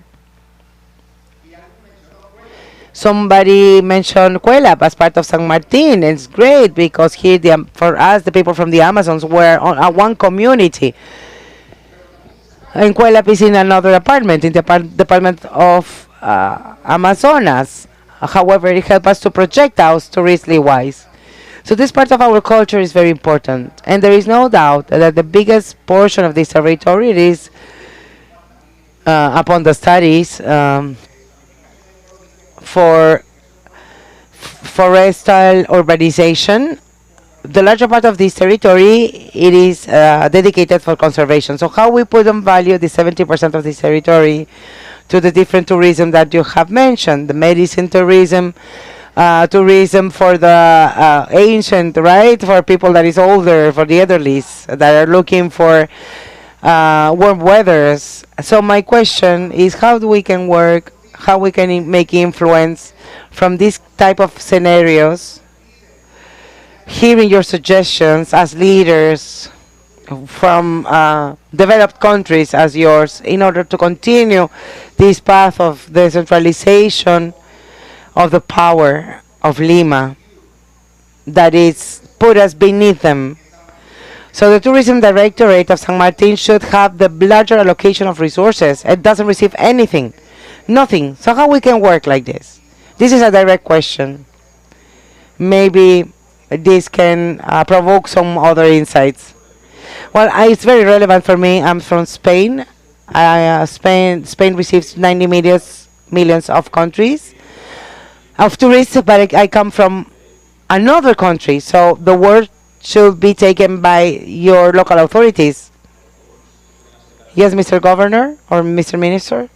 [SPEAKER 1] Somebody mentioned Cuelap as part of San Martin. It's great because here, for us, the people from the Amazons were on one community. And Cuelap is in another apartment, in the department of Amazonas. However, it helps us to project us touristically wise. So this part of our culture is very important. And there is no doubt that the biggest portion of this territory is, upon the studies, for forestal urbanization. The larger part of this territory, it is dedicated for conservation. So how we put on value the 70% of this territory to the different tourism that you have mentioned, the medicine tourism, tourism for the ancient, right, for people that is older, for the elderlies that are looking for warm weathers. So my question is, how we can work, how we can make influence from this type of scenarios, hearing your suggestions as leaders from developed countries as yours, in order to continue this path of decentralization of the power of Lima that is put us beneath them. So the Tourism Directorate of San Martin should have the larger allocation of resources. It doesn't receive anything, nothing. So how we can work like this? This is a direct question. Maybe this can provoke some other insights. Well, it's very relevant for me. I'm from Spain. Spain receives 90 millions of countries of tourists, but I come from another country. So the word should be taken by your local authorities. Yes, Mr. Governor or Mr. Minister?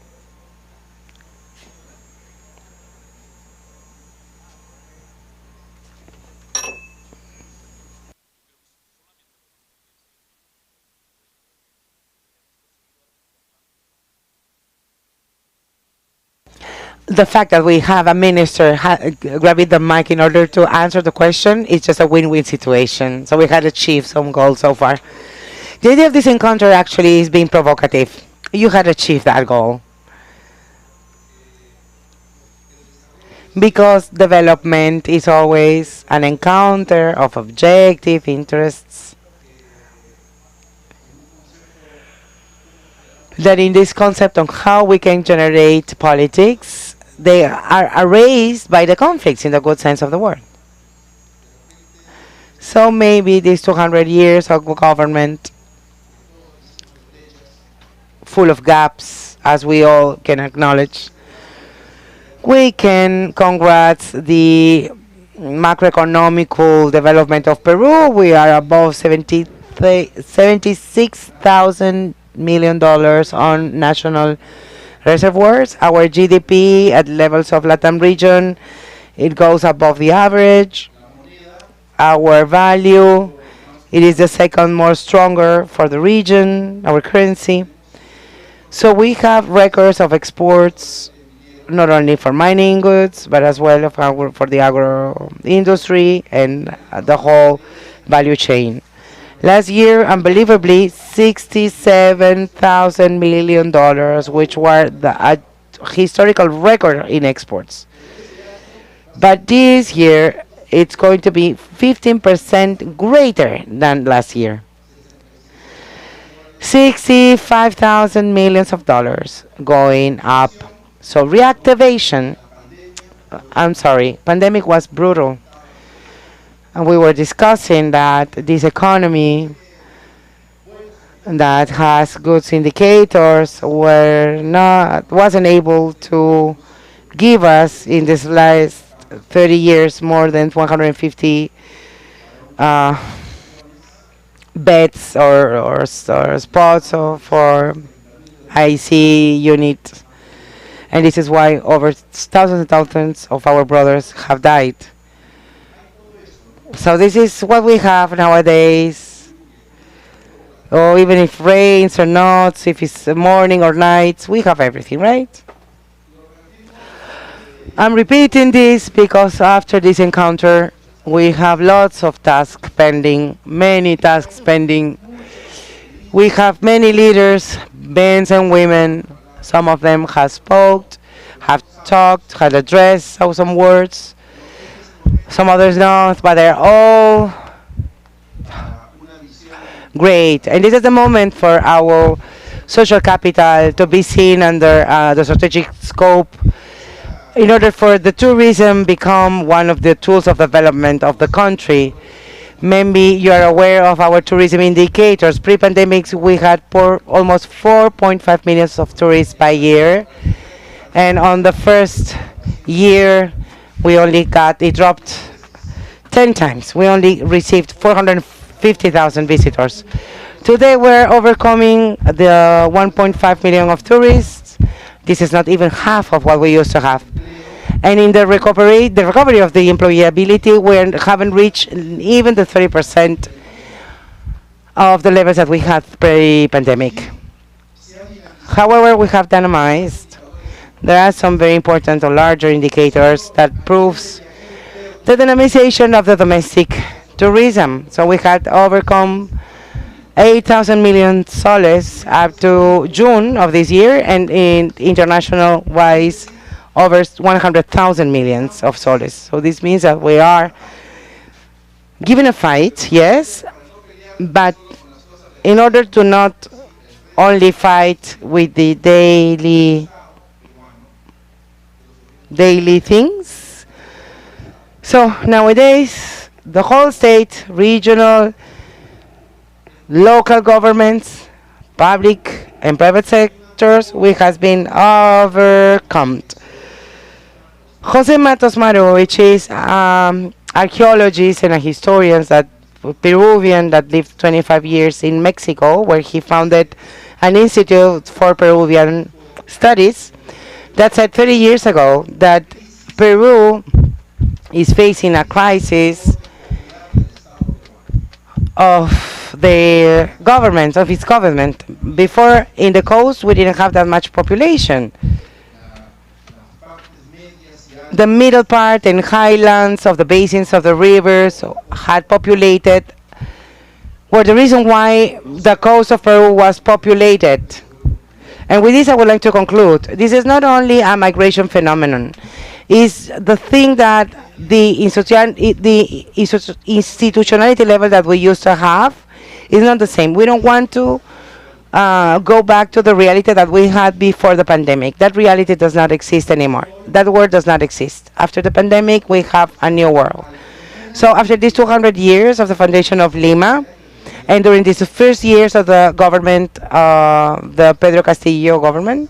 [SPEAKER 1] the fact that we have a minister grabbing the mic in order to answer the question is just a win-win situation. So we had achieved some goals so far. The idea of this encounter actually is being provocative. You had achieved that goal. Because development is always an encounter of objective interests. That in this concept on how we can generate politics, they are erased by the conflicts in the good sense of the word. So maybe these 200 years of government, full of gaps, as we all can acknowledge, we can congrats the macroeconomical development of Peru. We are above $76,000 million on national reservoirs. Our GDP at levels of Latin region, it goes above the average. Our value, it is the second most stronger for the region, our currency. So we have records of exports, not only for mining goods, but as well for the agro industry and the whole value chain. Last year, unbelievably, $67,000 million, which were the historical record in exports. But this year, it's going to be 15% greater than last year. $65,000 million going up. So reactivation, pandemic was brutal. And we were discussing that this economy that has good indicators wasn't able to give us in this last 30 years more than 150 beds or spots for IC unit. And this is why over thousands and thousands of our brothers have died. So this is what we have nowadays. Or even if rains or not, if it's morning or night, we have everything, right? I'm repeating this because after this encounter, we have lots of tasks pending, many tasks pending. We have many leaders, men and women. Some of them have spoke, have talked, had addressed some words. Some others not, but they're all great. And this is the moment for our social capital to be seen under the strategic scope in order for the tourism become one of the tools of development of the country. Maybe you are aware of our tourism indicators. Pre-pandemic, we had almost 4.5 million of tourists by year. And on the first year, it dropped 10 times. We only received 450,000 visitors. Today, we're overcoming the 1.5 million of tourists. This is not even half of what we used to have. And in the recovery of the employability, we haven't reached even the 30% of the levels that we had pre-pandemic. However, we have dynamized. There are some very important or larger indicators that proves the dynamization of the domestic tourism. So we had overcome 8,000 million soles up to June of this year, and in international wise, over 100,000 millions of soles. So this means that we are giving a fight, yes, but in order to not only fight with the daily things. So nowadays, the whole state, regional, local governments, public and private sectors, we has been overcome. Jose Matos Maru, which is archaeologist and a historian, Peruvian that lived 25 years in Mexico, where he founded an institute for Peruvian studies, that said 30 years ago that Peru is facing a crisis of its government. Before, in the coast, we didn't have that much population. The middle part and highlands of the basins of the rivers had populated, were the reason why the coast of Peru was populated. And with this, I would like to conclude. This is not only a migration phenomenon. It's the thing that the institutionality level that we used to have is not the same. We don't want to go back to the reality that we had before the pandemic. That reality does not exist anymore. That world does not exist. After the pandemic, we have a new world. So after these 200 years of the foundation of Lima, and during these first years of the government, the Pedro Castillo government,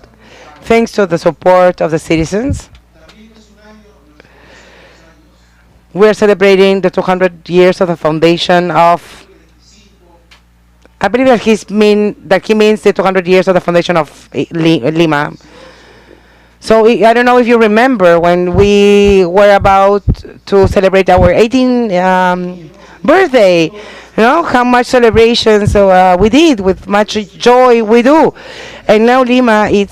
[SPEAKER 1] thanks to the support of the citizens, we're celebrating the 200 years of the foundation of, I believe that he means the 200 years of the foundation of Lima. So I don't know if you remember when we were about to celebrate our 18th birthday. You know how much celebrations we did, with much joy we do, and now Lima had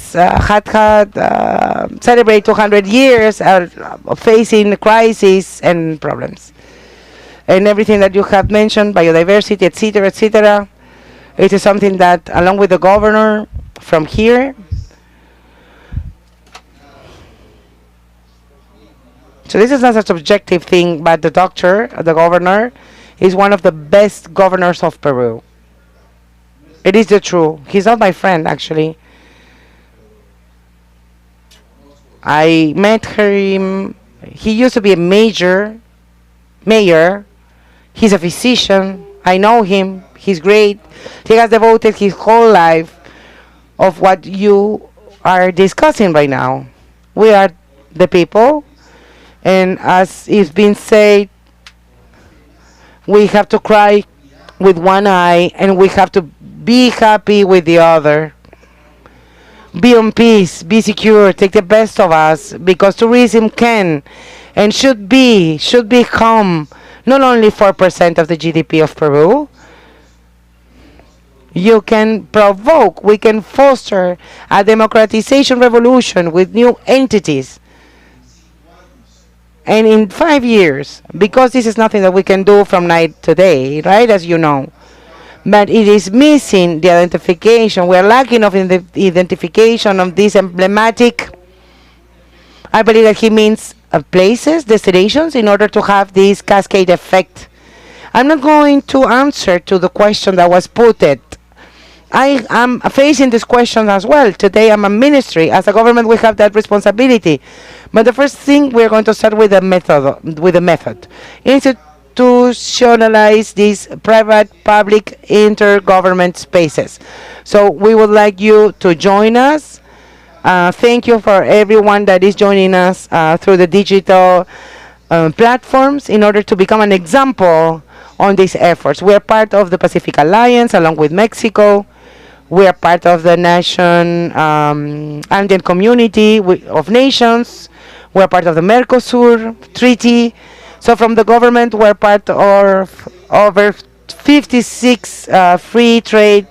[SPEAKER 1] celebrate 200 years of facing crises and problems, and everything that you have mentioned, biodiversity, etc., etc. It is something that, along with the governor from here, so this is not a subjective thing, but the governor, is one of the best governors of Peru. It is the truth. He's not my friend, actually. I met him. He used to be a mayor. He's a physician. I know him. He's great. He has devoted his whole life of what you are discussing right now. We are the people, and as it's been said, we have to cry with one eye, and we have to be happy with the other. Be on peace, be secure, take the best of us, because tourism can and should become not only 4% of the GDP of Peru. We can foster a democratization revolution with new entities. And in 5 years, because this is nothing that we can do from night to day, right, as you know, but it is missing the identification. We are lacking of the identification of this emblematic, I believe that he means places, destinations, in order to have this cascade effect. I'm not going to answer to the question that was put it. I am facing this question as well. Today I'm a ministry. As a government, we have that responsibility. But the first thing, we're going to start with the method. Institutionalize these private-public intergovernment spaces. So we would like you to join us. Thank you for everyone that is joining us through the digital platforms in order to become an example on these efforts. We are part of the Pacific Alliance along with Mexico. We are part of the Andean Community of Nations. We are part of the Mercosur Treaty. So from the government, we're part of over 56 free trade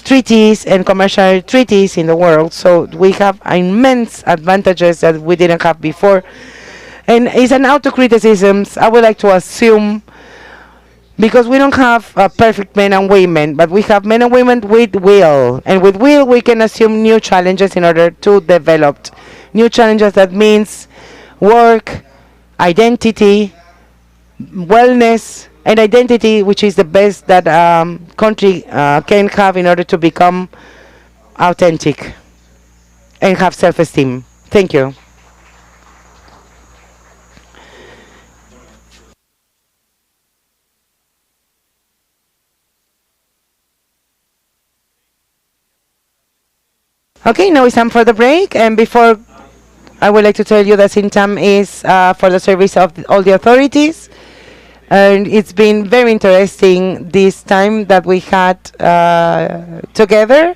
[SPEAKER 1] treaties and commercial treaties in the world. So we have immense advantages that we didn't have before. And it's an auto-criticism, I would like to assume, because we don't have perfect men and women, but we have men and women with will. And with will, we can assume new challenges in order to develop new challenges. That means work, identity, wellness, and identity, which is the best that country can have in order to become authentic and have self-esteem. Thank you. Okay, now it's time for the break, and before, I would like to tell you that Sintam is for the service of all the authorities, and it's been very interesting this time that we had together.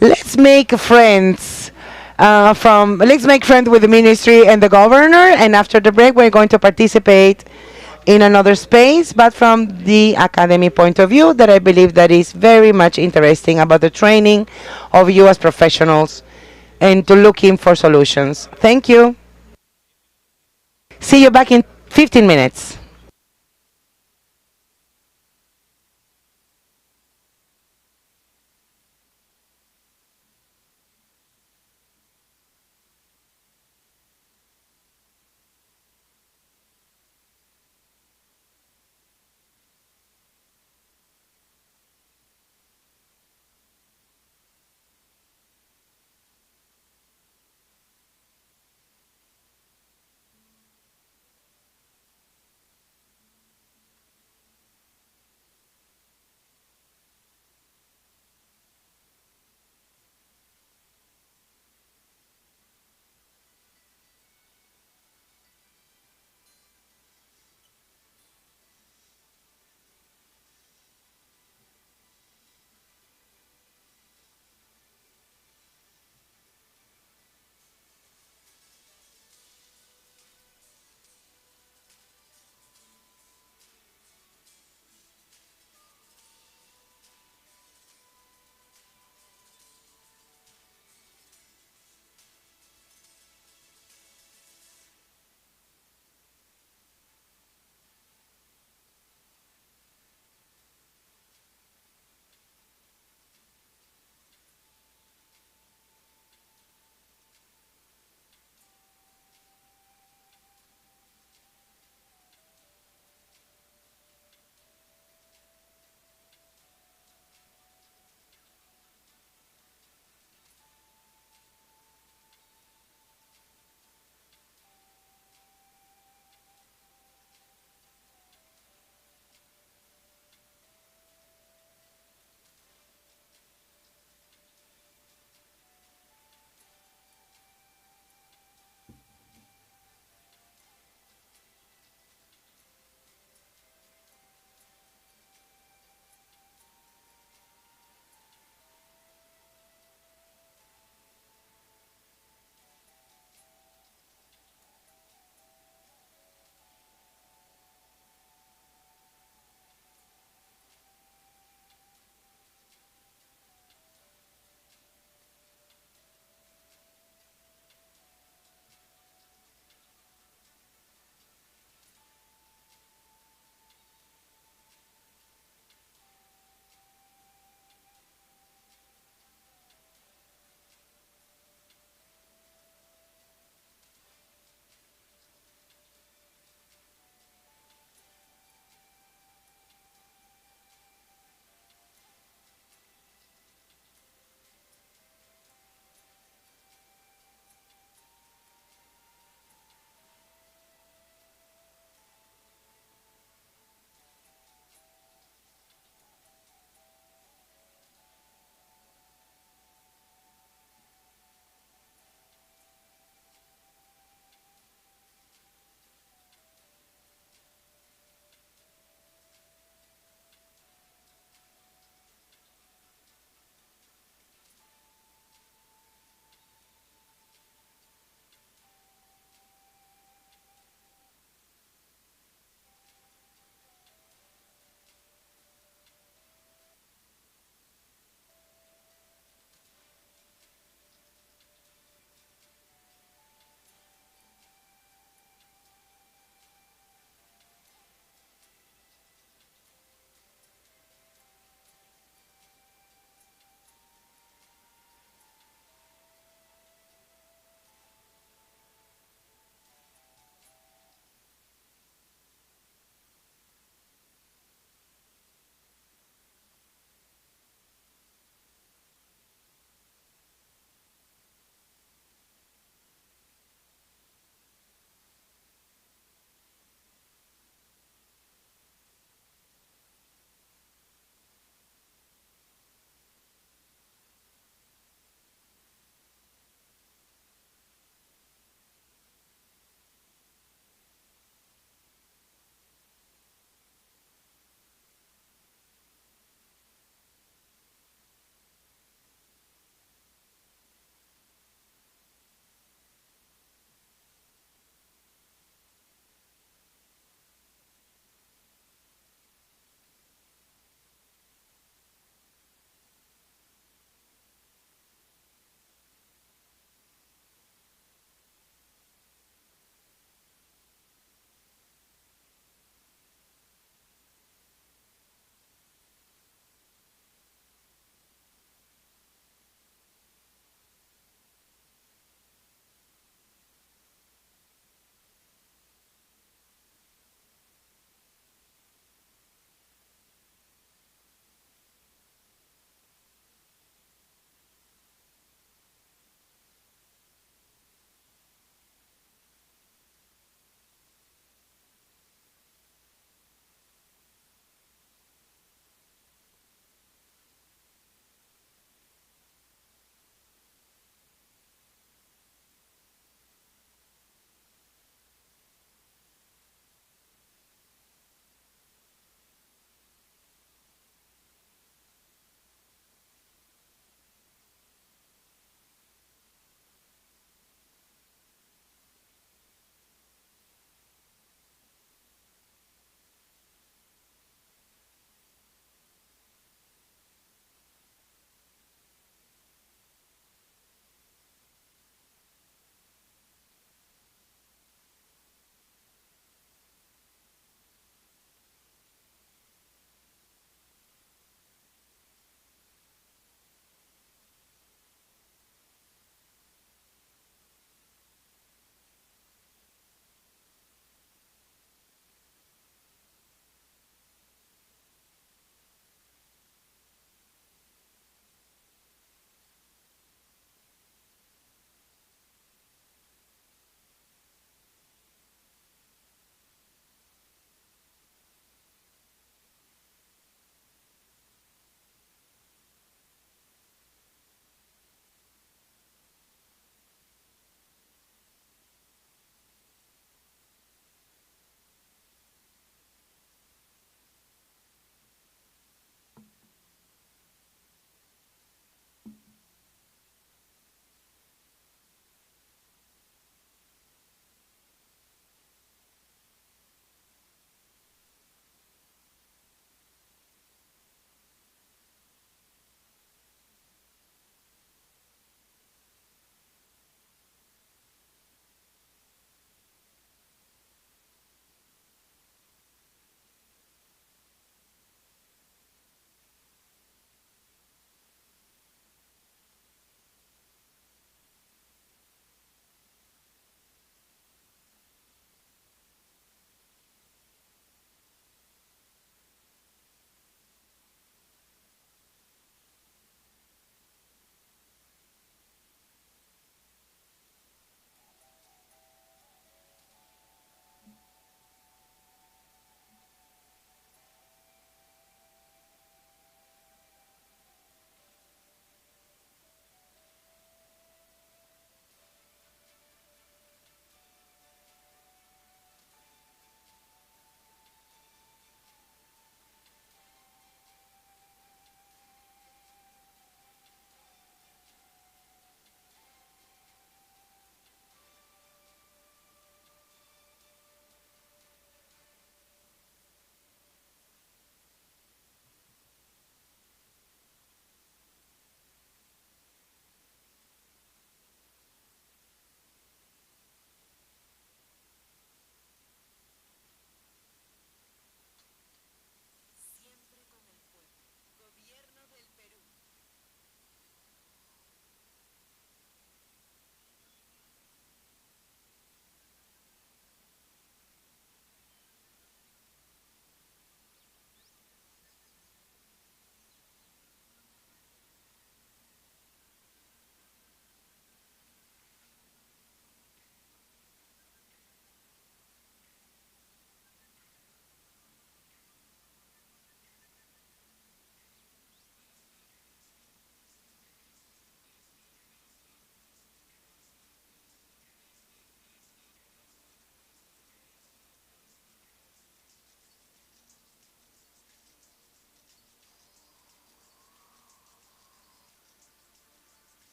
[SPEAKER 1] Let's make friends with the ministry and the governor, and after the break we're going to participate in another space, but from the academy point of view, that I believe that is very much interesting about the training of you as professionals and to looking for solutions. Thank you. See you back in 15 minutes.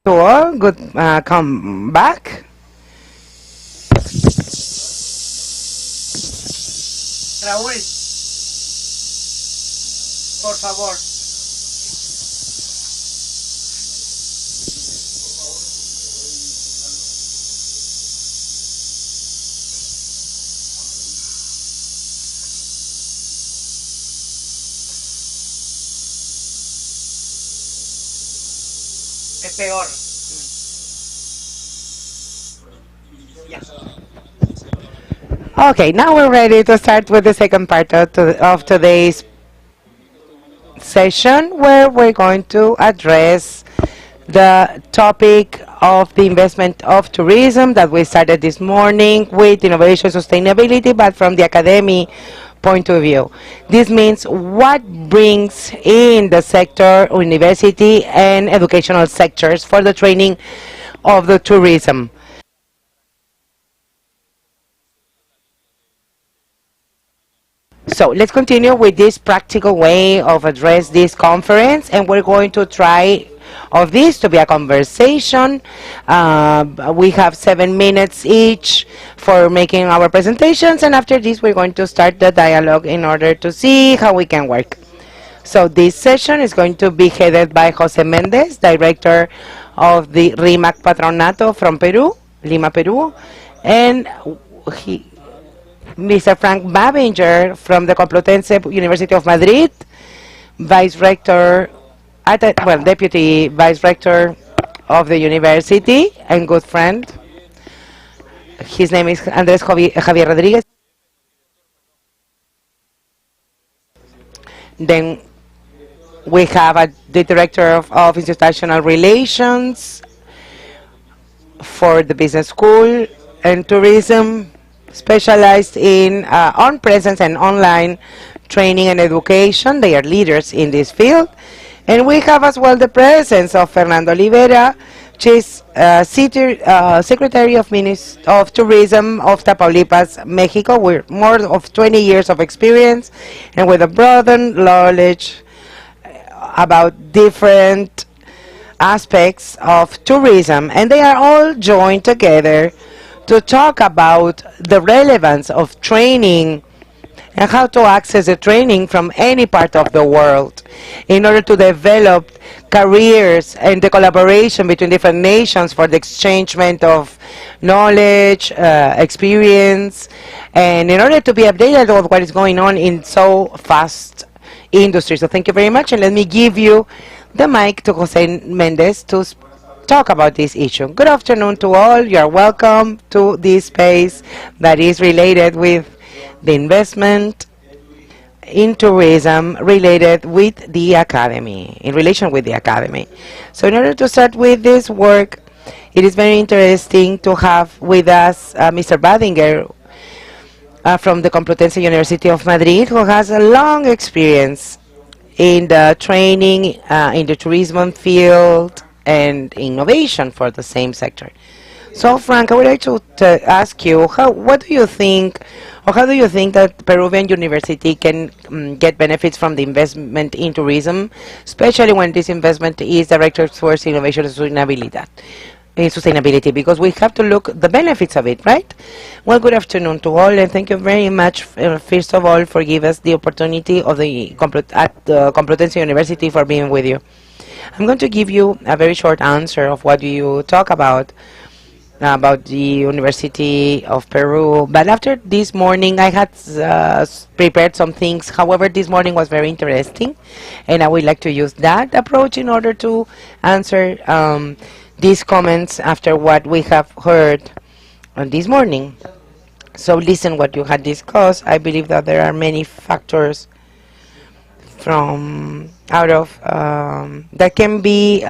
[SPEAKER 1] To all, good, come back. Raúl, por favor. Es peor. Okay, now we're ready to start with the second part of today's session, where we're going to address the topic of the investment of tourism that we started this morning with innovation sustainability, but from the academy point of view. This means what brings in the sector, university and educational sectors for the training of the tourism. So let's continue with this practical way of address this conference, and we're going to try of this to be a conversation. We have 7 minutes each for making our presentations, and after this we're going to start the dialogue in order to see how we can work. So this session is going to be headed by José Méndez, Director of the RIMAC Patronato from Peru, Lima, Peru, and Mr. Frank Babinger from the Complutense University of Madrid, Vice Rector, Deputy Vice Rector of the university and good friend. His name is Andrés Javier Rodríguez. Then we have the Director of Institutional Relations for the Business School and Tourism, specialized in on-presence and online training and education. They are leaders in this field. And we have as well the presence of Fernando Olivera, she's Secretary of Tourism of Tamaulipas, Mexico, with more of 20 years of experience and with a broad knowledge about different aspects of tourism. And they are all joined together to talk about the relevance of training and how to access the training from any part of the world in order to develop careers and the collaboration between different nations for the exchangement of knowledge, experience, and in order to be updated on what is going on in so fast industry. So thank you very much, and let me give you the mic to José Méndez to talk about this issue. Good afternoon to all. You are welcome to this space that is related with the investment in tourism related with the academy, in relation with the academy. So in order to start with this work, it is very interesting to have with us Mr. Badinger from the Complutense University of Madrid, who has a long experience in the training in the tourism field and innovation for the same sector. So Frank, I would like to ask you, what do you think, or how do you think that Peruvian university can get benefits from the investment in tourism, especially when this investment is directed towards innovation and sustainability, because we have to look the benefits of it, right? Well, good afternoon to all, and thank you very much, first of all, for giving us the opportunity of the Complutense University for being with you. I'm going to give you a very short answer of what you talk about the University of Peru. But after this morning, I had prepared some things. However, this morning was very interesting, and I would like to use that approach in order to answer these comments after what we have heard this morning. So listen what you had discussed. I believe that there are many factors from out of that can be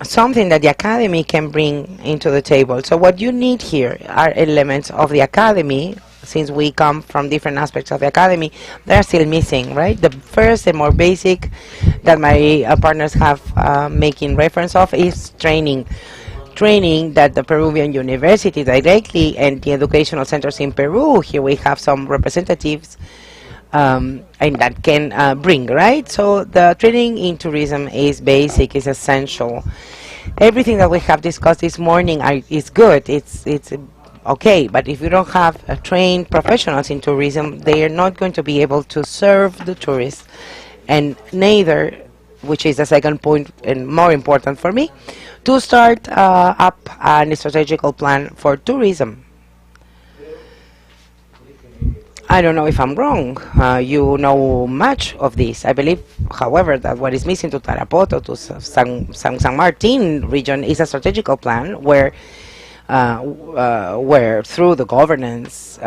[SPEAKER 1] something that the academy can bring into the table. So what you need here are elements of the academy, since we come from different aspects of the academy, they are still missing, right? The first and more basic that my partners have making reference of is training. Training that the Peruvian University directly and the educational centers in Peru, here we have some representatives and that can bring, right? So the training in tourism is basic, is essential. Everything that we have discussed this morning is good. It's okay, but if you don't have trained professionals in tourism, they are not going to be able to serve the tourists, and neither, which is the second point and more important for me, to start up a strategical plan for tourism. I don't know if I'm wrong. You know much of this. I believe, however, that what is missing to Tarapoto, to San Martin region, is a strategical plan where through the governance,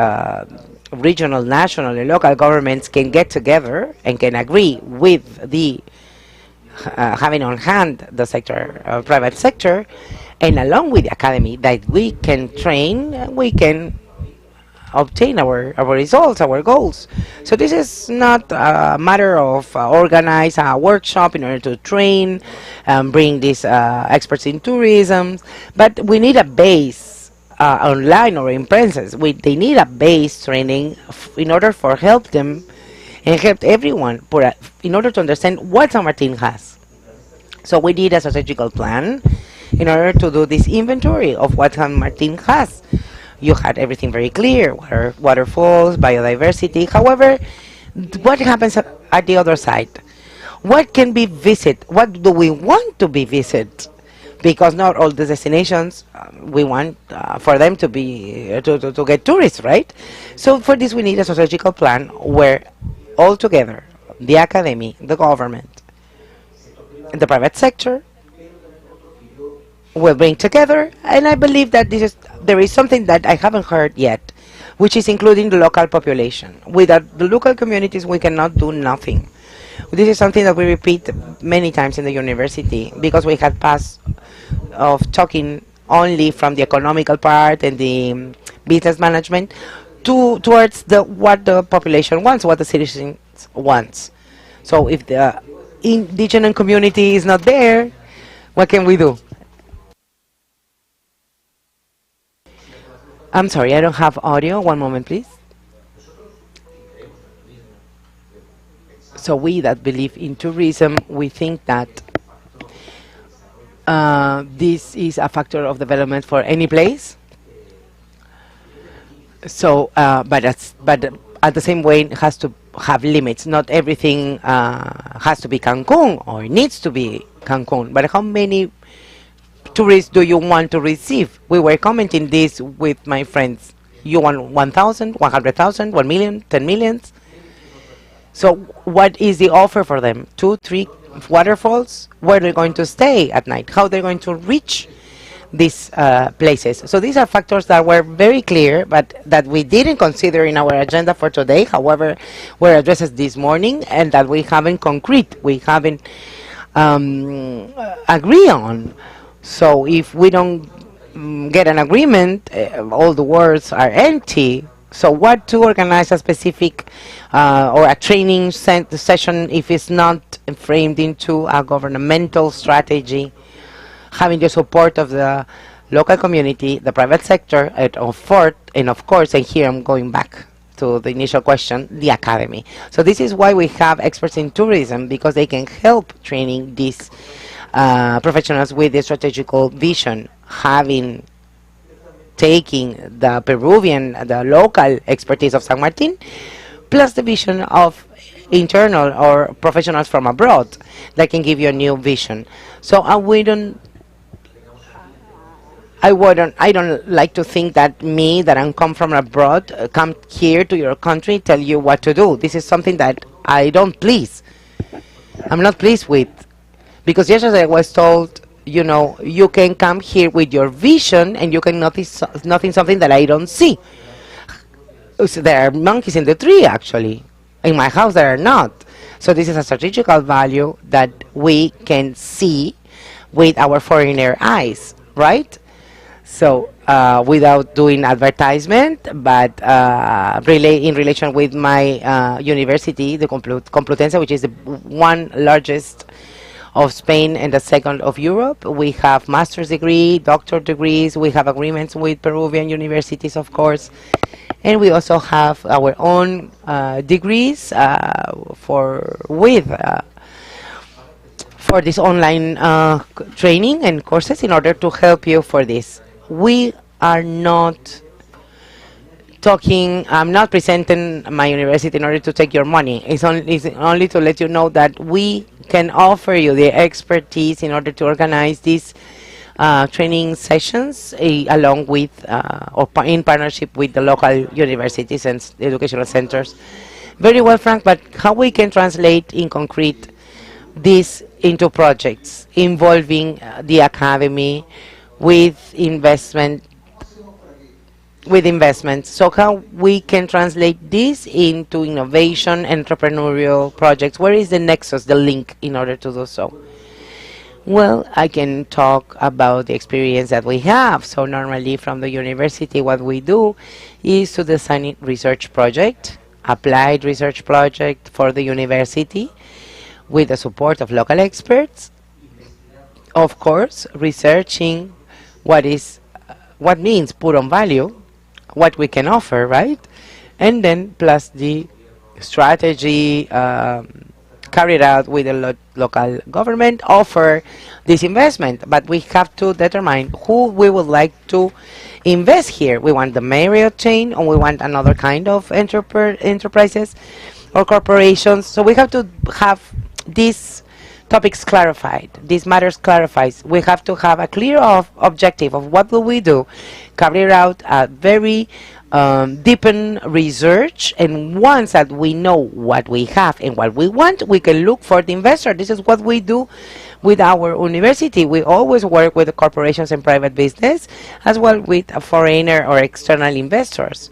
[SPEAKER 1] regional, national, and local governments can get together and can agree with the having on hand the sector, private sector, and along with the academy, that we can train, we can obtain our results, our goals. So this is not a matter of organize a workshop in order to train, bring these experts in tourism, but we need a base online or in presence. They need a base training in order for help them and help everyone in order to understand what San Martin has. So we need a strategical plan in order to do this inventory of what San Martin has. You had everything very clear, waterfalls, biodiversity. However, what happens at the other side? What can be visited? What do we want to be visited? Because not all the destinations we want for them to be to get tourists, right? So for this we need a strategical plan where all together, the academy, the government, the private sector will bring together, and I believe that there is something that I haven't heard yet, which is including the local population. Without the local communities, we cannot do nothing. This is something that we repeat many times in the university, because we had passed of talking only from the economical part and the business management towards what the population wants, what the citizens wants. So if the indigenous community is not there, what can we do? I'm sorry, I don't have audio. One moment, please. So we that believe in tourism, we think that this is a factor of development for any place. So, but at the same way, it has to have limits. Not everything has to be Cancun or needs to be Cancun. But how many tourists do you want to receive? We were commenting this with my friends. You want 1,000, 100,000, 1 million, 10 millions? So what is the offer for them? 2, 3 waterfalls? Where they're going to stay at night? How they're going to reach these places? So these are factors that were very clear, but that we didn't consider in our agenda for today. However, were addressed this morning, and that we haven't we haven't agree on. So if we don't get an agreement, all the words are empty. So what to organize a specific or a training session if it's not framed into a governmental strategy, having the support of the local community, the private sector, and of course, and here I'm going back to the initial question, the academy. So this is why we have experts in tourism, because they can help training these professionals with the strategical vision, taking the Peruvian, the local expertise of San Martin, plus the vision of internal or professionals from abroad that can give you a new vision. So I don't like to think that I come from abroad, come here to your country, tell you what to do. This is something that I'm not pleased with. Because yesterday I was told, you can come here with your vision and you can notice something that I don't see. So there are monkeys in the tree, actually. In my house, there are not. So this is a strategical value that we can see with our foreigner eyes, right? So without doing advertisement, but in relation with my university, the Complutense, which is the one largest of Spain and the second of Europe. We have master's degree, doctorate degrees. We have agreements with Peruvian universities, of course. And we also have our own degrees for this online training and courses in order to help you for this. We are not talking, I'm not presenting my university in order to take your money. It's only to let you know that we can offer you the expertise in order to organize these training sessions along with or in partnership with the local universities and educational centers. Very well, Frank, but how we can translate in concrete this into projects involving the academy with investments. So how we can translate this into innovation, entrepreneurial projects? Where is the nexus, the link in order to do so? Well, I can talk about the experience that we have. So normally from the university, what we do is to design a research project, applied research project for the university with the support of local experts. Of course, researching what means put on value, what we can offer, right? And then plus the strategy carried out with the local government offer this investment. But we have to determine who we would like to invest here. We want the Marriott chain, or we want another kind of enterprises or corporations. So we have to have these topics clarified, these matters clarified. We have to have a clear objective of what will we do, carry out a very deepened research, and once that we know what we have and what we want, we can look for the investor. This is what we do with our university. We always work with the corporations and private business, as well with a foreigner or external investors.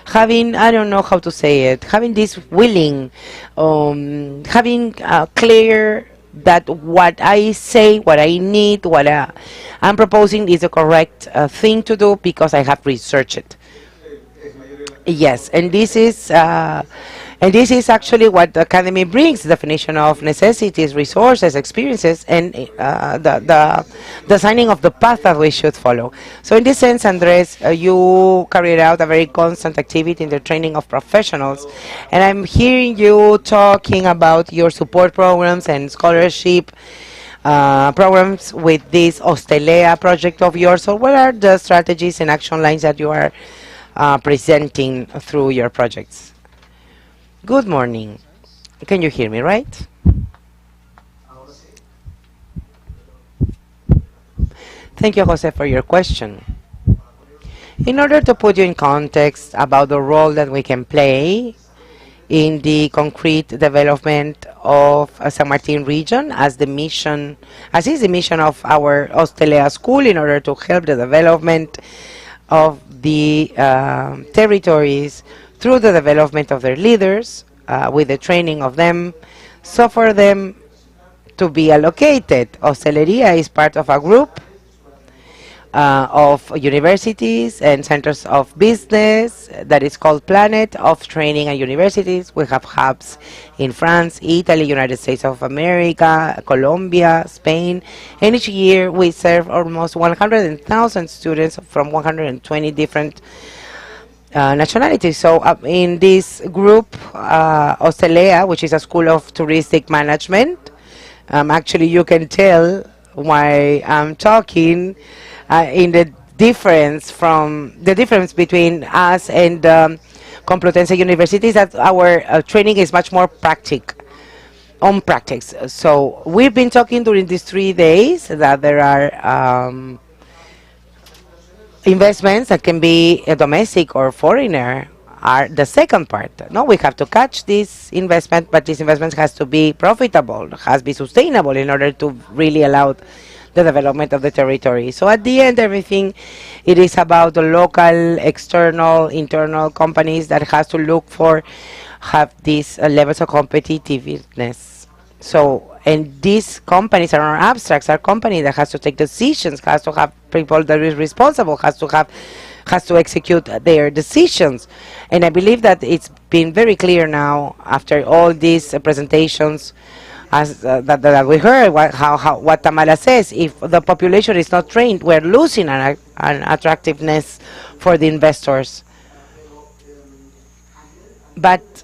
[SPEAKER 1] Having, I don't know how to say it, having this willing, having clear that what I say, what I need, what I'm proposing is the correct thing to do because I have researched it. Yes, and this is actually what the academy brings: definition of necessities, resources, experiences, and the designing of the path that we should follow. So in this sense, Andres, you carried out a very constant activity in the training of professionals, and I'm hearing you talking about your support programs and scholarship programs with this Hostelea project of yours. So what are the strategies and action lines that you are presenting through your projects? Good morning. Can you hear me, right? Thank you, Jose, for your question. In order to put you in context about the role that we can play in the concrete development of San Martin region as is the mission of our Hostelea school, in order to help the development of the territories through the development of their leaders, with the training of them, so for them to be allocated. Hostelería is part of a group of universities and centers of business that is called Planet of Training and Universities. We have hubs in France, Italy, United States of America, Colombia, Spain, and each year we serve almost 100,000 students from 120 different nationalities. So in this group, Hostelea, which is a school of touristic management, actually you can tell why I'm talking in the difference between us and Complutense University is that our training is much more on practice. So we've been talking during these 3 days that there are investments that can be a domestic or foreigner are the second part. No, we have to catch this investment, but this investment has to be profitable, has to be sustainable in order to really allow the development of the territory. So at the end, everything, it is about the local, external, internal companies that has to look for, have these levels of competitiveness. So, and these companies are not abstracts, are companies that has to take decisions, has to have people that is responsible, has to execute their decisions. And I believe that it's been very clear now after all these presentations as that we heard what Tamara says. If the population is not trained, we're losing an attractiveness for the investors. But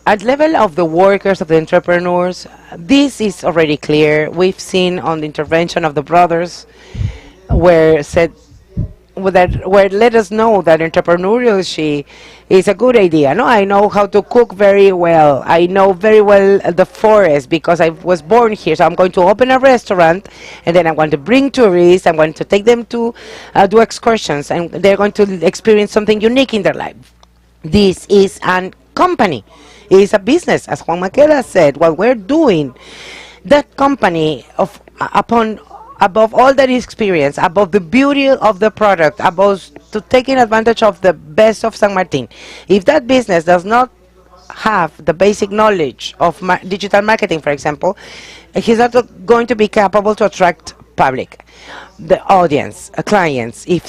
[SPEAKER 1] at level of the workers, of the entrepreneurs, this is already clear. We've seen on the intervention of the brothers where said where let us know that entrepreneurship is a good idea. No, I know how to cook very well. I know very well the forest because I was born here. So I'm going to open a restaurant, and then I'm going to bring tourists. I'm going to take them to do excursions, and they're going to experience something unique in their life. This is a company. It is a business, as Juan Maqueda said. What we're doing, that company above all that experience, above the beauty of the product, above to taking advantage of the best of San Martin. If that business does not have the basic knowledge of digital marketing, for example, he's not going to be capable to attract public, the audience, clients. If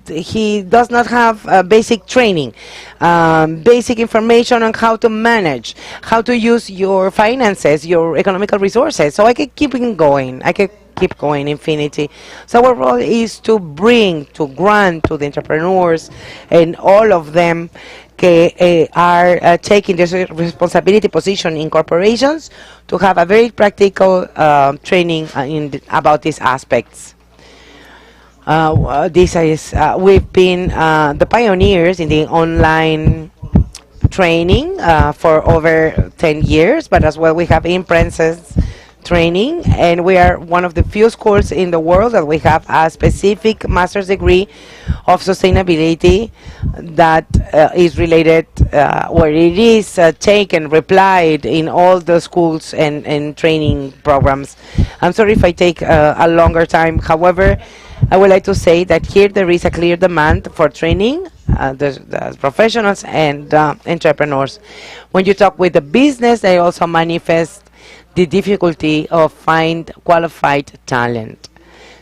[SPEAKER 1] he does not have basic training, basic information on how to manage, how to use your finances, your economical resources. So I can keep going. I can keep going infinity. So our role is to grant to the entrepreneurs and all of them are taking this responsibility position in corporations to have a very practical training about these aspects. We've been the pioneers in the online training for over 10 years, but as well we have in-presence training, and we are one of the few schools in the world that we have a specific master's degree of sustainability that is related, where it is taken, replied in all the schools and training programs. I'm sorry if I take a longer time. However, I would like to say that here there is a clear demand for training, the professionals and entrepreneurs. When you talk with the business, they also manifest the difficulty of find qualified talent.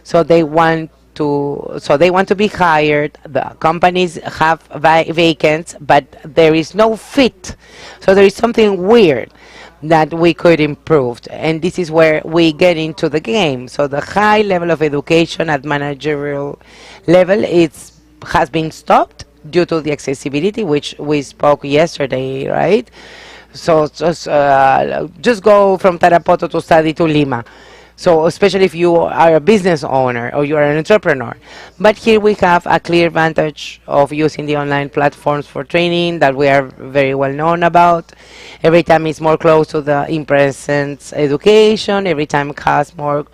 [SPEAKER 1] So they want to be hired. The companies have vacants, but there is no fit. So there is something weird that we could improve, and this is where we get into the game. So the high level of education at managerial level has been stopped due to the accessibility, which we spoke yesterday, right? So just go from Tarapoto to study to Lima. So especially if you are a business owner or you are an entrepreneur. But here we have a clear advantage of using the online platforms for training that we are very well known about. Every time it's more close to the in-presence education. Every time it has more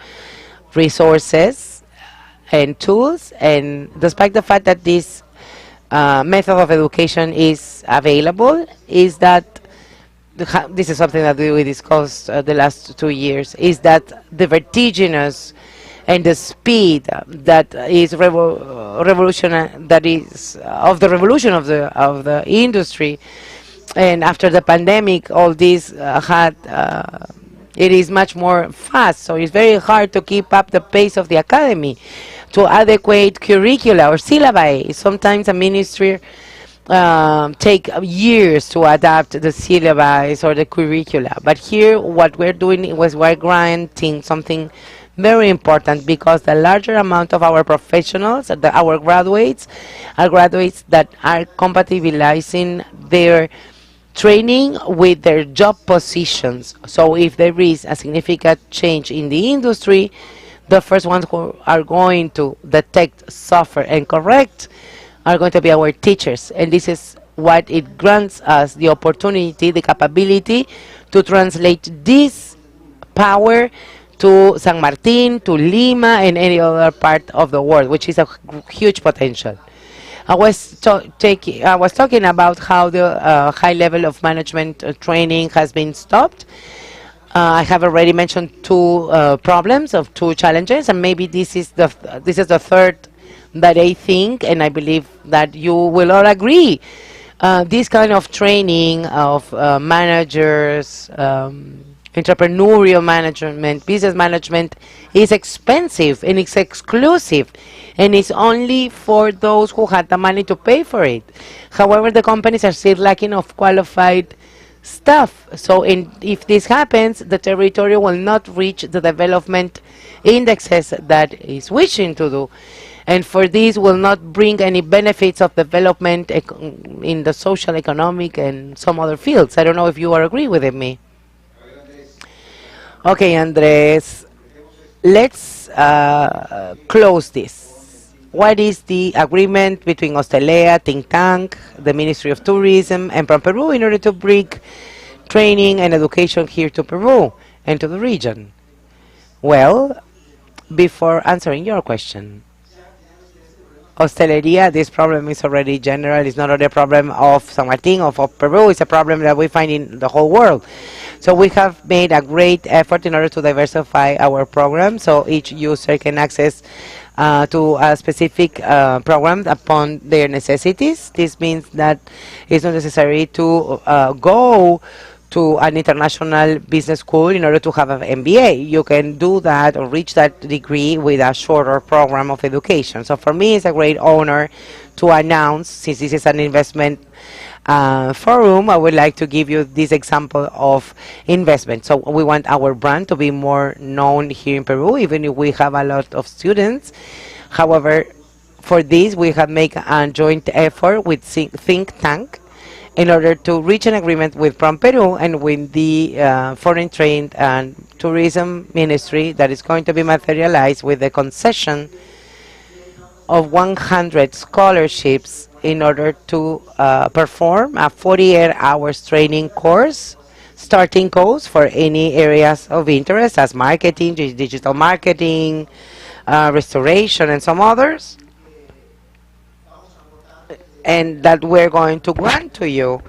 [SPEAKER 1] resources and tools. And despite the fact that this method of education is available, is that this is something that we discussed the last 2 years, is that the vertiginous and the speed that is revolution that is of the revolution of the industry, and after the pandemic, all this it is much more fast. So it's very hard to keep up the pace of the academy, to adequate curricula or syllabi. Sometimes a ministry take years to adapt the syllabi or the curricula. But here what we're doing was we're granting something very important, because the larger amount of our professionals, our graduates, are graduates that are compatibilizing their training with their job positions. So if there is a significant change in the industry, the first ones who are going to detect, suffer, and correct are going to be our teachers. And this is what it grants us the opportunity, the capability to translate this power to San Martin, to Lima, and any other part of the world, which is a huge potential. I was talking about how the high level of management training has been stopped. I have already mentioned two problems, of two challenges, and maybe this is the third that I think, and I believe that you will all agree. This kind of training of managers, entrepreneurial management, business management is expensive, and it's exclusive, and it's only for those who had the money to pay for it. However, the companies are still lacking of qualified staff. So if this happens, the territory will not reach the development indexes that is wishing to do. And for this will not bring any benefits of development in the social, economic, and some other fields. I don't know if you are agree with me. Okay, Andres, let's close this. What is the agreement between Hostelea, think tank, the Ministry of Tourism, and PromPerú in order to bring training and education here to Peru and to the region? Well, before answering your question, hostelería, this problem is already general. It's not only a problem of San Martin or of Peru. It's a problem that we find in the whole world. So we have made a great effort in order to diversify our program, so each user can access to a specific program upon their necessities. This means that it's not necessary to go to an international business school in order to have an MBA. You can do that or reach that degree with a shorter program of education. So for me, it's a great honor to announce, since this is an investment forum, I would like to give you this example of investment. So we want our brand to be more known here in Peru, even if we have a lot of students. However, for this, we have made a joint effort with think tank in order to reach an agreement with PromPerú and with the Foreign Trade and Tourism Ministry that is going to be materialized with the concession of 100 scholarships in order to perform a 48 hours training course, starting course for any areas of interest as marketing, digital marketing, restoration, and some others. And that we're going to grant to you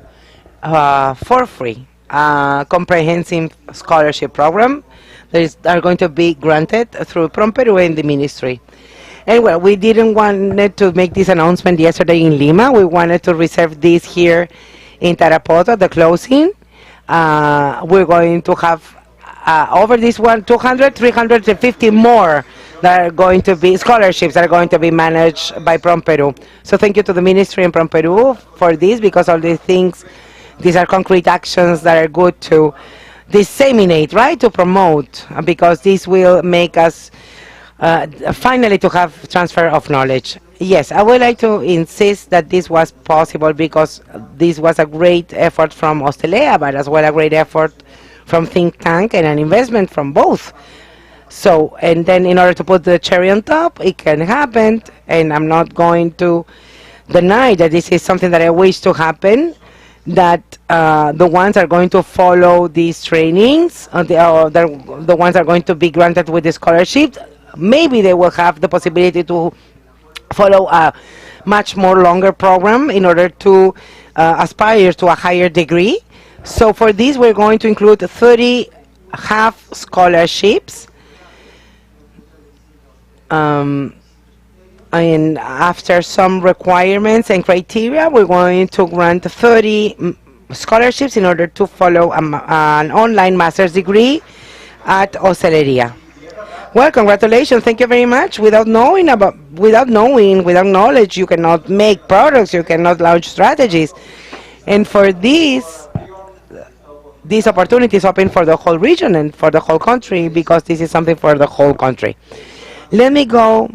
[SPEAKER 1] for free. Comprehensive scholarship program that are going to be granted through PromPerú and the ministry. And well, we didn't want to make this announcement yesterday in Lima. We wanted to reserve this here in Tarapoto, the closing. We're going to have over this one, 200, 350 more that are going to be scholarships that are going to be managed by PromPerú. So thank you to the ministry and PromPerú for this, because all these things, these are concrete actions that are good to disseminate, right, to promote, because this will make us finally to have transfer of knowledge. Yes, I would like to insist that this was possible because this was a great effort from Hostelea, but as well a great effort from think tank and an investment from both. So, and then in order to put the cherry on top, it can happen, and I'm not going to deny that this is something that I wish to happen, that the ones are going to follow these trainings, the ones are going to be granted with the scholarship, maybe they will have the possibility to follow a much more longer program in order to aspire to a higher degree. So for this, we're going to include 30 half scholarships. And after some requirements and criteria, we're going to grant 30 scholarships in order to follow an online master's degree at Hostelería. Well, congratulations. Thank you very much. Without knowledge, you cannot make products, you cannot launch strategies. And for this opportunity is open for the whole region and for the whole country, because this is something for the whole country. Let me go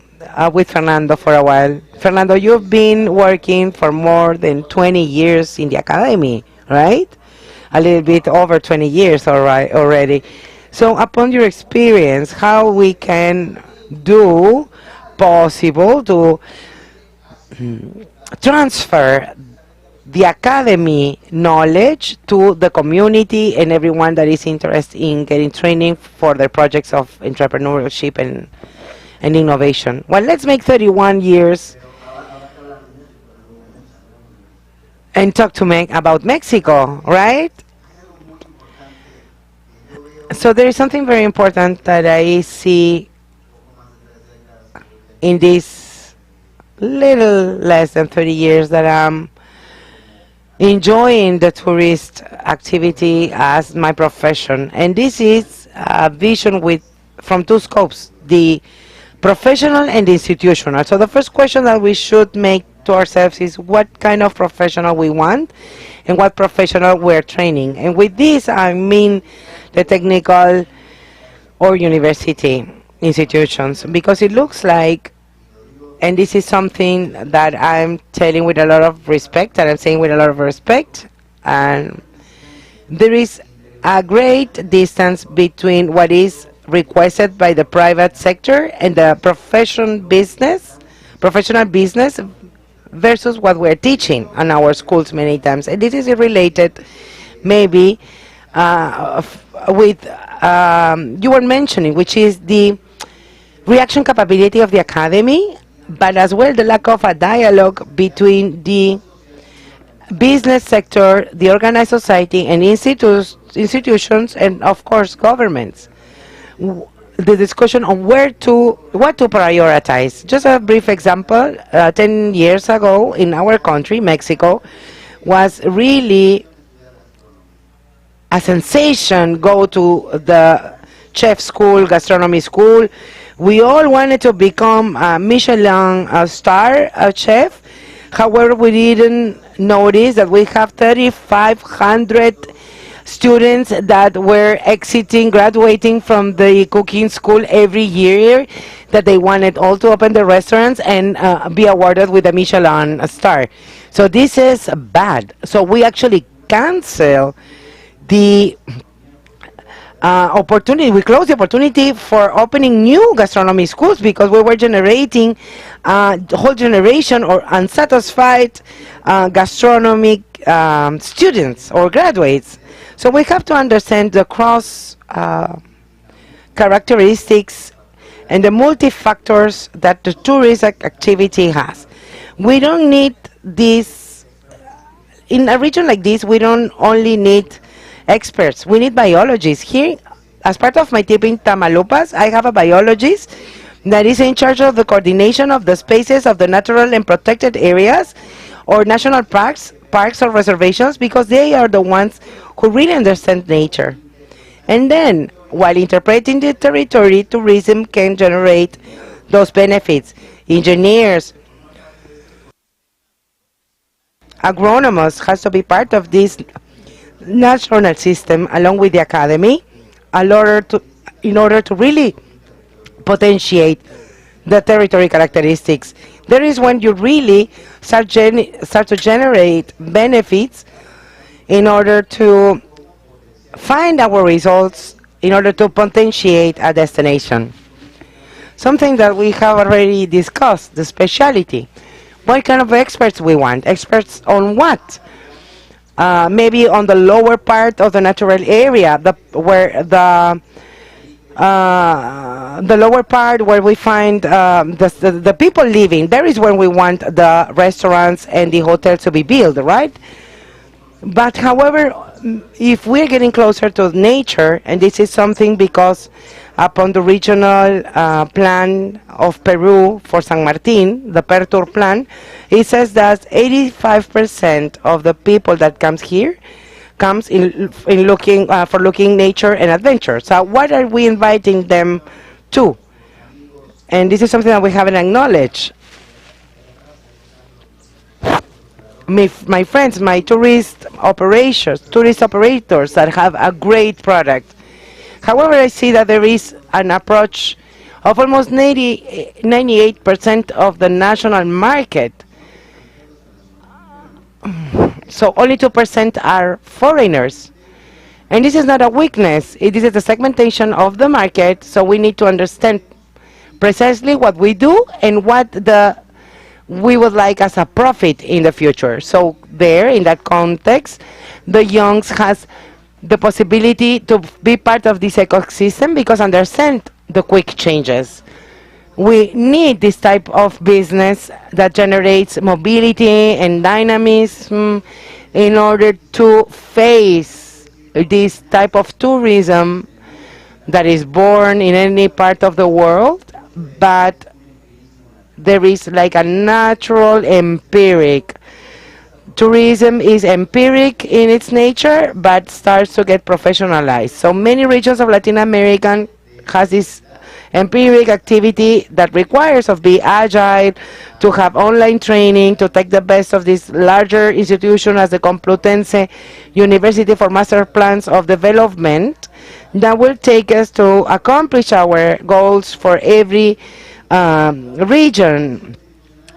[SPEAKER 1] with Fernando for a while. Fernando, you've been working for more than 20 years in the academy, right? A little bit over 20 years already. So upon your experience, how we can do possible to transfer the academy knowledge to the community and everyone that is interested in getting training for their projects of entrepreneurship and innovation. Well, let's make 31 years and talk to about Mexico, right? So there is something very important that I see in this little less than 30 years that I'm enjoying the tourist activity as my profession. And this is a vision from two scopes, the professional and the institutional. So the first question that we should make to ourselves is what kind of professional we want and what professional we're training. And with this, I mean the technical or university institutions, because it looks like and this is something that I'm telling with a lot of respect, and I'm saying with a lot of respect, and there is a great distance between what is requested by the private sector and the professional business versus what we're teaching on our schools many times. And this is related maybe with you were mentioning, which is the reaction capability of the academy, but as well the lack of a dialogue between the business sector, the organized society, and institutions, and of course governments. The discussion on what to prioritize. Just a brief example, 10 years ago in our country, Mexico, was really a sensation. Go to the chef school, gastronomy school. We all wanted to become a Michelin star chef. However, we didn't notice that we have 3,500 students that were graduating from the cooking school every year, that they wanted all to open the restaurants and be awarded with a Michelin star. So this is bad. So we actually cancel the opportunity. We closed the opportunity for opening new gastronomy schools because we were generating a whole generation or unsatisfied gastronomic students or graduates. So we have to understand the cross characteristics and the multi-factors that the tourism activity has. We don't need this, in a region like this, we don't only need experts, we need biologists. Here, as part of my team in Tamaulipas, I have a biologist that is in charge of the coordination of the spaces of the natural and protected areas or national parks or reservations, because they are the ones who really understand nature. And then, while interpreting the territory, tourism can generate those benefits. Engineers, agronomists has to be part of this national system along with the academy in order to really potentiate the territory characteristics. There is when you really start to generate benefits in order to find our results, in order to potentiate a destination. Something that we have already discussed, the speciality. What kind of experts we want? Experts on what? Maybe on the lower part of the natural area, the lower part where we find the people living. There is where we want the restaurants and the hotels to be built, right? But however, if we're getting closer to nature, and this is something because upon the regional plan of Peru for San Martin, the PERTUR plan, it says that 85% of the people that comes here comes in looking nature and adventure. So what are we inviting them to? And this is something that we haven't acknowledged. My friends, my tourist operators that have a great product. However, I see that there is an approach of almost 98% of the national market. So only 2% are foreigners. And this is not a weakness. It is a segmentation of the market, so we need to understand precisely what we do and what we would like as a profit in the future. So there, in that context, the Youngs has the possibility to be part of this ecosystem because understand the quick changes. We need this type of business that generates mobility and dynamism in order to face this type of tourism that is born in any part of the world, but there is like a natural empiric. Tourism is empiric in its nature, but starts to get professionalized. So many regions of Latin America has this empiric activity that requires of be agile, to have online training, to take the best of this larger institution as the Complutense University for Master Plans of Development that will take us to accomplish our goals for every region.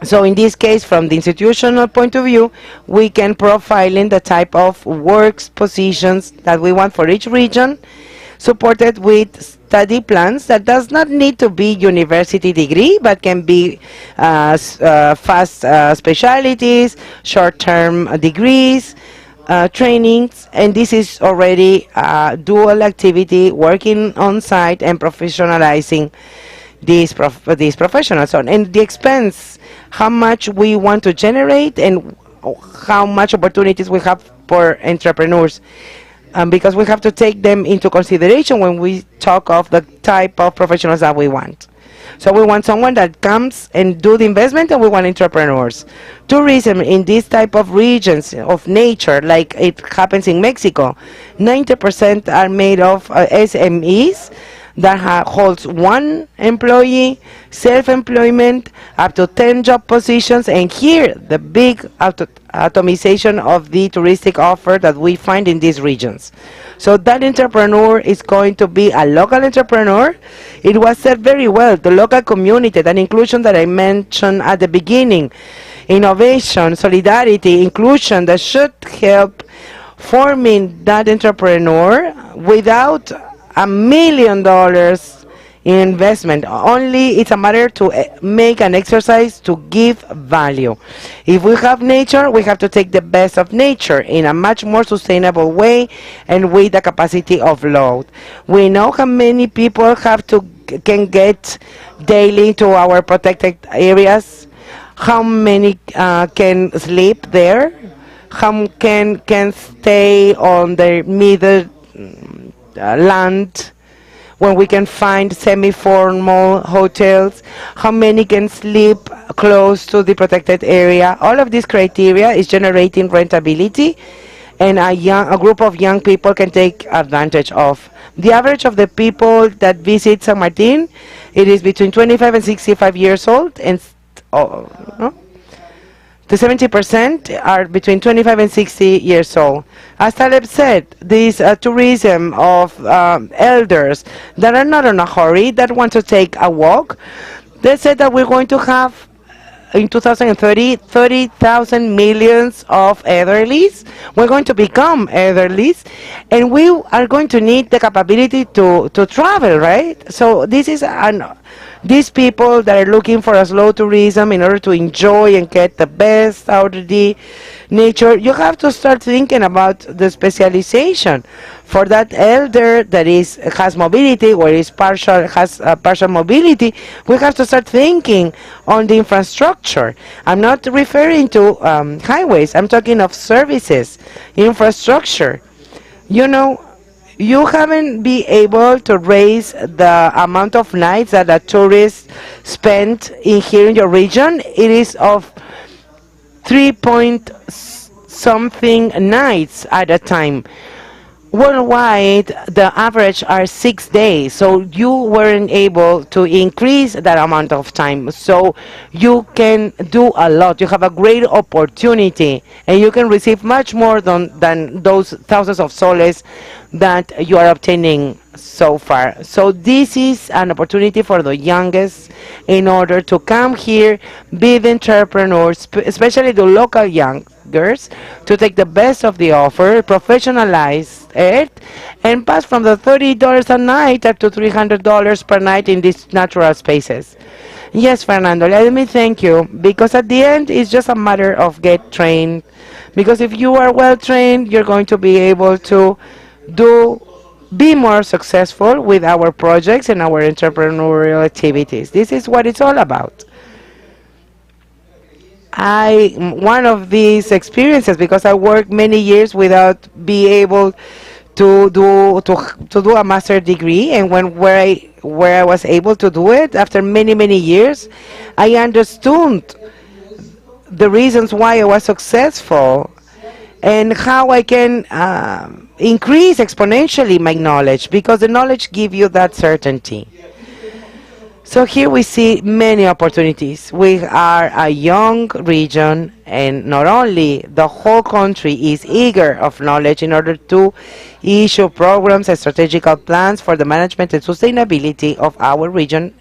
[SPEAKER 1] So in this case, from the institutional point of view, we can profile in the type of works positions that we want for each region, supported with study plans that does not need to be university degree, but can be fast specialities, short-term degrees, trainings, and this is already dual activity, working on site and professionalizing these professionals on, and the expense, how much we want to generate and how much opportunities we have for entrepreneurs, because we have to take them into consideration when we talk of the type of professionals that we want. So we want someone that comes and do the investment, and we want entrepreneurs. Tourism in this type of regions of nature, like it happens in Mexico, 90% are made of SMEs that holds one employee, self-employment, up to 10 job positions, and here the big atomization of the touristic offer that we find in these regions. So that entrepreneur is going to be a local entrepreneur. It was said very well, the local community, that inclusion that I mentioned at the beginning, innovation, solidarity, inclusion that should help forming that entrepreneur without $1 million in investment. Only it's a matter to make an exercise to give value. If we have nature, we have to take the best of nature in a much more sustainable way and with the capacity of load. We know how many people can get daily to our protected areas, how many can sleep there, how can stay on the middle land, when we can find semi-formal hotels, how many can sleep close to the protected area. All of these criteria is generating rentability, and a group of young people can take advantage of. The average of the people that visit San Martin, it is between 25 and 65 years old, and the 70% are between 25 and 60 years old. As Taleb said, this tourism of elders that are not in a hurry, that want to take a walk, they said that we're going to have in 2030, 30,000 millions of elderlies. We're going to become elderlies, and we are going to need the capability to travel, right? So this is these people that are looking for a slow tourism in order to enjoy and get the best out of the nature, you have to start thinking about the specialization. For that elder that has mobility or has partial mobility, we have to start thinking on the infrastructure. I'm not referring to highways. I'm talking of services, infrastructure. You know, you haven't been able to raise the amount of nights that a tourist spent here in your region. It is of 3-point-something nights at a time. Worldwide, the average are 6 days, so you weren't able to increase that amount of time. So you can do a lot. You have a great opportunity, and you can receive much more than those thousands of soles that you are obtaining so far. So this is an opportunity for the youngest in order to come here, be the entrepreneurs, especially the local youngers, to take the best of the offer, professionalize it, and pass from the $30 a night up to $300 per night in these natural spaces. Yes, Fernando, let me thank you, because at the end it's just a matter of get trained, because if you are well trained, you're going to be able to be more successful with our projects and our entrepreneurial activities. This is what it's all about. One of these experiences, because I worked many years without being able to do a master's degree, and where I was able to do it after many years, I understood the reasons why I was successful and how I can increase exponentially my knowledge, because the knowledge gives you that certainty. So here we see many opportunities. We are a young region, and not only the whole country is eager of knowledge in order to issue programs and strategical plans for the management and sustainability of our region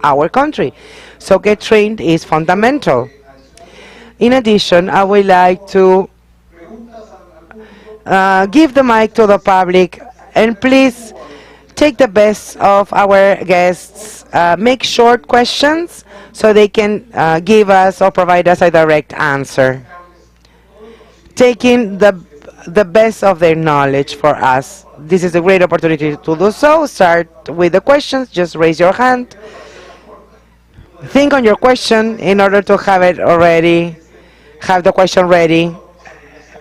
[SPEAKER 1] our country. So get trained is fundamental. In addition, I would like to give the mic to the public, and please take the best of our guests. Make short questions so they can give us or provide us a direct answer, taking the best of their knowledge for us. This is a great opportunity to do so. Start with the questions. Just raise your hand. Think on your question in order to have it already, have the question ready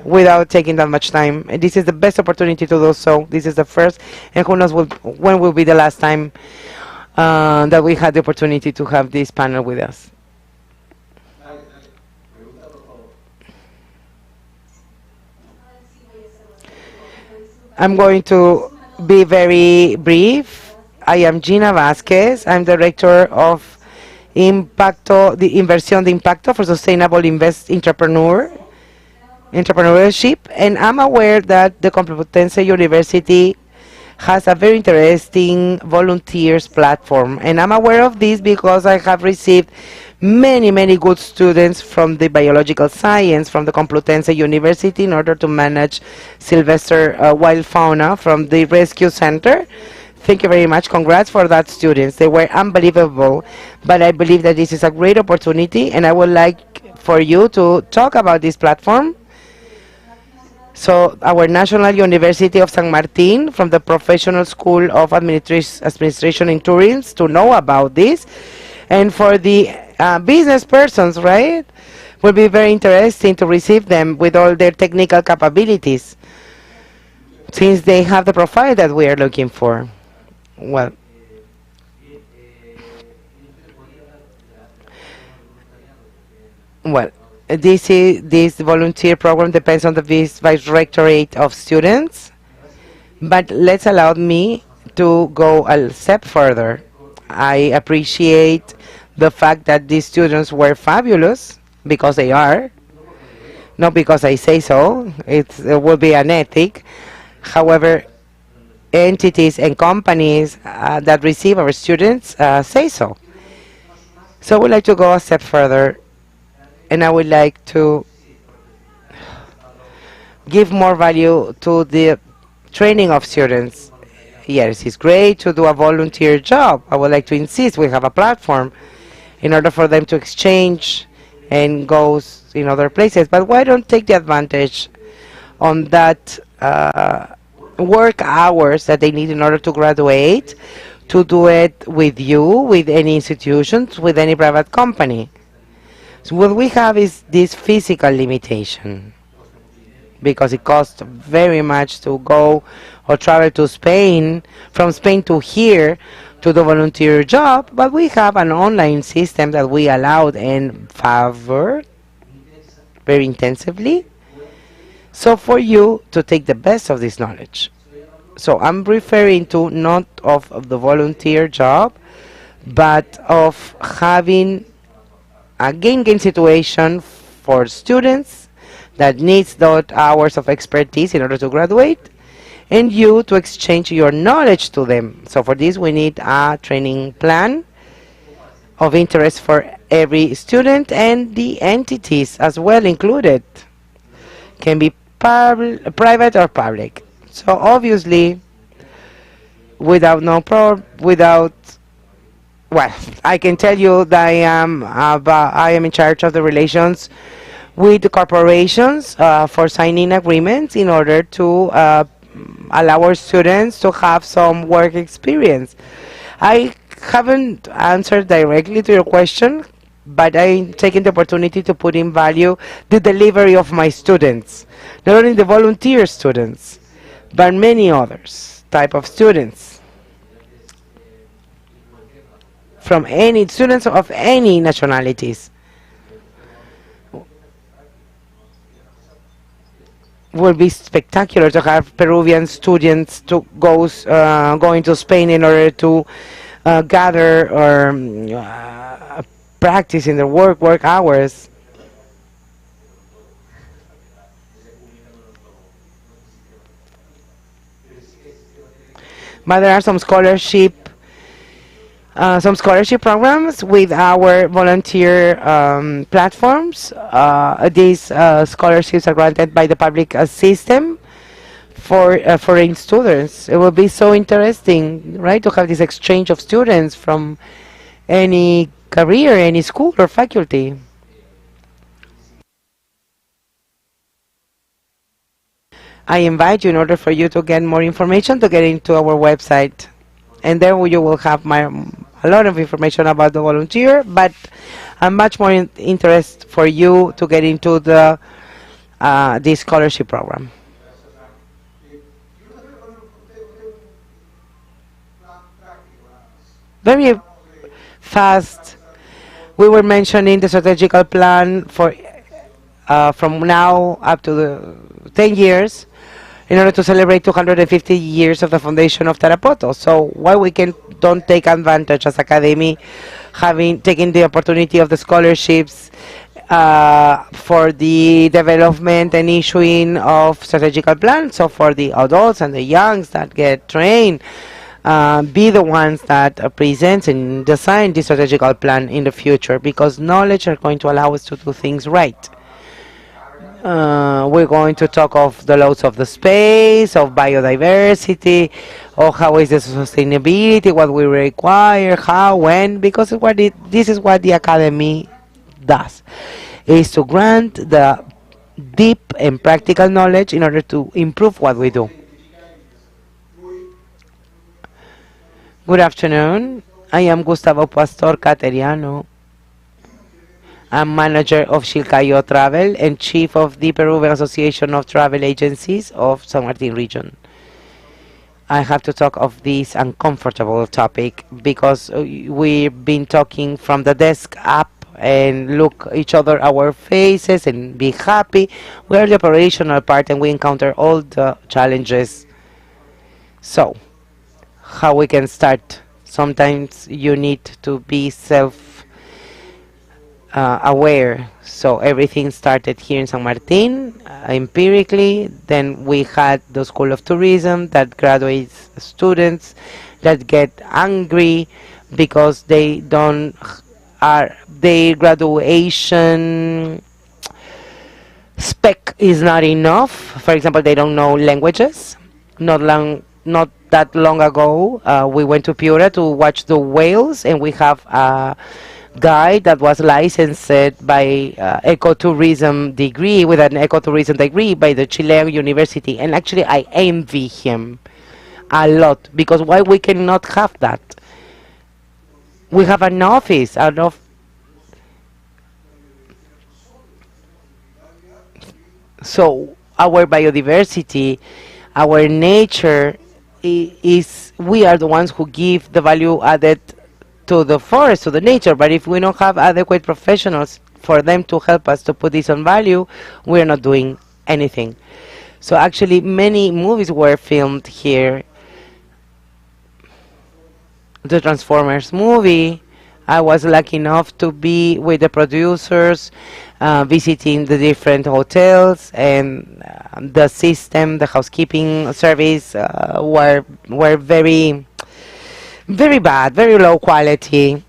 [SPEAKER 1] without taking that much time. And this is the best opportunity to do so. This is the first, and who knows when will be the last time that we had the opportunity to have this panel with us. I'm going to be very brief. I am Gina Vasquez. I'm director of Inversión de Impacto for Sustainable Entrepreneurship, and I'm aware that the Complutense University has a very interesting volunteers platform, and I'm aware of this because I have received many good students from the biological science from the Complutense University in order to manage Sylvester wild fauna from the rescue center. Thank you very much. Congrats for that students. They were unbelievable, but I believe that this is a great opportunity, and I would like for you to talk about this platform. So our National University of San Martin from the Professional School of Administration in Turin to know about this, and for the business persons, right, will be very interesting to receive them with all their technical capabilities, since they have the profile that we are looking for. Well, this volunteer program depends on the Vice-Rectorate of Students, but let's allow me to go a step further. I appreciate the fact that these students were fabulous, because they are, not because I say so. It will be an ethic. However, entities and companies that receive our students say so. So I would like to go a step further, and I would like to give more value to the training of students. Yes, it's great to do a volunteer job. I would like to insist we have a platform in order for them to exchange and go in other places. But why don't take the advantage on that work hours that they need in order to graduate, to do it with you, with any institutions, with any private company. So what we have is this physical limitation, because it costs very much to go or travel to Spain, from Spain to here, to the volunteer job, but we have an online system that we allowed and favor very intensively. So for you to take the best of this knowledge. So I'm referring to not of the volunteer job, but of having a gain-gain situation for students that needs those hours of expertise in order to graduate, and you to exchange your knowledge to them. So for this we need a training plan of interest for every student, and the entities as well included. Can be private or public. So obviously, well, I can tell you that I am in charge of the relations with the corporations for signing agreements in order to allow our students to have some work experience. I haven't answered directly to your question, but I'm taking the opportunity to put in value the delivery of my students, not only the volunteer students, but many others type of students, from any students of any nationalities. Will be spectacular to have Peruvian students to going to Spain in order to gather or practice in their work hours. But there are some scholarship some scholarship programs with our volunteer platforms. These scholarships are granted by the public system for foreign students. It will be so interesting, right, to have this exchange of students from any career, any school or faculty. I invite you, in order for you to get more information, to get into our website. And there you will have a lot of information about the volunteer, but I'm much more interest for you to get into the this scholarship program. Very fast, we were mentioning the strategical plan for from now up to the 10 years in order to celebrate 250 years of the foundation of Tarapoto. So why we don't take advantage as Academy, taking the opportunity of the scholarships for the development and issuing of strategical plans. So for the adults and the youngs that get trained, be the ones that present and design the strategical plan in the future, because knowledge are going to allow us to do things right. We're going to talk of the loads of the space, of biodiversity, of how is the sustainability, what we require, how, when, because this is what the Academy does, is to grant the deep and practical knowledge in order to improve what we do. Good afternoon. I am Gustavo Pastor Cateriano. I'm manager of Chilcayo Travel and chief of the Peruvian Association of Travel Agencies of San Martin region. I have to talk of this uncomfortable topic because we've been talking from the desk up and look each other our faces and be happy. We are the operational part and we encounter all the challenges. So, how we can start? Sometimes you need to be aware. So everything started here in San Martin, empirically. Then we had the School of Tourism that graduates students that get angry because their graduation spec is not enough. For example, they don't know languages. Not that long ago, we went to Piura to watch the whales, and we have a guy that was licensed by ecotourism degree, with an ecotourism degree by the Chilean University, and actually I envy him a lot, because why we cannot have that? We have an office out of so our biodiversity, our nature is we are the ones who give the value added to the forest, to the nature. But if we don't have adequate professionals for them to help us to put this on value, we're not doing anything. So actually many movies were filmed here. The Transformers movie, I was lucky enough to be with the producers, visiting the different hotels, and the system, the housekeeping service were very bad, very low quality.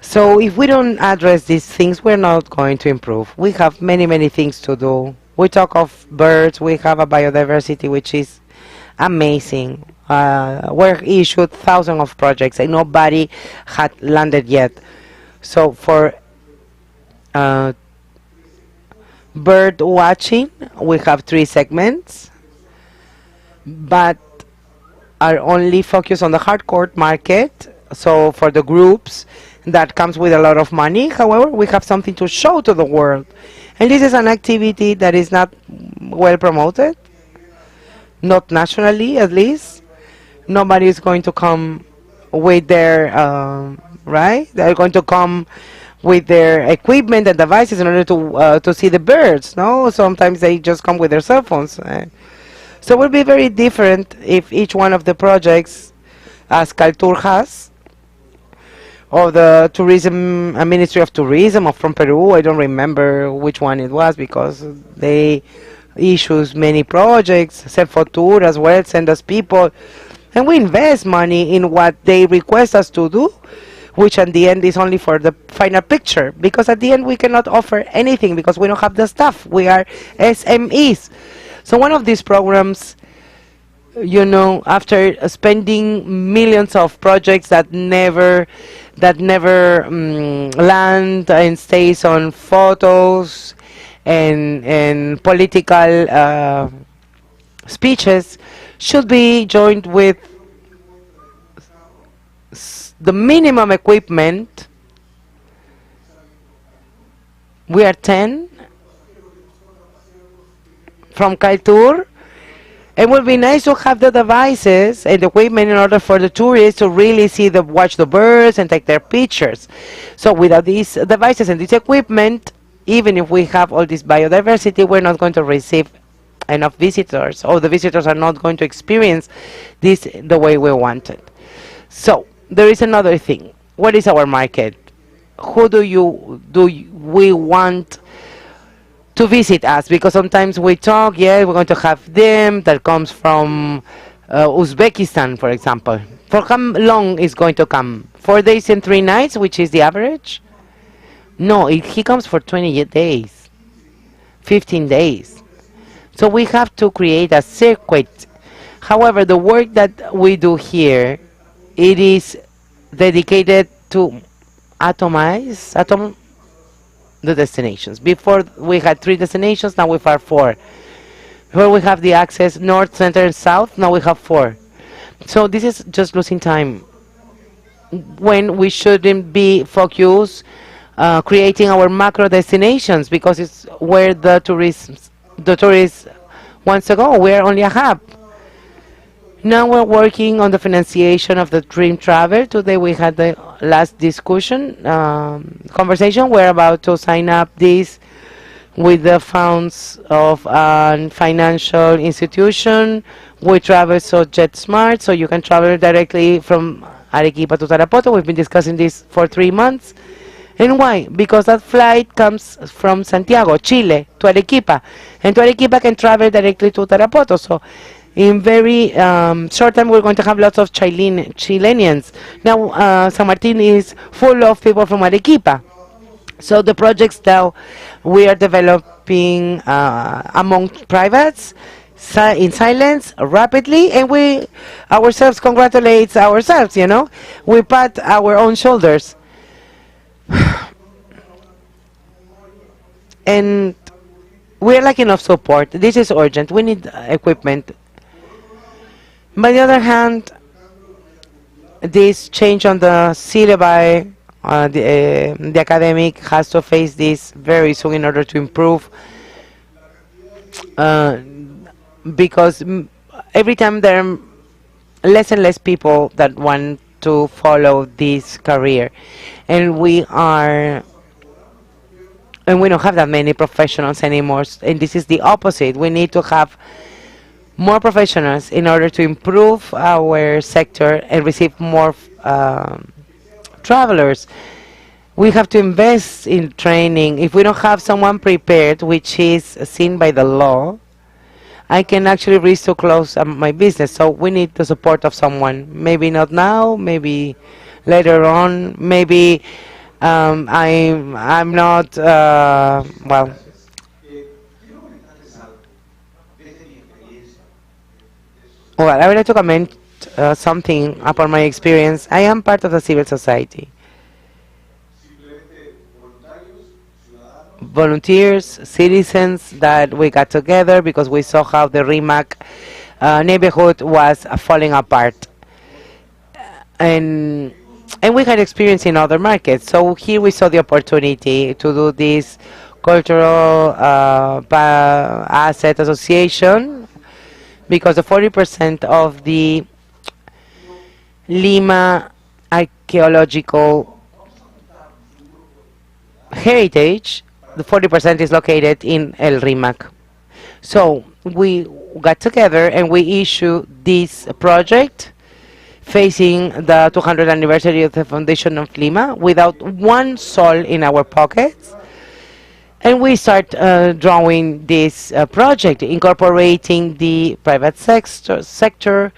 [SPEAKER 1] So if we don't address these things, we're not going to improve. We have many things to do. We talk of birds, we have a biodiversity which is amazing. Were issued thousands of projects and nobody had landed yet. So for bird watching, we have 3 segments, but are only focused on the hardcore market. So for the groups, that comes with a lot of money. However, we have something to show to the world. And this is an activity that is not well promoted, not nationally at least. Nobody is going to come with their, right? They're going to come with their equipment and devices in order to see the birds, no? Sometimes they just come with their cell phones. So it will be very different if each one of the projects, as Caltur has, or the tourism, Ministry of Tourism, or PromPerú, I don't remember which one it was, because they issues many projects, send for tour as well, send us people, And we invest money in what they request us to do, which at the end is only for the final picture, because at the end we cannot offer anything because we don't have the staff. We are SMEs. So one of these programs, you know, after spending millions of projects that never land and stays on photos and political speeches, should be joined with the minimum equipment. We are 10 from Culture. It would be nice to have the devices and the equipment in order for the tourists to really watch the birds and take their pictures. So without these devices and this equipment, even if we have all this biodiversity, we're not going to receive enough visitors, or the visitors are not going to experience this the way we want it. So there is another thing. What is our market? Who do we want to visit us? Because sometimes we talk, we're going to have them that comes from Uzbekistan, for example. For how long is going to come? 4 days and 3 nights, which is the average? No, he comes for 20 days, 15 days. So we have to create a circuit. However, the work that we do here, it is dedicated to atomize the destinations. Before we had 3 destinations, now we have 4. Where we have the access north, center, and south, now we have 4. So this is just losing time when we shouldn't be focused creating our macro destinations, because it's where the tourists wants to go. We're only a hub. Now we're working on the financiation of the Dream Travel. Today we had the last discussion, conversation. We're about to sign up this with the funds of a financial institution. We travel so jet smart, so you can travel directly from Arequipa to Tarapoto. We've been discussing this for 3 months. And why? Because that flight comes from Santiago, Chile, to Arequipa. And to Arequipa can travel directly to Tarapoto. So in very short time, we're going to have lots of Chileans. Now, San Martin is full of people from Arequipa. So the projects that we are developing among privates, in silence, rapidly, and we ourselves congratulate ourselves, you know. We pat our own shoulders. And we're lacking of support. This is urgent. We need equipment. By the other hand, this change on the syllabi, the academic has to face this very soon in order to improve, because every time there are less and less people that want to follow this career, and we don't have that many professionals anymore, and this is the opposite. We need to have more professionals in order to improve our sector and receive more travelers. We have to invest in training. If we don't have someone prepared, which is seen by the law, I can actually risk to close my business. So we need the support of someone. Maybe not now, maybe later on, maybe I'm not, well. Well, I would like to comment something upon my experience. I am part of the civil society. Volunteers, citizens that we got together because we saw how the Rimac neighborhood was falling apart. And we had experience in other markets. So here we saw the opportunity to do this cultural asset association, because the 40% of the Lima archaeological heritage, the 40% is located in El Rimac. So we got together and we issued this project facing the 200th anniversary of the foundation of Lima without one sol in our pockets. And we start drawing this project, incorporating the private sector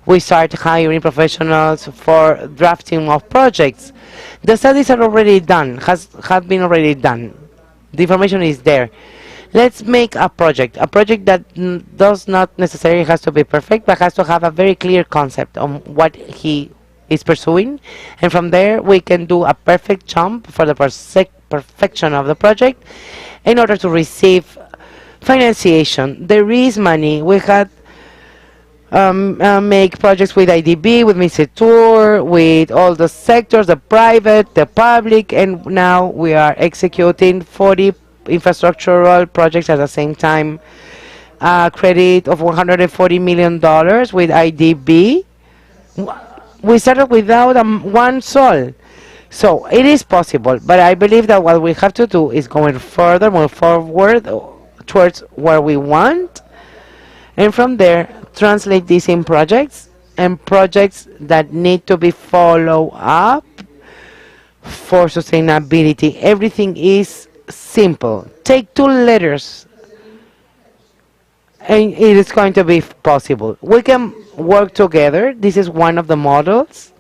[SPEAKER 1] we start hiring professionals for drafting of projects. The studies are already done, have been already done. The information is there. Let's make a project that does not necessarily has to be perfect, but has to have a very clear concept on what he is pursuing, and from there we can do a perfect jump for the perfection of the project in order to receive financiation. There is money. We had make projects with IDB, with MISETUR, with all the sectors, the private, the public, and now we are executing 40 infrastructural projects at the same time. Credit of $140 million with IDB. We started without one soul. So it is possible, but I believe that what we have to do is going further, move forward towards where we want, and from there translate this in projects, and projects that need to be followed up for sustainability. Everything is simple. Take 2 letters and it is going to be possible. We can work together. This is one of the models.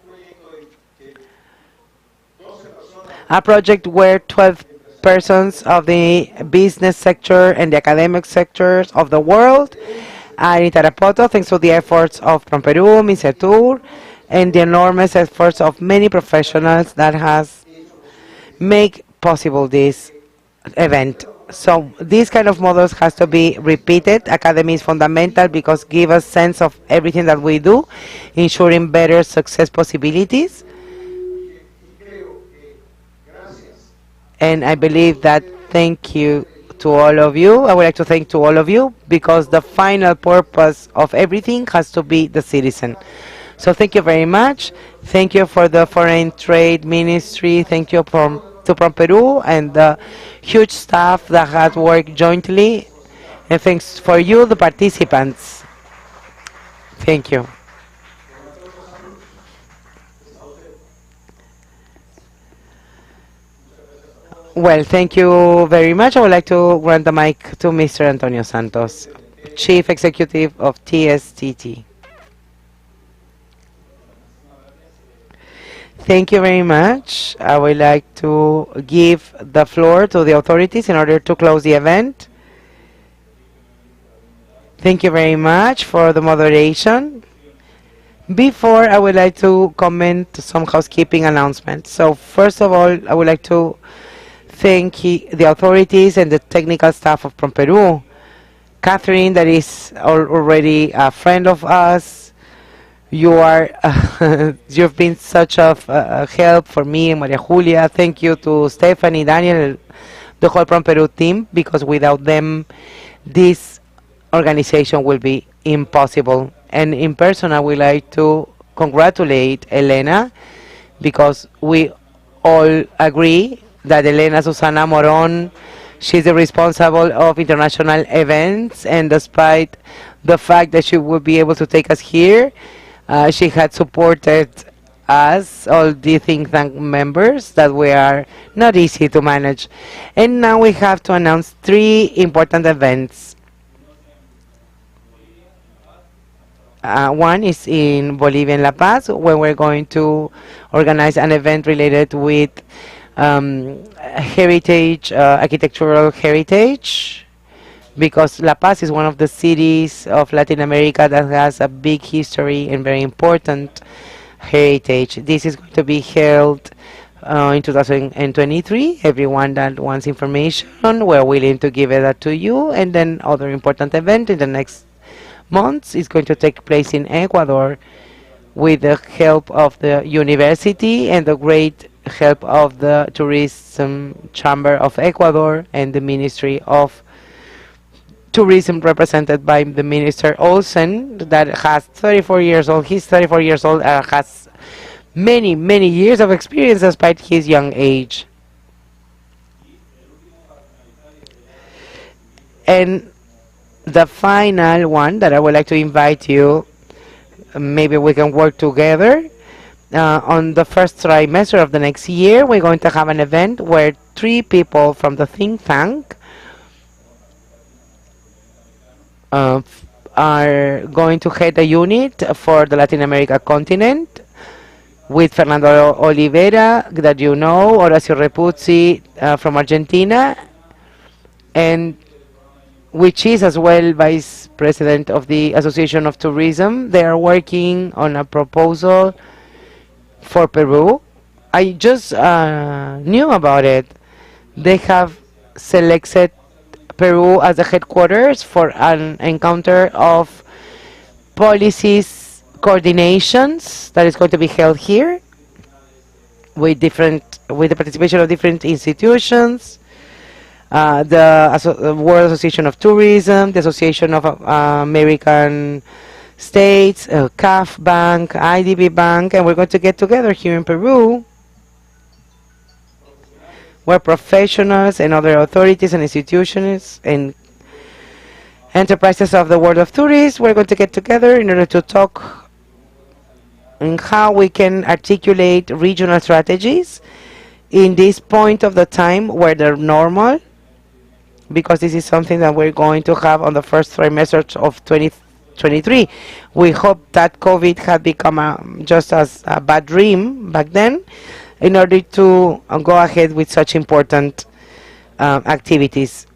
[SPEAKER 1] A project where 12 persons of the business sector and the academic sectors of the world are in Tarapoto, thanks to the efforts of PromPerú, MISETUR, and the enormous efforts of many professionals that has make possible this event. So these kind of models has to be repeated. Academy is fundamental because give us sense of everything that we do, ensuring better success possibilities. And I believe that thank you to all of you. I would like to thank to all of you because the final purpose of everything has to be the citizen. So thank you very much. Thank you for the Foreign Trade Ministry. Thank you to PromPerú and the huge staff that has worked jointly. And thanks for you, the participants. Thank you. Well, thank you very much. I would like to grant the mic to Mr. Antonio Santos, Chief Executive of TSTT. Thank you very much. I would like to give the floor to the authorities in order to close the event. Thank you very much for the moderation. Before, I would like to comment some housekeeping announcements. So first of all, I would like to thank the authorities and the technical staff of PromPerú. Catherine, that is already a friend of us. You are, you've been such a help for me and Maria Julia. Thank you to Stephanie, Daniel, the whole PromPerú team, because without them, this organization will be impossible. And in person, I would like to congratulate Elena, because we all agree that Elena Susana Moron, she's the responsible of international events, and despite the fact that she would be able to take us here, she had supported us, all the think tank members, that we are not easy to manage. And now we have to announce 3 important events. One is in Bolivia, in La Paz, where we're going to organize an event related with heritage, architectural heritage, because La Paz is one of the cities of Latin America that has a big history and very important heritage. This is going to be held in 2023. Everyone that wants information, we're willing to give that to you. And then other important event in the next months is going to take place in Ecuador with the help of the university and the great help of the Tourism Chamber of Ecuador and the Ministry of Tourism, represented by the Minister Olsen, that has 34 years old. He's 34 years old and has many, many years of experience despite his young age. And the final one that I would like to invite you, maybe we can work together. On the first trimester of the next year, we're going to have an event where 3 people from the think tank are going to head a unit for the Latin America continent with Fernando Oliveira, that you know, Horacio Repuzzi from Argentina, and which is as well Vice President of the Association of Tourism. They are working on a proposal for Peru. I just knew about it. They have selected Peru as the headquarters for an encounter of policies coordinations that is going to be held here with the participation of different institutions, the World Association of Tourism, the Association of American States, CAF Bank, IDB Bank, and we're going to get together here in Peru, where professionals and other authorities and institutions and enterprises of the world of tourism, we're going to get together in order to talk on how we can articulate regional strategies in this point of the time where they're normal, because this is something that we're going to have on the first trimester of 2023. We hope that COVID had become just as a bad dream back then in order to go ahead with such important activities.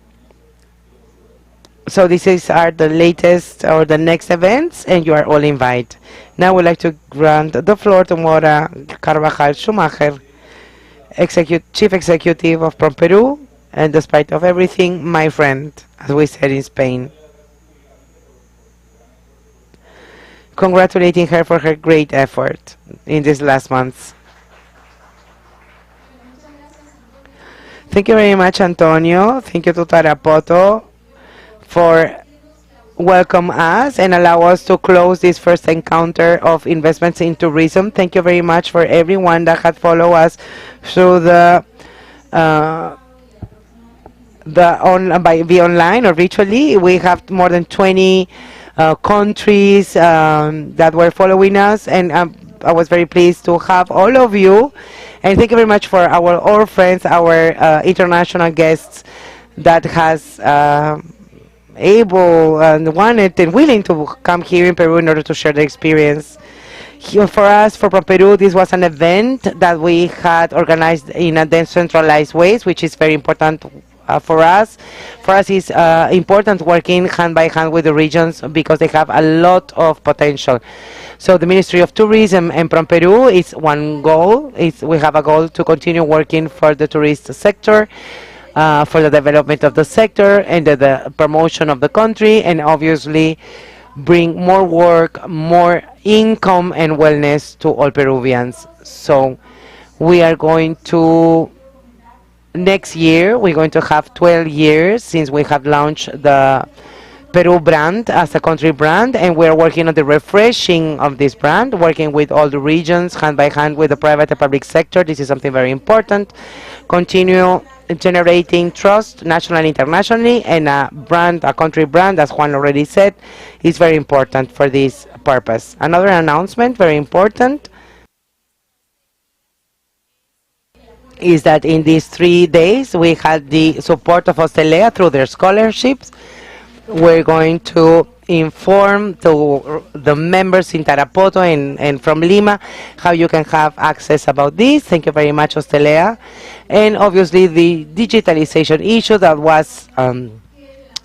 [SPEAKER 1] So these are the latest or the next events, and you are all invited. Now I would like to grant the floor to Mora Carvajal Schumacher, Chief Executive of PromPerú, and despite of everything, my friend, as we said in Spain. Congratulating her for her great effort in these last months. Thank you very much, Antonio. Thank you to Tarapoto for welcome us and allow us to close this first encounter of investments in tourism. Thank you very much for everyone that had followed us through the online or virtually. We have more than 20 countries that were following us, and I was very pleased to have all of you. And thank you very much for our friends, our international guests that has able and wanted and willing to come here in Peru in order to share their experience. Here for us, for PromPerú, this was an event that we had organized in a decentralized ways, which is very important for us. For us, it's important working hand by hand with the regions because they have a lot of potential. So the Ministry of Tourism and PromPerú is one goal. We have a goal to continue working for the tourist sector, for the development of the sector and the promotion of the country, and obviously bring more work, more income and wellness to all Peruvians. So we are going to, next year, we're going to have 12 years since we have launched the Peru brand as a country brand, and we're working on the refreshing of this brand, working with all the regions, hand by hand with the private and public sector. This is something very important. Continue generating trust nationally and internationally, and a country brand, as Juan already said, is very important for this purpose. Another announcement, very important, is that in these 3 days we had the support of Hostelea through their scholarships. We're going to inform to the members in Tarapoto and from Lima how you can have access about this. Thank you very much, Hostelea. And obviously the digitalization issue that was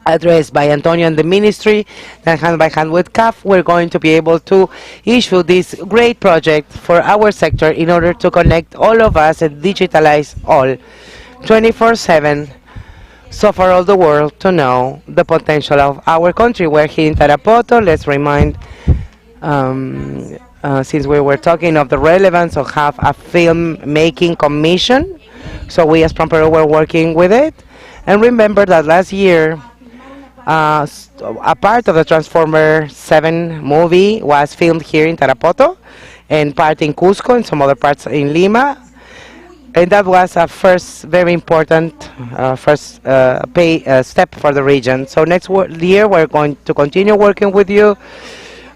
[SPEAKER 1] addressed by Antonio and the ministry, and hand by hand with CAF, we're going to be able to issue this great project for our sector in order to connect all of us and digitalize all 24/7. So for all the world to know the potential of our country. We're here in Tarapoto. Let's remind, since we were talking of the relevance of have a film-making commission, so we as PromPerú were working with it. And remember that last year, a part of the Transformer 7 movie was filmed here in Tarapoto, and part in Cusco, and some other parts in Lima. And that was a first very important step for the region. So next year we're going to continue working with you,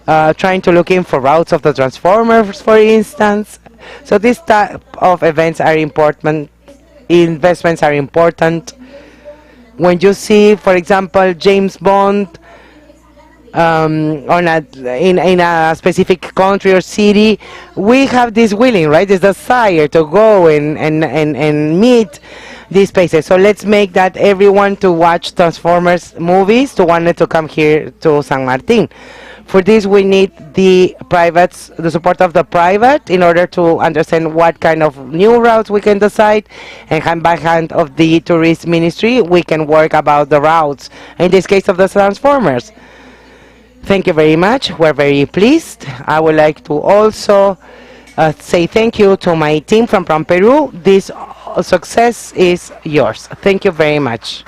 [SPEAKER 1] trying to look in for routes of the Transformers, for instance. So this type of events are important, investments are important. When you see, for example, James Bond in a specific country or city, we have this willing, right, this desire to go and meet these places. So let's make that everyone to watch Transformers movies to wanted to come here to San Martin. For this, we need the support of the private in order to understand what kind of new routes we can decide, and hand by hand of the tourist ministry, we can work about the routes, in this case of the Transformers. Thank you very much. We're very pleased. I would like to also say thank you to my team from PromPerú. This success is yours. Thank you very much.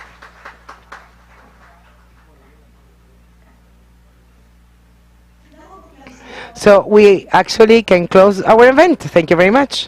[SPEAKER 1] So we actually can close our event. Thank you very much.